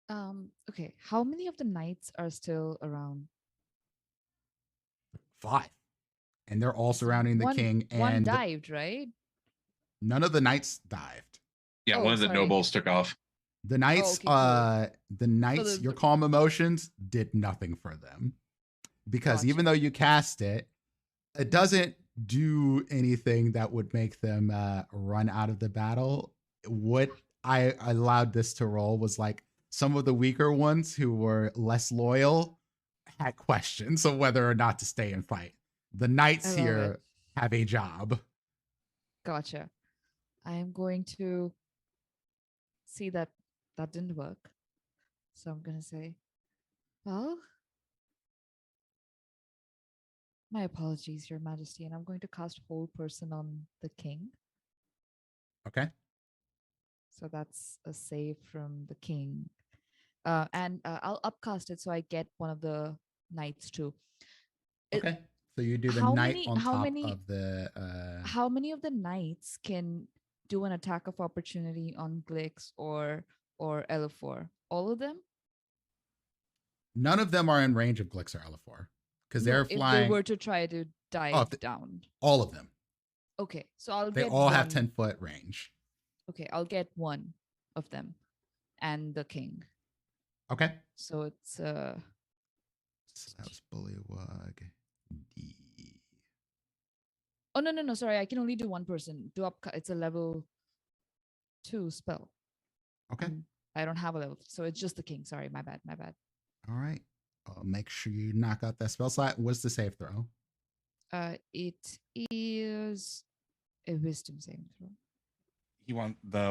Okay. How many of the knights are still around? 5. And they're all surrounding the king. And one dived, right? none of the knights dived. Yeah, Oh, one of the sorry. nobles took off. The knights, okay, cool. the knights, your calm emotions did nothing for them. Because Gotcha. even though you cast it, it doesn't do anything that would make them run out of the battle. What I allowed this to roll was like some of the weaker ones who were less loyal had questions of whether or not to stay and fight. The knights I love here it. have a job. Gotcha. I am going to see that didn't work. So I'm going to say, well, my apologies, Your Majesty. And I'm going to cast Whole Person on the king. Okay. So that's a save from the king. And I'll upcast it so I get one of the knights too. Okay. So you do the how knight many- on how top many- of the How many of the knights can do an attack of opportunity on Glix or Elafor? All of them? none of them are in range of Glix or Elafor. Because No, they're if flying they were to try to dive down. all of them. Okay, so I'll They get all have one. 10-foot range. Okay, I'll get one of them and the king. Okay. So it's So that was Bullywug D. oh no, sorry, I can only do one person. It's a level 2 spell. Okay. I don't have a level, so it's just the king. Sorry, my bad. All right. Make sure you knock out that spell slot. What's the save throw? It is a wisdom saving throw.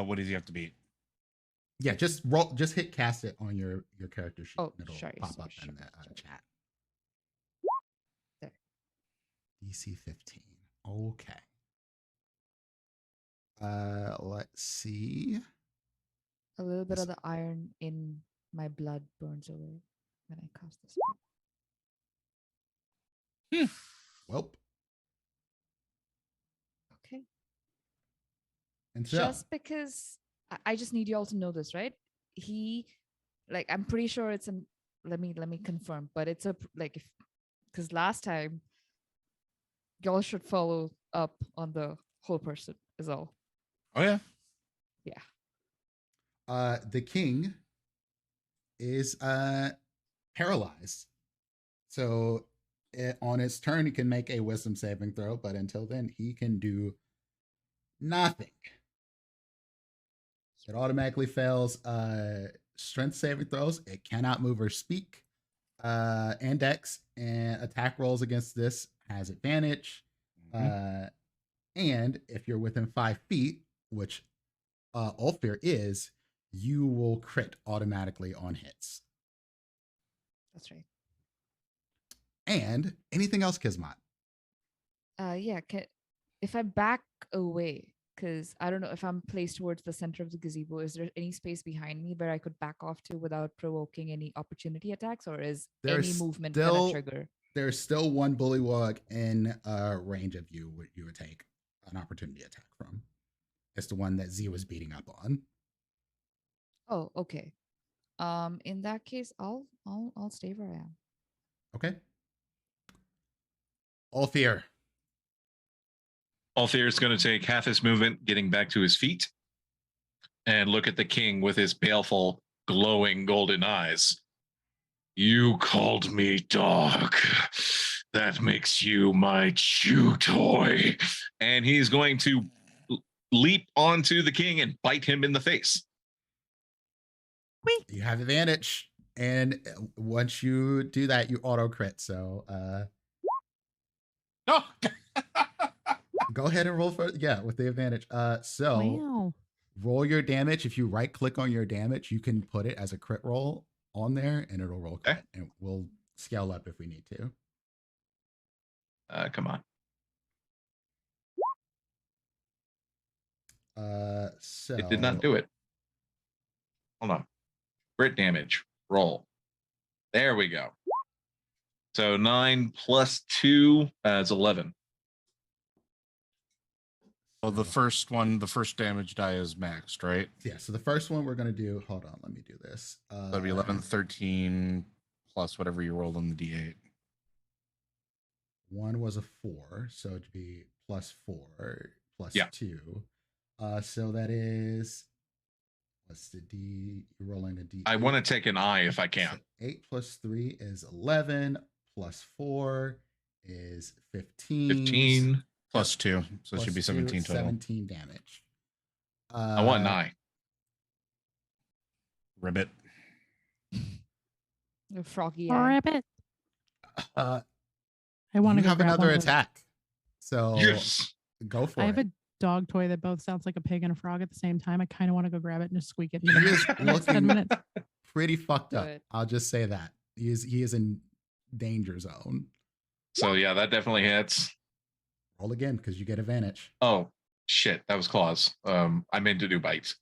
What does he have to beat? Yeah, just roll. Just hit cast it on your character sheet. Oh, and it'll sorry, pop sorry, up in the sorry. chat. There. DC 15. Okay. Let's see. A little bit Yes. of the iron in my blood burns away when I cast this spell. Well, Okay. and so Just because I just need you all to know this, right? I'm pretty sure it's an. Let me confirm, but it's because last time y'all should follow up on the whole person is all. Oh yeah. Yeah. the king is paralyzed. So on its turn, he can make a wisdom saving throw, but until then, he can do nothing. It automatically fails strength saving throws. It cannot move or speak. And dex and attack rolls against this has advantage. And if you're within 5 feet, which Ulfir is, you will crit automatically on hits. That's right. And anything else, Kismet? Yeah. If I back away, because I don't know if I'm placed towards the center of the gazebo, is there any space behind me where I could back off to without provoking any opportunity attacks, or is There's any movement still- gonna trigger? there's still one bullywug in range of you. What you would take an opportunity attack from. It's the one that Z was beating up on. Oh, okay. In that case, I'll stay where I am. Okay. Ulfir. Ulfir is going to take half his movement, getting back to his feet, and look at the king with his baleful, glowing golden eyes. You called me dog. That makes you my chew toy. And he's going to leap onto the king and bite him in the face. You have advantage. And once you do that, you auto crit. So Oh, go ahead and roll for with the advantage. So Wow. roll your damage. If you right click on your damage, you can put it as a crit roll on there and it'll roll crit. And we'll scale up if we need to. Come on. So It did not do it. Hold on. Crit damage. Roll. There we go. So 9 plus 2 is 11. well, the first damage die is maxed, right? Yeah, so the first one we're gonna do. Hold on, let me do this. That'd be 11, 13 plus whatever you rolled on the D8. One was a 4, so it'd be +4 plus Yeah. 2. So that is what's the D? You're rolling a D. I want to take an eye if I can. So 8 plus 3 is 11. Plus 4 is 15. 15. Plus 2. So it should be Plus 17 2, total. 17 damage. I want an eye. Ribbit. The froggy eye. Rabbit. Uh, I want you to have grab another one of those. attack. So Yes. go for I it. have a dog toy that both sounds like a pig and a frog at the same time. I kind of want to go grab it and just squeak it. He is in the next 10 looking minutes. pretty fucked up. Good. I'll just say that. He is in danger zone. So yeah, that definitely hits. Roll again because you get advantage. Oh shit, that was claws. I meant to do bites.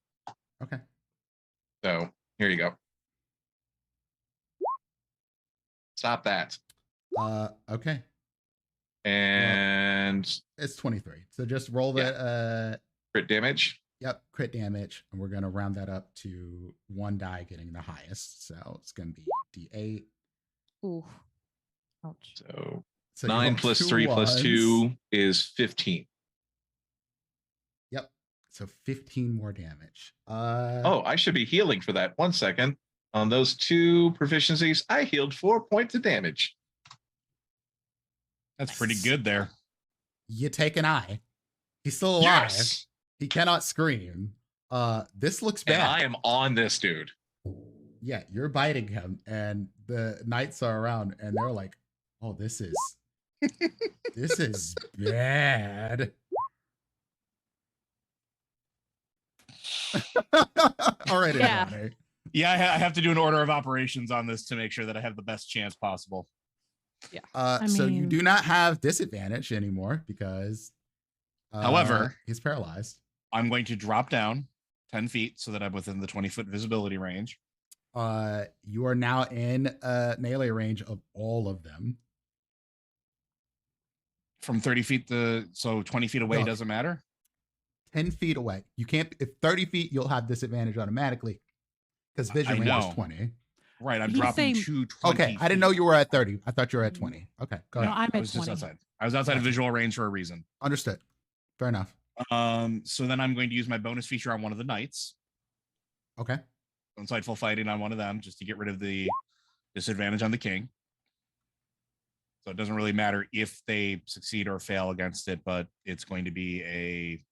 Okay. So here you go. Stop that. Okay. And It's 23. So just roll the crit damage. yep, crit damage. And we're gonna round that up to one die getting the highest. So it's gonna be D8. Ooh. Ouch. So So you 9 rolled plus 2 3 plus ones. 2 is 15. Yep. So 15 more damage. Oh, I should be healing for that. 1 second. On those 2 proficiencies, I healed 4 points of damage. That's pretty good there. You take an eye. He's still alive. Yes. He cannot scream. This looks And bad. I am on this dude. Yeah, you're biting him, and the knights are around, and they're like, "Oh, this is bad." All right, Yeah. Ronnie. Yeah, I have to do an order of operations on this to make sure that I have the best chance possible. So you mean- do not have disadvantage anymore because, However- he's paralyzed. I'm going to drop down 10 feet so that I'm within the 20-foot visibility range. You are now in melee range of all of them. From 30 feet so 20 feet away No. doesn't matter? 10 feet away. You can't, if 30 feet, you'll have disadvantage automatically because vision I range is know. 20. Right, I'm He's dropping saying- to 20 Okay, I didn't know you were at 30. I thought you were at 20. Okay, go No, ahead. I'm I at was just 20. outside. I was outside of Gotcha. visual range for a reason. Understood. Fair enough. So then I'm going to use my bonus feature on one of the knights. Okay. Insightful fighting on one of them just to get rid of the disadvantage on the king. So it doesn't really matter if they succeed or fail against it, but it's going to be a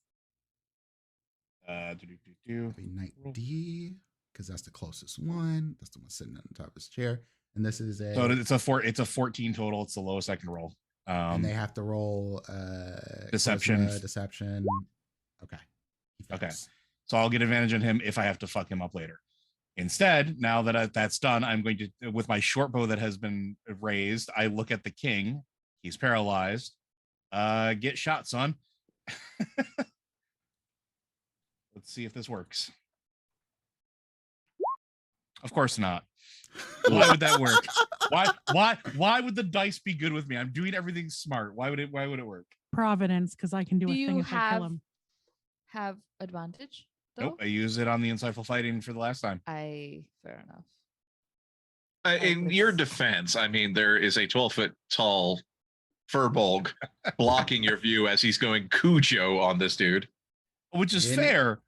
Be Knight D because that's the closest one. That's the one sitting on the top of his chair. And this is a. so it's a 14 total. It's the lowest I can roll. And they have to roll Deception. charisma, deception. Okay. He Okay. fails. So I'll get advantage on him if I have to fuck him up later. Instead, now that that's done, I'm going to, with my short bow that has been raised, I look at the king. He's paralyzed. Get shot, son. Let's see if this works. Of course not. Why would that work? Why would the dice be good with me? I'm doing everything smart. Why would it work? Providence, because I can do Do a thing you if I kill him. have advantage? Though? Nope, I used it on the insightful fighting for the last time. Fair enough. In Like your this. defense, I mean, there is a 12-foot tall furbolg blocking your view as he's going Cujo on this dude. Which is Any- fair.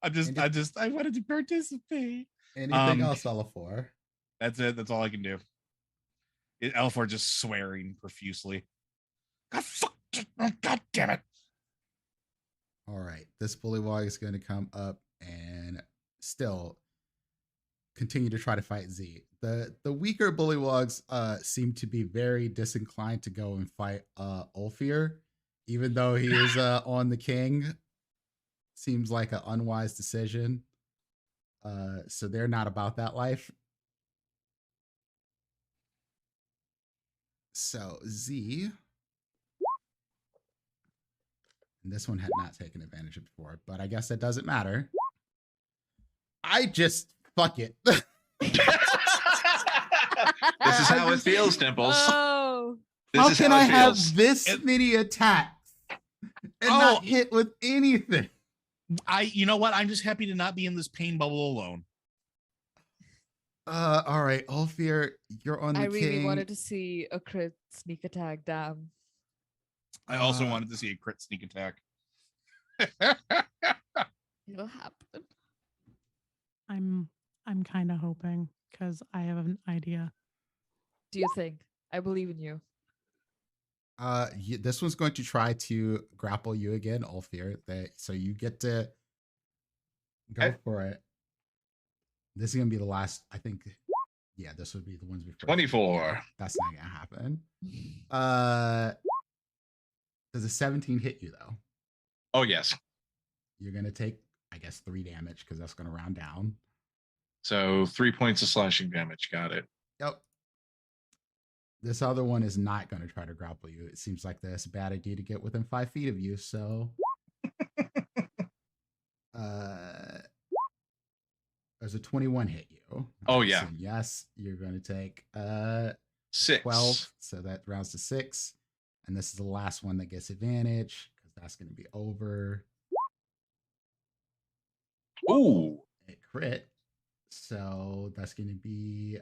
I wanted to participate. Anything else, Elafor? That's it. That's all I can do. Elafor just swearing profusely. God damn it. All right. This bullywog is going to come up and still continue to try to fight Z. The weaker bullywogs seem to be very disinclined to go and fight Ulfir, even though he is on the king. Seems like an unwise decision. So they're not about that life. So Z, and this one had not taken advantage of before, but I guess that doesn't matter. I just fuck it. This is how it feels, Dimples. Oh, How This is can how I it have feels. this many attacks and not hit with anything? You know what? I'm just happy to not be in this pain bubble alone. All right, Ulfir, you're on the I really king. wanted to see a crit sneak attack. Damn. I also wanted to see a crit sneak attack. It'll happen. I'm kind of hoping because I have an idea. Do you think? I believe in you. This one's going to try to grapple you again, Ulfir. So you get to go for it. This is gonna be the last. I think. Yeah, this would be the ones before. 24. That's not gonna happen. Does a 17 hit you though? Oh, yes. You're gonna take, I guess, 3 damage because that's gonna round down. So 3 points of slashing damage. Got it. Yep. This other one is not going to try to grapple you. It seems like that's a bad idea to get within 5 feet of you. So, there's a 21 hit you. Oh, yeah. So yes, you're going to take 6. 12. So that rounds to 6. And this is the last one that gets advantage because that's going to be over. Ooh. A crit. So that's going to be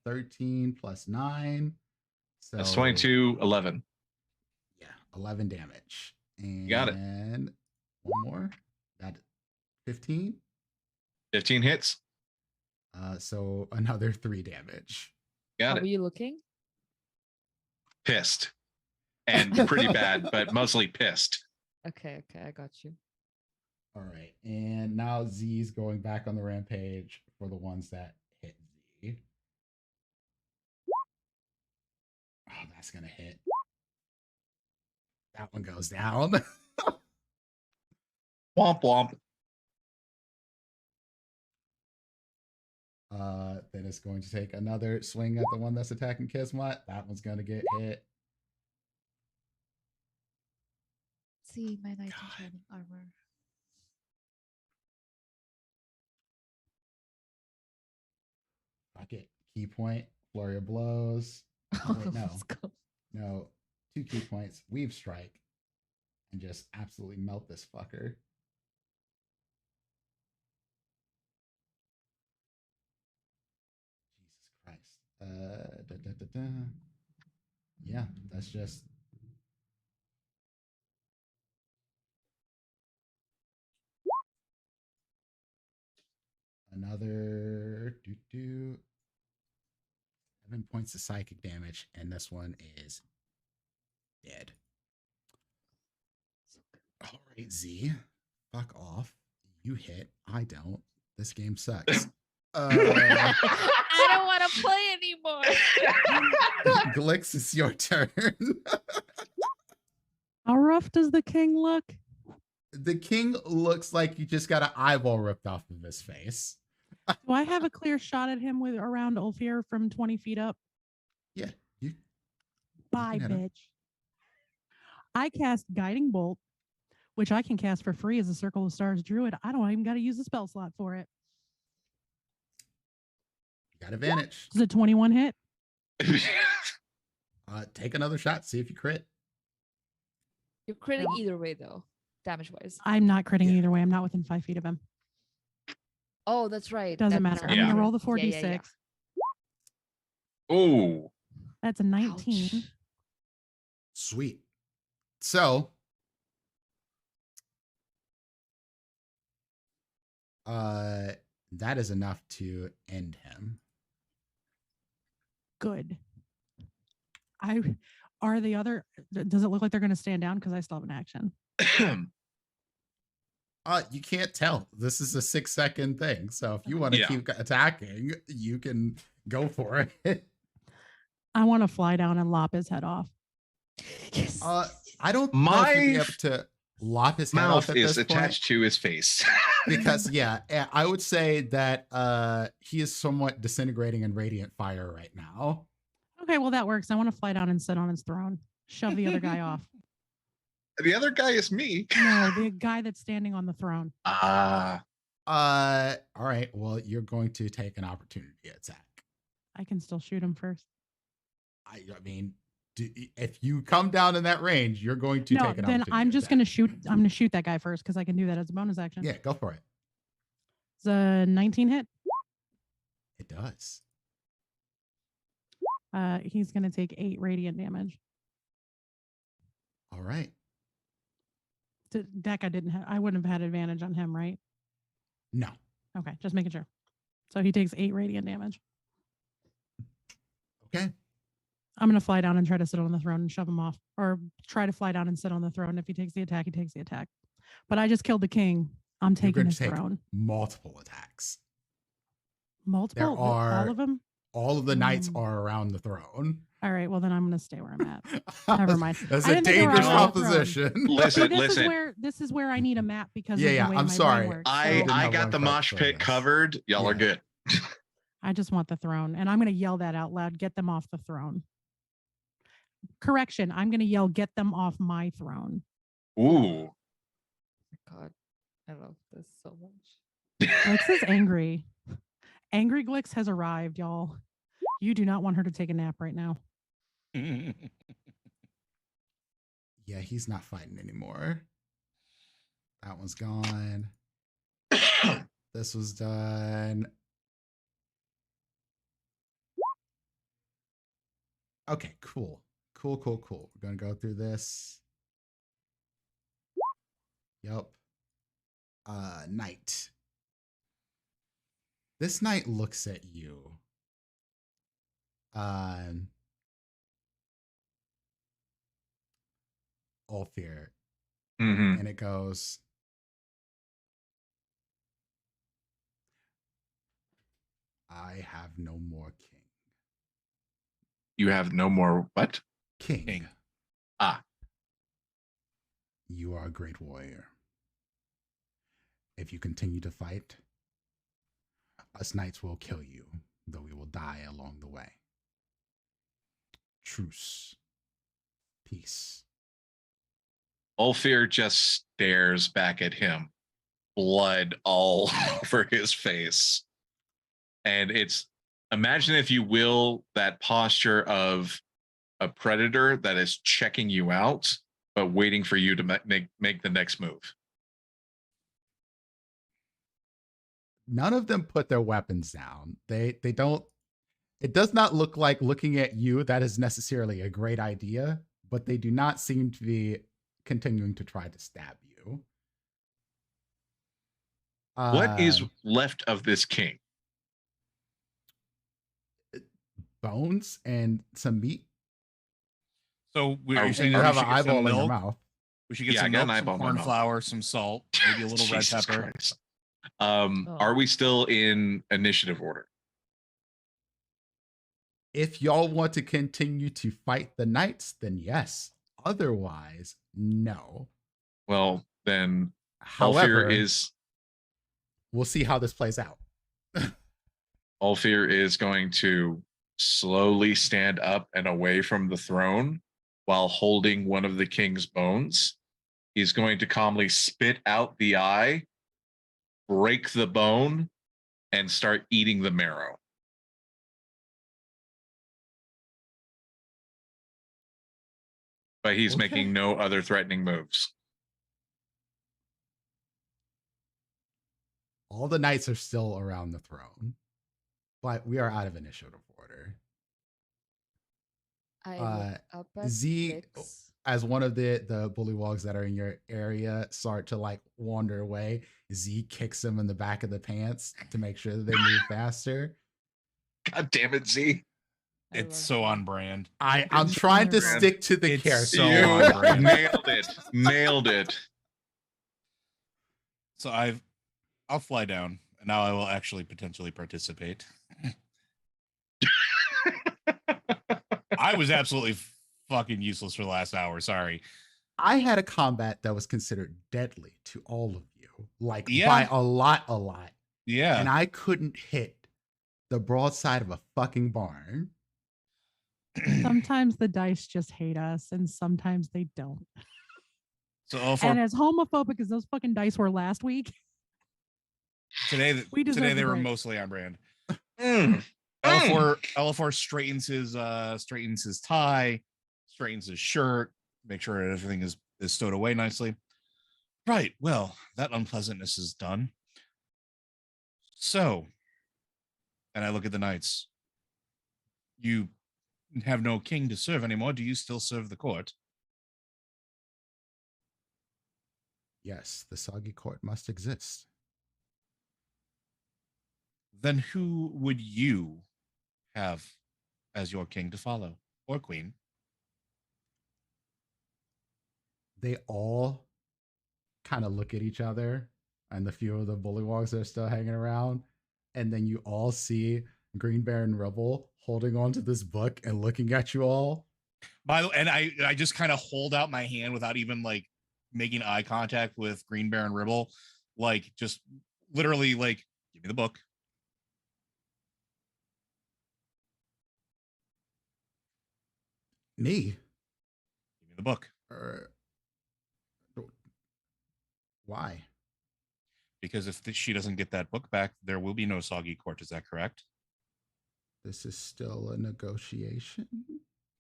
13 plus 9. So That's 22, 11. Yeah, 11 damage. And Got it. one more. That 15. 15 hits. So another 3 damage. Got How it. are you looking? Pissed. And pretty bad, but mostly pissed. Okay, I got you. All right. And now Z's going back on the rampage for the ones that hit Z. Oh, that's going to hit. That one goes down. Womp womp. Then it's going to take another swing at the one that's attacking Kismet. That one's going to get hit. See my knight in shining armor. Fuck it. Key point. Flurry of blows. Wait, no. Let's go. No. 2 key points. Weave strike. And just absolutely melt this fucker. Jesus Christ. Yeah, that's just another 7 points of psychic damage, and this one is dead. All right, Z, fuck off. You hit. I don't. This game sucks. I don't want to play anymore. Glix, it's your turn. How rough does the king look? The king looks like you just got an eyeball ripped off of his face. Do I have a clear shot at him with around Ulfir from 20 feet up? Yeah, you. Bye, hit him. bitch. I cast Guiding Bolt, which I can cast for free as a Circle of Stars Druid. I don't even got to use a spell slot for it. Got advantage. Does a 21 hit? Take another shot. See if you crit. You're critting either way though, damage wise. I'm not critting Yeah. either way. I'm not within 5 feet of him. Oh, that's right. Doesn't That's matter. I'm Yeah. gonna roll the Yeah, yeah, 4d6. yeah. Oh, That's a 19. Ouch. Sweet. So, that is enough to end him. Good. Are the other? Does it look like they're gonna stand down? Because I still have an action. You can't tell. This is a 6-second thing. So if you want to Yeah. keep attacking, you can go for it. I want to fly down and lop his head off. Yes. I don't know if you'd be My able to lop his head off mouth at is this point. attached to his face. Because I would say that he is somewhat disintegrating in radiant fire right now. Okay, well that works. I want to fly down and sit on his throne. Shove the other guy off. The other guy is me. No, the guy that's standing on the throne. Ah, All right. Well, you're going to take an opportunity attack. I can still shoot him first. I mean, if you come down in that range, you're going to No, take an then opportunity I'm just attack. gonna shoot. I'm gonna shoot that guy first because I can do that as a bonus action. Yeah, go for it. It's a 19 hit. It does. He's gonna take 8 radiant damage. All right. That guy didn't have. I wouldn't have had advantage on him, right? No. Okay, just making sure. So he takes 8 radiant damage. Okay. I'm gonna fly down and try to sit on the throne and shove him off, or try to fly down and sit on the throne. If he takes the attack, he takes the attack. But I just killed the king. I'm You're taking going his to take throne. multiple attacks. Multiple. are- All of them. All of the knights Mm. are around the throne. All right. Well, then I'm gonna stay where I'm at. Never mind. That's I a didn't think they were dangerous all on the throne. proposition. listen, this listen. is where I need a map because Yeah, of the yeah, way I'm my sorry. brain works. I didn't have got one the for mosh pit this. covered. Y'all are Yeah. good. I just want the throne, and I'm gonna yell that out loud. Get them off the throne. Correction. I'm gonna yell, get them off my throne. Ooh. God, I love this so much. Glix is angry. Angry Glix has arrived, y'all. You do not want her to take a nap right now. Yeah, he's not fighting anymore. That one's gone. This was done. Okay, cool. Cool. We're going to go through this. Yep. Knight. This knight looks at you. Ulfir. Mhm. And it goes, I have no more king. You have no more what? King. Ah. You are a great warrior. If you continue to fight, us knights will kill you, though we will die along the way. Truce. Peace. Ulfir just stares back at him, blood all over his face. And it's, imagine if you will, that posture of a predator that is checking you out, but waiting for you to make the next move. None of them put their weapons down. They don't. It does not look like, looking at you, that is necessarily a great idea, but they do not seem to be continuing to try to stab you. What is left of this king? Bones and some meat? So Are- you're saying And you that have we an should get some eyeball in your milk? mouth. We should get Yeah, I some got an milk, some eyeball in my corn mouth. flour, some salt, maybe a little red Jesus pepper. Christ. Oh. Are we still in initiative order? If y'all want to continue to fight the knights, then yes. Otherwise, no. Well, then However, Ulfir we'll see how this plays out. is going to slowly stand up and away from the throne while holding one of the king's bones. He's going to calmly spit out the eye, break the bone, and start eating the marrow. but he's Okay. making no other threatening moves. All the knights are still around the throne, but we are out of initiative order. I look up at Z, Vix. as one of the bullywogs that are in your area start to like wander away, Z kicks him in the back of the pants to make sure that they move faster. God damn it, Z. I It's love so that. on brand. I'm trying to Brand. stick to the It's character. so You on brand. nailed it. Nailed it. So I'll fly down. And now I will actually potentially participate. I was absolutely fucking useless for the last hour. Sorry. I had a combat that was considered deadly to all of you, like Yeah. by a lot. Yeah. And I couldn't hit the broadside of a fucking barn. Sometimes the dice just hate us, and sometimes they don't. So And as homophobic as those fucking dice were last week, today we deserve they the were break. mostly on brand. Mm. L4 straightens his tie, straightens his shirt, make sure everything is stowed away nicely. Right. Well, that unpleasantness is done. So, and I look at the knights. You have no king to serve anymore. Do you still serve the court? Yes, the soggy court must exist. Then who would you have as your king to follow or queen? They all kind of look at each other and the few of the bullywogs that are still hanging around. And then you all see Green Baron Rebel holding onto this book and looking at you all. And I just kind of hold out my hand without even like making eye contact with Green Baron Ribble, like just literally like, give me the book. Me? Give me the book. Why? Because if she doesn't get that book back, there will be no soggy court. Is that correct? This is still a negotiation?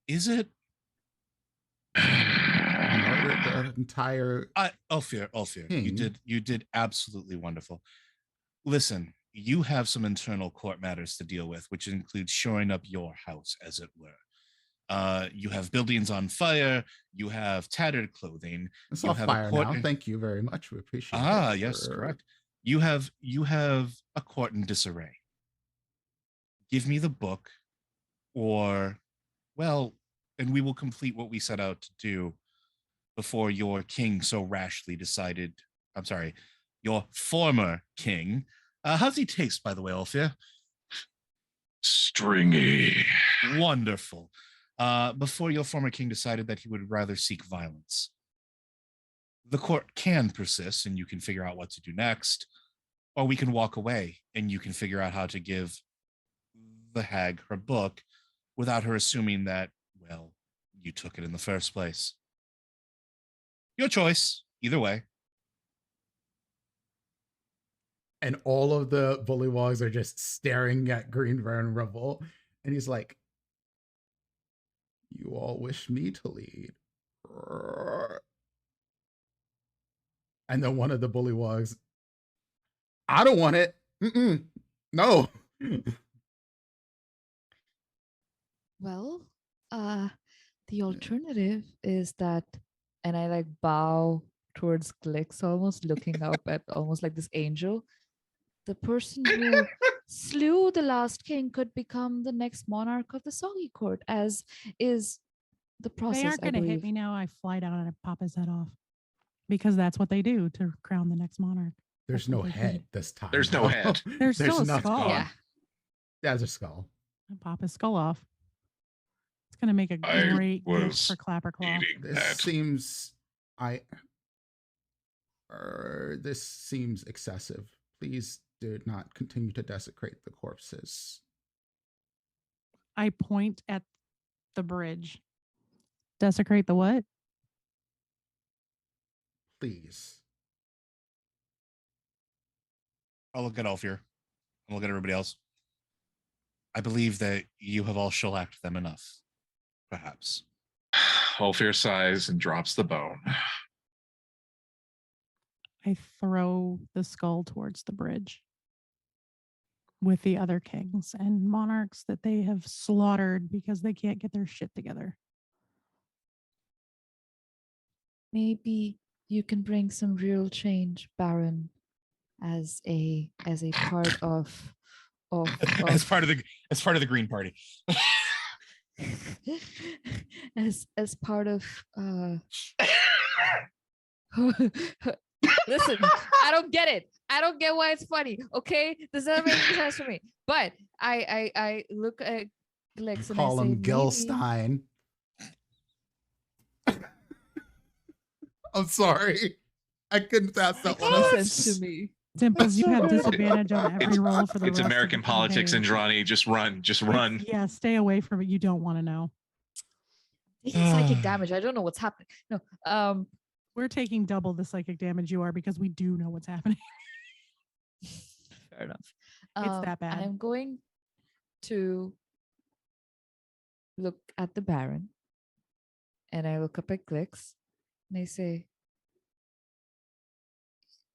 Is it? Murdered the entire Ulfir, king. you did absolutely wonderful. Listen, you have some internal court matters to deal with, which includes shoring up your house, as it were. You have buildings on fire. You have tattered clothing. It's you on have fire now. Thank you very much. We appreciate it. Yes, correct. You have a court in disarray. Give me the book, or, well, and we will complete what we set out to do before your king so rashly decided. I'm sorry, your former king. How's he taste, by the way, Ulfir? Stringy. Wonderful. Before your former king decided that he would rather seek violence. The court can persist and you can figure out what to do next, or we can walk away and you can figure out how to give the hag her book without her assuming that, well, you took it in the first place. Your choice, either way. And all of the bullywogs are just staring at Green Baron Rebel. And he's like, you all wish me to lead. And then one of the bullywogs, I don't want it. No. Well, the alternative is that, and I like bow towards Glix, almost looking up at almost like this angel. The person who slew the last king could become the next monarch of the Soggy Court, as is the process. They aren't going to hit me now. I fly down and I pop his head off, because that's what they do to crown the next monarch. There's no head this time. There's no head. There's still a nothing. skull. Yeah. There's a skull. I pop his skull off. It's going to make a great gift for Clapper Claw. This seems this seems excessive. Please do not continue to desecrate the corpses. I point at the bridge. Desecrate the what? Please. I'll look at Ulfir. I'll look at everybody else. I believe that you have all shellacked them enough, perhaps. Ulfir sighs and drops the bone. I throw the skull towards the bridge with the other kings and monarchs that they have slaughtered because they can't get their shit together. Maybe you can bring some real change, Baron, as a part of as part of the Green Party. as part of listen, I don't get it. I don't get why it's funny. Okay, this doesn't make any sense for me. But I look at Glex and I Call say, him maybe Gilstein. I'm sorry. I couldn't pass that one makes up. sense to me. Dimples, you have disadvantage on every roll for the It's rest of American the politics, campaign. Andrani. Just run. Just run. Yeah, stay away from it. You don't want to know. Taking psychic damage. I don't know what's happening. No, We're taking double the psychic damage you are because we do know what's happening. fair enough. It's that bad. I'm going to look at the Baron, and I look up at Glix, and I say,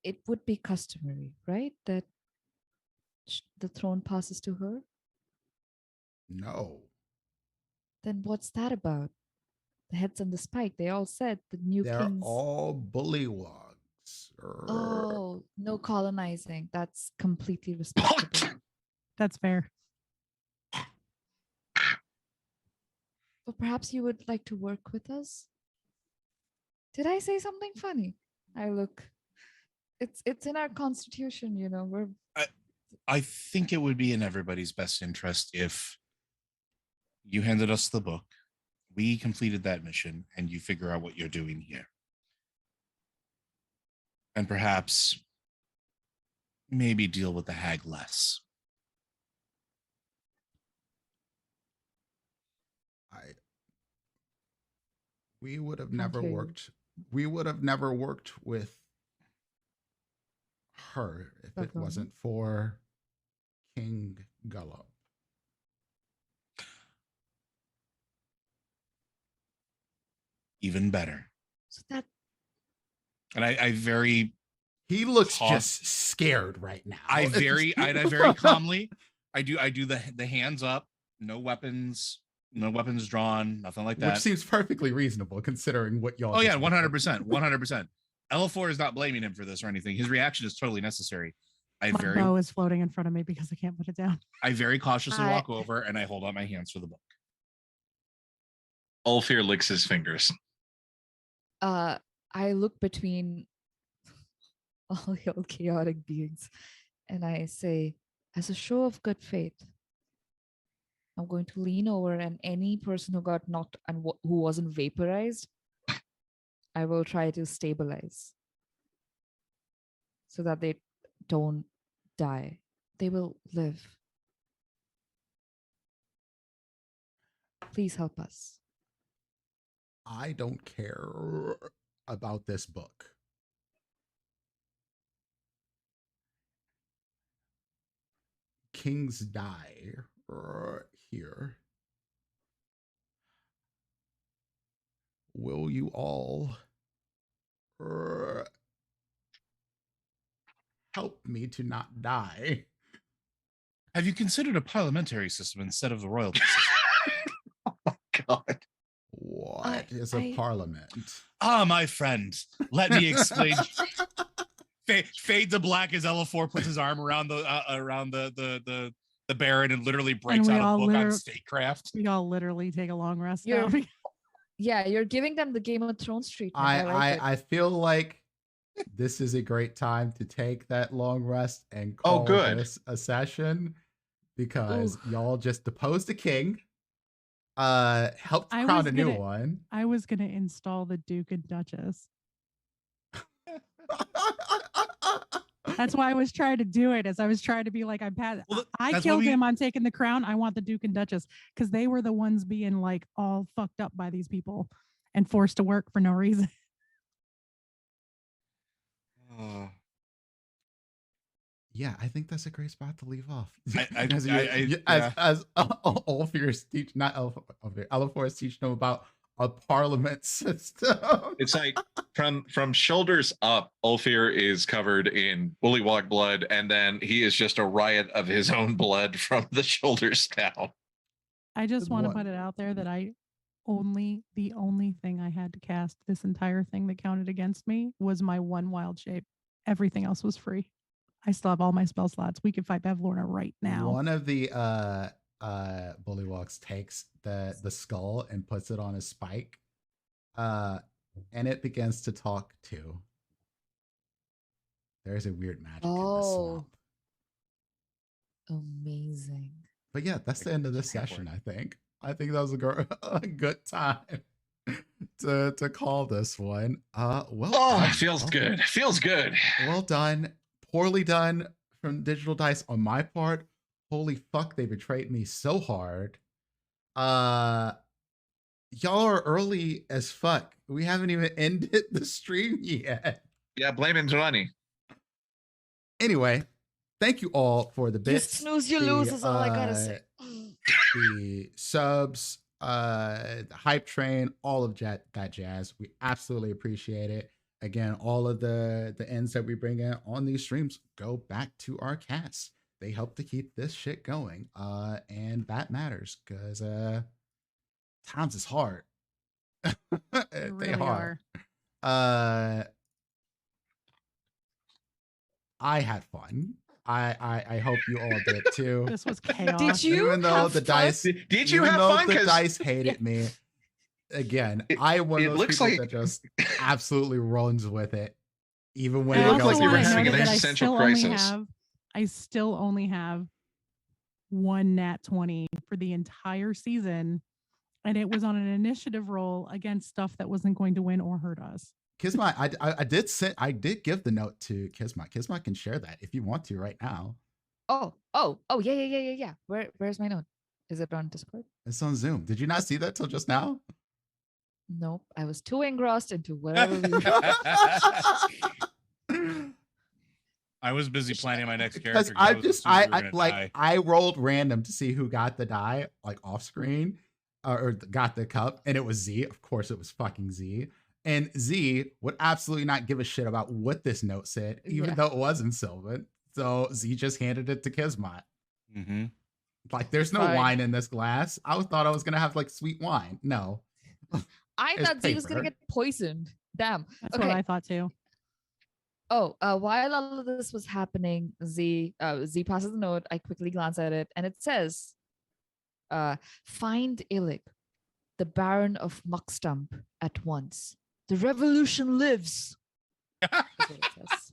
it would be customary, right, that the throne passes to her? No. Then what's that about? The heads on the spike, they all said the new They're kings. all bullywogs. Oh, no colonizing. That's completely respectable. That's fair. But perhaps you would like to work with us? Did I say something funny? I look. It's in our constitution, you know. We're I think it would be in everybody's best interest if you handed us the book, we completed that mission, and you figure out what you're doing here. And perhaps maybe deal with the hag less. We would have Can't never hear you. worked. We would have never worked with her if it Okay. wasn't for King Gullop. Even better. so that And I very He looks Tough. just scared right now. I very calmly I do the hands up, no weapons drawn, nothing like that. Which seems perfectly reasonable considering what y'all. Oh yeah, just did. 100%. L4 is not blaming him for this or anything. His reaction is totally necessary. My bow is floating in front of me because I can't put it down. I very cautiously I- walk over and I hold out my hands for the book. Ulfir licks his fingers. I look between all the old chaotic beings and I say, as a show of good faith, I'm going to lean over, and any person who got knocked and who wasn't vaporized, I will try to stabilize so that they don't die. They will live. Please help us. I don't care about this book. Kings die here. Will you all help me to not die? Have you considered a parliamentary system instead of the royalty system? Oh my god. What is a parliament? Ah, my friend, let me explain. Fade to black as Ella4 puts his arm around the Baron and literally breaks we out a all book on statecraft. We all literally take a long rest You're- now. Yeah, you're giving them the Game of Thrones treatment. I like it. I feel like this is a great time to take that long rest and Oh, call good. this a session because Ooh. y'all just deposed a king, helped I crown was a new gonna- one. I was going to install the Duke and Duchess. That's why I was trying to do it, as I was trying to be like, Well, I that's what killed we- him. I'm taking the crown. I want the Duke and Duchess because they were the ones being like all fucked up by these people and forced to work for no reason. Yeah, I think that's a great spot to leave off. I- As yeah. Ulfir's teach, not Ulfir, Elafor's teaching them about a parliament system. It's like from shoulders up, Ulfir is covered in bullywog blood, and then he is just a riot of his own blood from the shoulders down. I just Good want to one. put it out there that the only thing I had to cast this entire thing that counted against me was my one wild shape. Everything else was free. I still have all my spell slots. We could fight Bevlorna right now. One of the bullywogs takes the skull and puts it on a spike, and it begins to talk too. There's a weird magic in the swamp. Amazing. But yeah, that's the end of this session. I think that was a good time to call this one. Well, oh, it feels good. It feels good. Well done. Poorly done from Digital Dice on my part. Holy fuck, they betrayed me so hard. Y'all are early as fuck. We haven't even ended the stream yet. Yeah, blame Indrani. Anyway, thank you all for the You bits. snooze, you lose is all I gotta say. The subs, the hype train, all of that jazz. We absolutely appreciate it. Again, all of the ends that we bring in on these streams go back to our cast. They help to keep this shit going. And that matters because times is hard. They really hard. are. I had fun. I hope you all did too. This was chaos. Did you Even though have the fun? dice, Did you even have though fun? the 'Cause dice hated me. Again, I am one it of those looks people like- that just absolutely runs with it, even when It it looked goes like you were against having me. an existential crisis. I still only have one nat 20 for the entire season, and it was on an initiative roll against stuff that wasn't going to win or hurt us. Kisma, I did give the note to Kisma. Kisma can share that if you want to right now. Oh, yeah. Where's my note? Is it on Discord? It's on Zoom. Did you not see that till just now? Nope. I was too engrossed into whatever we were. I was busy planning my next Because character. I was just assuming we were I gonna like die. I rolled random to see who got the die like off screen, or got the cup, and it was Z. Of course, it was fucking Z. And Z would absolutely not give a shit about what this note said, even Yeah. though it wasn't Sylvan. So Z just handed it to Kismat. Mm-hmm. Like, there's no Fine. wine in this glass. I thought I was gonna have like sweet wine. No. I It's thought Z was gonna paper. get poisoned. Damn. That's Okay. what I thought too. Oh, while all of this was happening, Z passes the note. I quickly glance at it, and it says, "Find Illig, the Baron of Muckstump, at once. The revolution lives." That's what it says.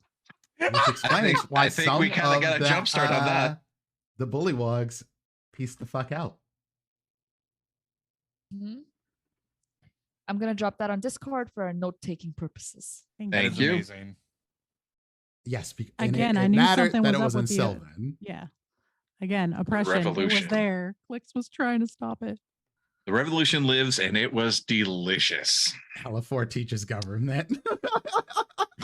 Which explains why I think some we kinda of got a the, jump start on that. The bullywogs pieced the fuck out. Mhm. I'm gonna drop that on Discord for note-taking purposes. That Thank is you. amazing. Yes. Again, I it knew mattered something that was it up was in with the- Sylvan. Yeah. Again, oppression. It was revolution. there. Clicks was trying to stop it. The revolution lives, and it was delicious. California teaches government.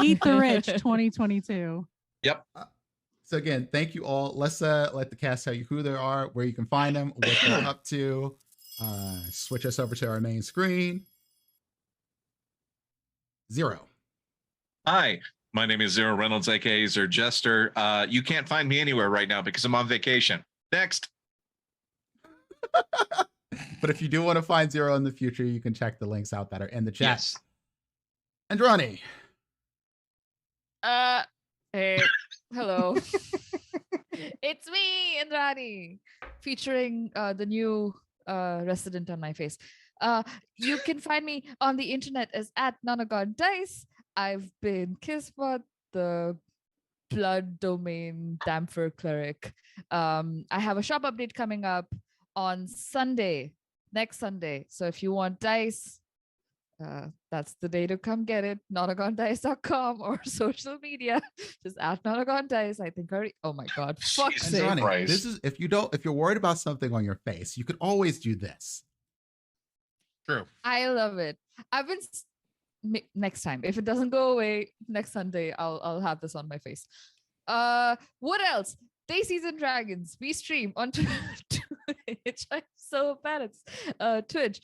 Eat the Rich 2022. Yep. So again, thank you all. Let's let the cast tell you who they are, where you can find them, what they're up to. Switch us over to our main screen. Zero. Hi, my name is Zero Reynolds, aka Zer Jester. You can't find me anywhere right now because I'm on vacation. Next. But if you do want to find Zero in the future, you can check the links out that are in the chat. Yes. Andrani. Hey, hello. It's me, Indrani, featuring the new resident on my face. You can find me on the internet as @NonagonDice. I've been Kismet, the blood domain Damper cleric. I have a shop update coming up on Sunday, next Sunday. So if you want dice, that's the day to come get it. NonagonDice.com or social media. Just @NonagonDice. I think oh my god. Fuck's Jesus sake. Andrani, Christ. this is if you're worried about something on your face, you could always do this. True. I love it. I've been next time. If it doesn't go away next Sunday, I'll have this on my face. What else? Daisies and Dragons. We stream on Twitch. I'm so bad at Twitch.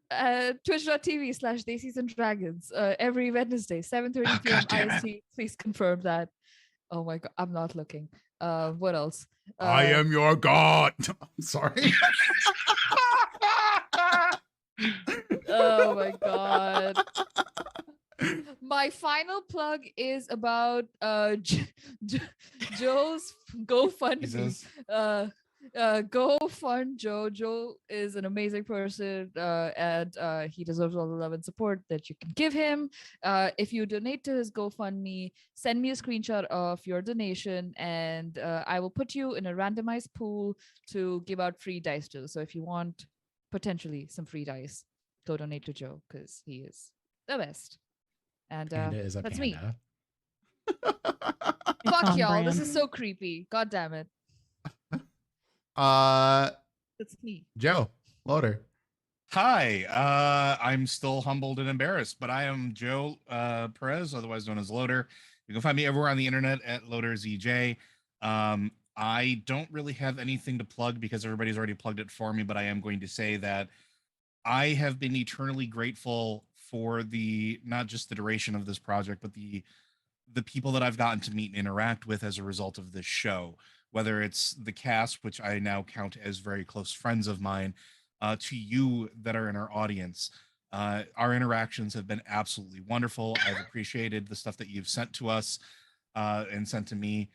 Twitch.tv/Daisies and Dragons every Wednesday, 7:30 Oh, p.m. God damn it. IST. Please confirm that. Oh my god, I'm not looking. What else? I am your god. I'm sorry. Oh my god. My final plug is about Joe's GoFundMe. Jesus. Go fund Joe. Joe is an amazing person, and he deserves all the love and support that you can give him. If you donate to his GoFundMe, send me a screenshot of your donation, and I will put you in a randomized pool to give out free dice to. So if you want potentially some free dice, go donate to Joe because he is the best. And Panda is a that's me. panda. It's Fuck on y'all. This brand. is so creepy. God damn it. That's me. Joe, Loader. Hi, I'm still humbled and embarrassed, but I am Joe Perez, otherwise known as Loader. You can find me everywhere on the internet at LoaderZJ. I don't really have anything to plug because everybody's already plugged it for me, but I am going to say that I have been eternally grateful for the not just the duration of this project, but the people that I've gotten to meet and interact with as a result of this show, whether it's the cast, which I now count as very close friends of mine, to you that are in our audience. Our interactions have been absolutely wonderful. I've appreciated the stuff that you've sent to us and sent to me.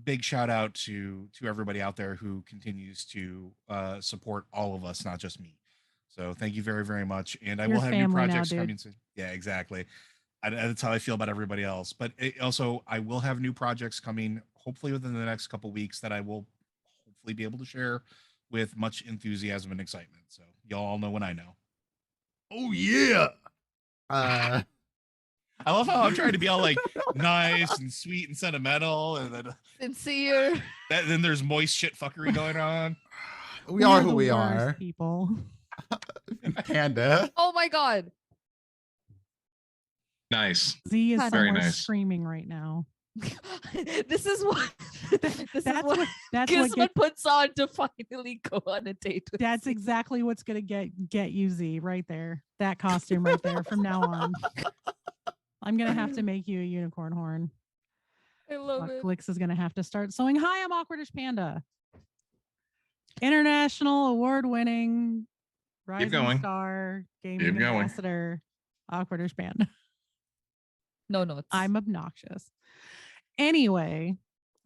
Big shout out to everybody out there who continues to support all of us, not just me. So thank you very, very much. And I You're will have new family now, projects dude. coming soon. Yeah, exactly. That's how I feel about everybody else. But also, I will have new projects coming, hopefully within the next couple weeks, that I will hopefully be able to share with much enthusiasm and excitement. So y'all all know when I know. Oh yeah. I love how I'm trying to be all like nice and sweet and sentimental, and then Sincere. then there's moist shit fuckery going on. we are who the we worst are. people. Panda. Oh my god. Nice. Z is Very somewhere nice. screaming right now. This is what this is That's what what that's what Kismet gets, puts on to finally go on a date with that's Z. exactly what's gonna get you, Z, right there. That costume right there from now on. I'm gonna have to make you a unicorn horn. I love it. Glix is gonna have to start sewing. Hi, I'm Awkwardish Panda. International award-winning rising going. star gaming Keep going. ambassador, Awkwardish Panda. No notes. I'm obnoxious. Anyway,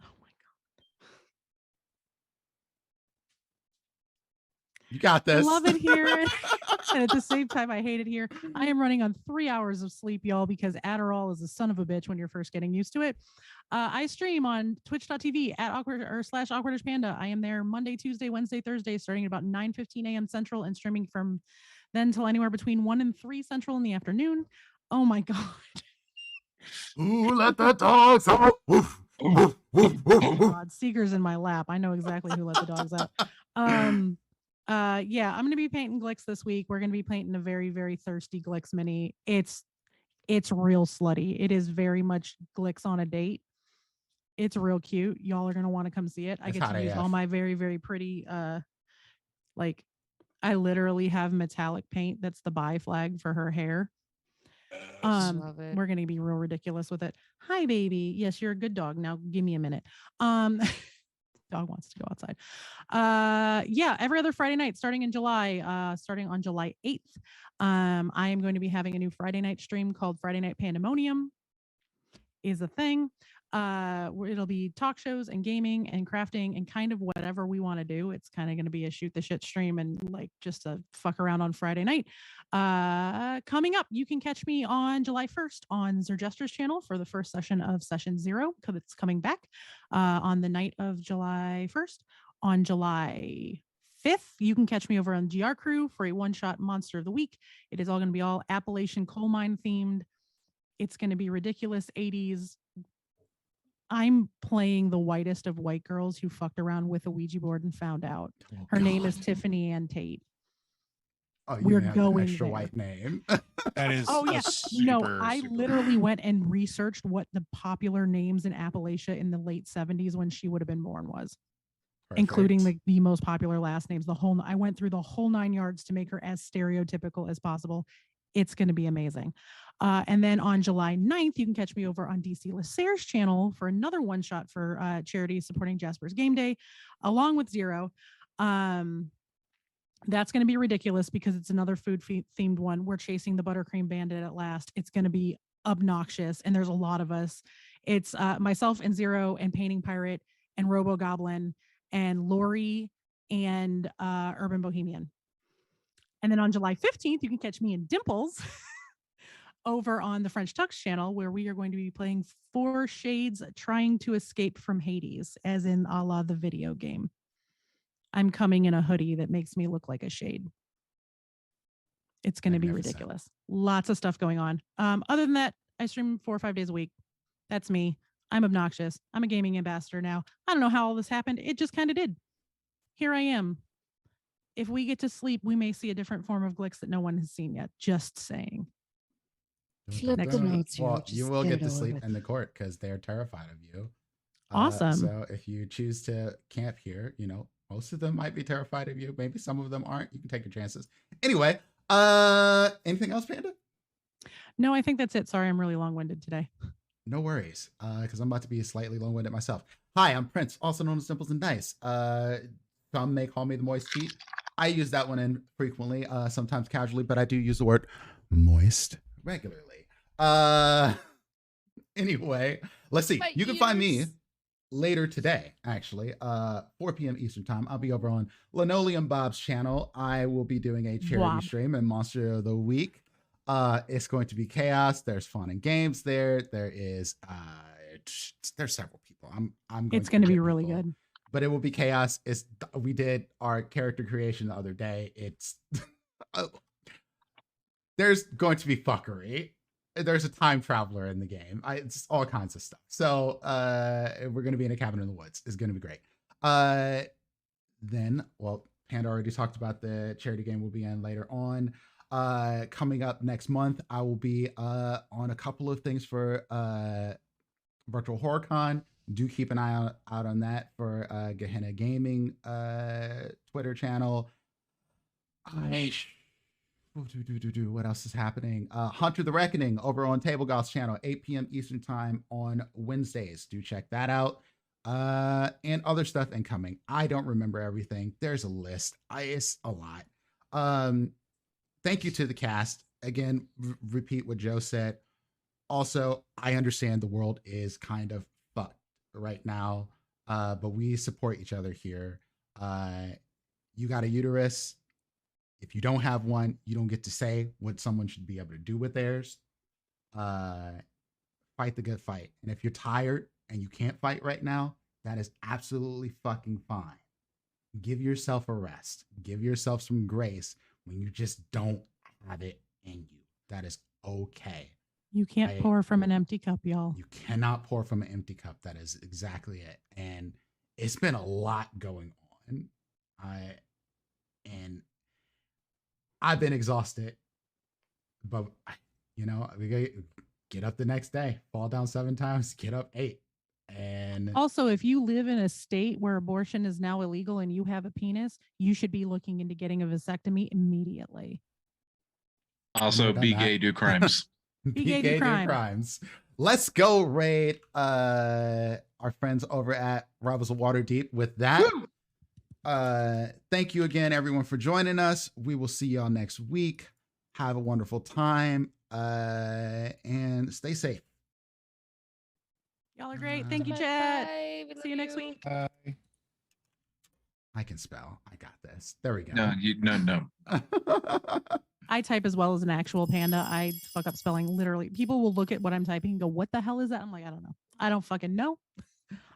oh my god, You got I this. love it here, and at the same time, I hate it here. I am running on 3 hours of sleep, y'all, because Adderall is a son of a bitch when you're first getting used to it. I stream on twitch.tv at /awkwardish panda. I am there Monday, Tuesday, Wednesday, Thursday, starting at about 9:15 a.m. Central and streaming from then till anywhere between 1 and 3 Central in the afternoon. Oh my god. Ooh, let the dogs out. Woof, woof, woof, woof, Oh woof. god, Seeger's in my lap. I know exactly who let the dogs out. Yeah, I'm gonna be painting Glix this week. We're gonna be painting a very, very thirsty Glix mini. It's real slutty. It is very much Glix on a date. It's real cute. Y'all are gonna want to come see it. I It's get hot to use AF. all my very, very pretty like I literally have metallic paint that's the bi flag for her hair. Love it. We're gonna be real ridiculous with it. Hi, baby. Yes, you're a good dog. Now give me a minute. Dog wants to go outside. Yeah, every other Friday night starting in July, starting on July 8th. I am going to be having a new Friday night stream called Friday Night Pandemonium is a thing. It'll be talk shows and gaming and crafting and kind of whatever we want to do. It's kind of going to be a shoot the shit stream and like just a fuck around on Friday night. Coming up, you can catch me on July 1st on Zerjester's channel for the first session of Session 0 because it's coming back on the night of July 1st. On July 5th, you can catch me over on GR Crew for a one-shot Monster of the Week. It is all going to be all Appalachian coal mine themed. It's going to be ridiculous 80s. I'm playing the whitest of white girls who fucked around with a Ouija board and found out. Oh, Her name is God. Tiffany Ann Tate. Oh, you We're didn't have an going extra there. white name. That is Oh a yeah, super, no, I super literally went and researched what the popular names in Appalachia in the late 70s when she would have been born was. including Perfect. the most popular last names. I went through the whole 9 yards to make her as stereotypical as possible. It's going to be amazing. And then on July 9th, you can catch me over on DC Lasser's channel for another one shot for charity supporting Jasper's Game Day, along with Zero. That's going to be ridiculous because it's another food themed one. We're chasing the buttercream bandit at last. It's going to be obnoxious, and there's a lot of us. It's myself and Zero and Painting Pirate and Robo Goblin and Lori and Urban Bohemian. And then on July 15th, you can catch me and Dimples over on the French Tux channel, where we are going to be playing 4 Shades Trying to Escape from Hades, as in a la the video game. I'm coming in a hoodie that makes me look like a shade. It's going to be ridiculous. Lots of stuff going on. Other than that, I stream 4 or 5 days a week. That's me. I'm obnoxious. I'm a gaming ambassador now. I don't know how all this happened. It just kind of did. Here I am. If we get to sleep, we may see a different form of Glix that no one has seen yet. Just saying. Flip the notes. Well, you will get to sleep in the court because they're terrified of you. Awesome. So if you choose to camp here, most of them might be terrified of you. Maybe some of them aren't. You can take your chances. Anyway, anything else, Panda? No, I think that's it. Sorry, I'm really long-winded today. No worries, because I'm about to be slightly long-winded myself. Hi, I'm Prince, also known as Dimples and Dice. Some may call me the Moist Cheat. I use that one in frequently, sometimes casually, but I do use the word moist regularly. Anyway, let's see. You can find me later today, actually, 4 p.m. Eastern time. I'll be over on Linoleum Bob's channel. I will be doing a charity stream and Monster of the Week. It's going to be chaos. There's fun and games there. There's several people. It's going to be really good. But it will be chaos. We did our character creation the other day. There's going to be fuckery. There's a time traveler in the game. It's all kinds of stuff. So we're going to be in a cabin in the woods. It's going to be great. Then, Panda already talked about the charity game we'll be in later on. Coming up next month, I will be on a couple of things for Virtual HorrorCon. Do keep an eye out on that for Gehenna Gaming Twitter channel. What else is happening? Hunter the Reckoning over on Table Goth's channel, 8 p.m. Eastern time on Wednesdays. Do check that out. And other stuff incoming. I don't remember everything. There's a list. It's a lot. Thank you to the cast. Again, repeat what Joe said. Also, I understand the world is kind of fucked right now, but we support each other here. You got a uterus. If you don't have one, you don't get to say what someone should be able to do with theirs. Fight the good fight. And if you're tired and you can't fight right now, that is absolutely fucking fine. Give yourself a rest. Give yourself some grace when you just don't have it in you. That is okay. You can't pour from an empty cup, y'all. You cannot pour from an empty cup. That is exactly it. And it's been a lot going on. I've been exhausted, but we get up the next day, fall down 7 times, get up 8. And also, if you live in a state where abortion is now illegal and you have a penis, you should be looking into getting a vasectomy immediately. Also, be gay, do crimes. Be gay, do crimes. Let's go raid our friends over at Rivals of Waterdeep with that. Woo! Thank you again, everyone, for joining us. We will see y'all next week. Have a wonderful time and stay safe. Y'all are great. Thank you, chat. See you next week. I can spell. I got this. There we go. No. I type as well as an actual panda. I fuck up spelling literally. People will look at what I'm typing and go, what the hell is that? I'm like, I don't know. I don't fucking know.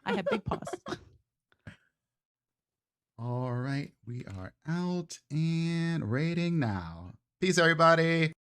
I have big paws. All right. We are out and rating now. Peace, everybody.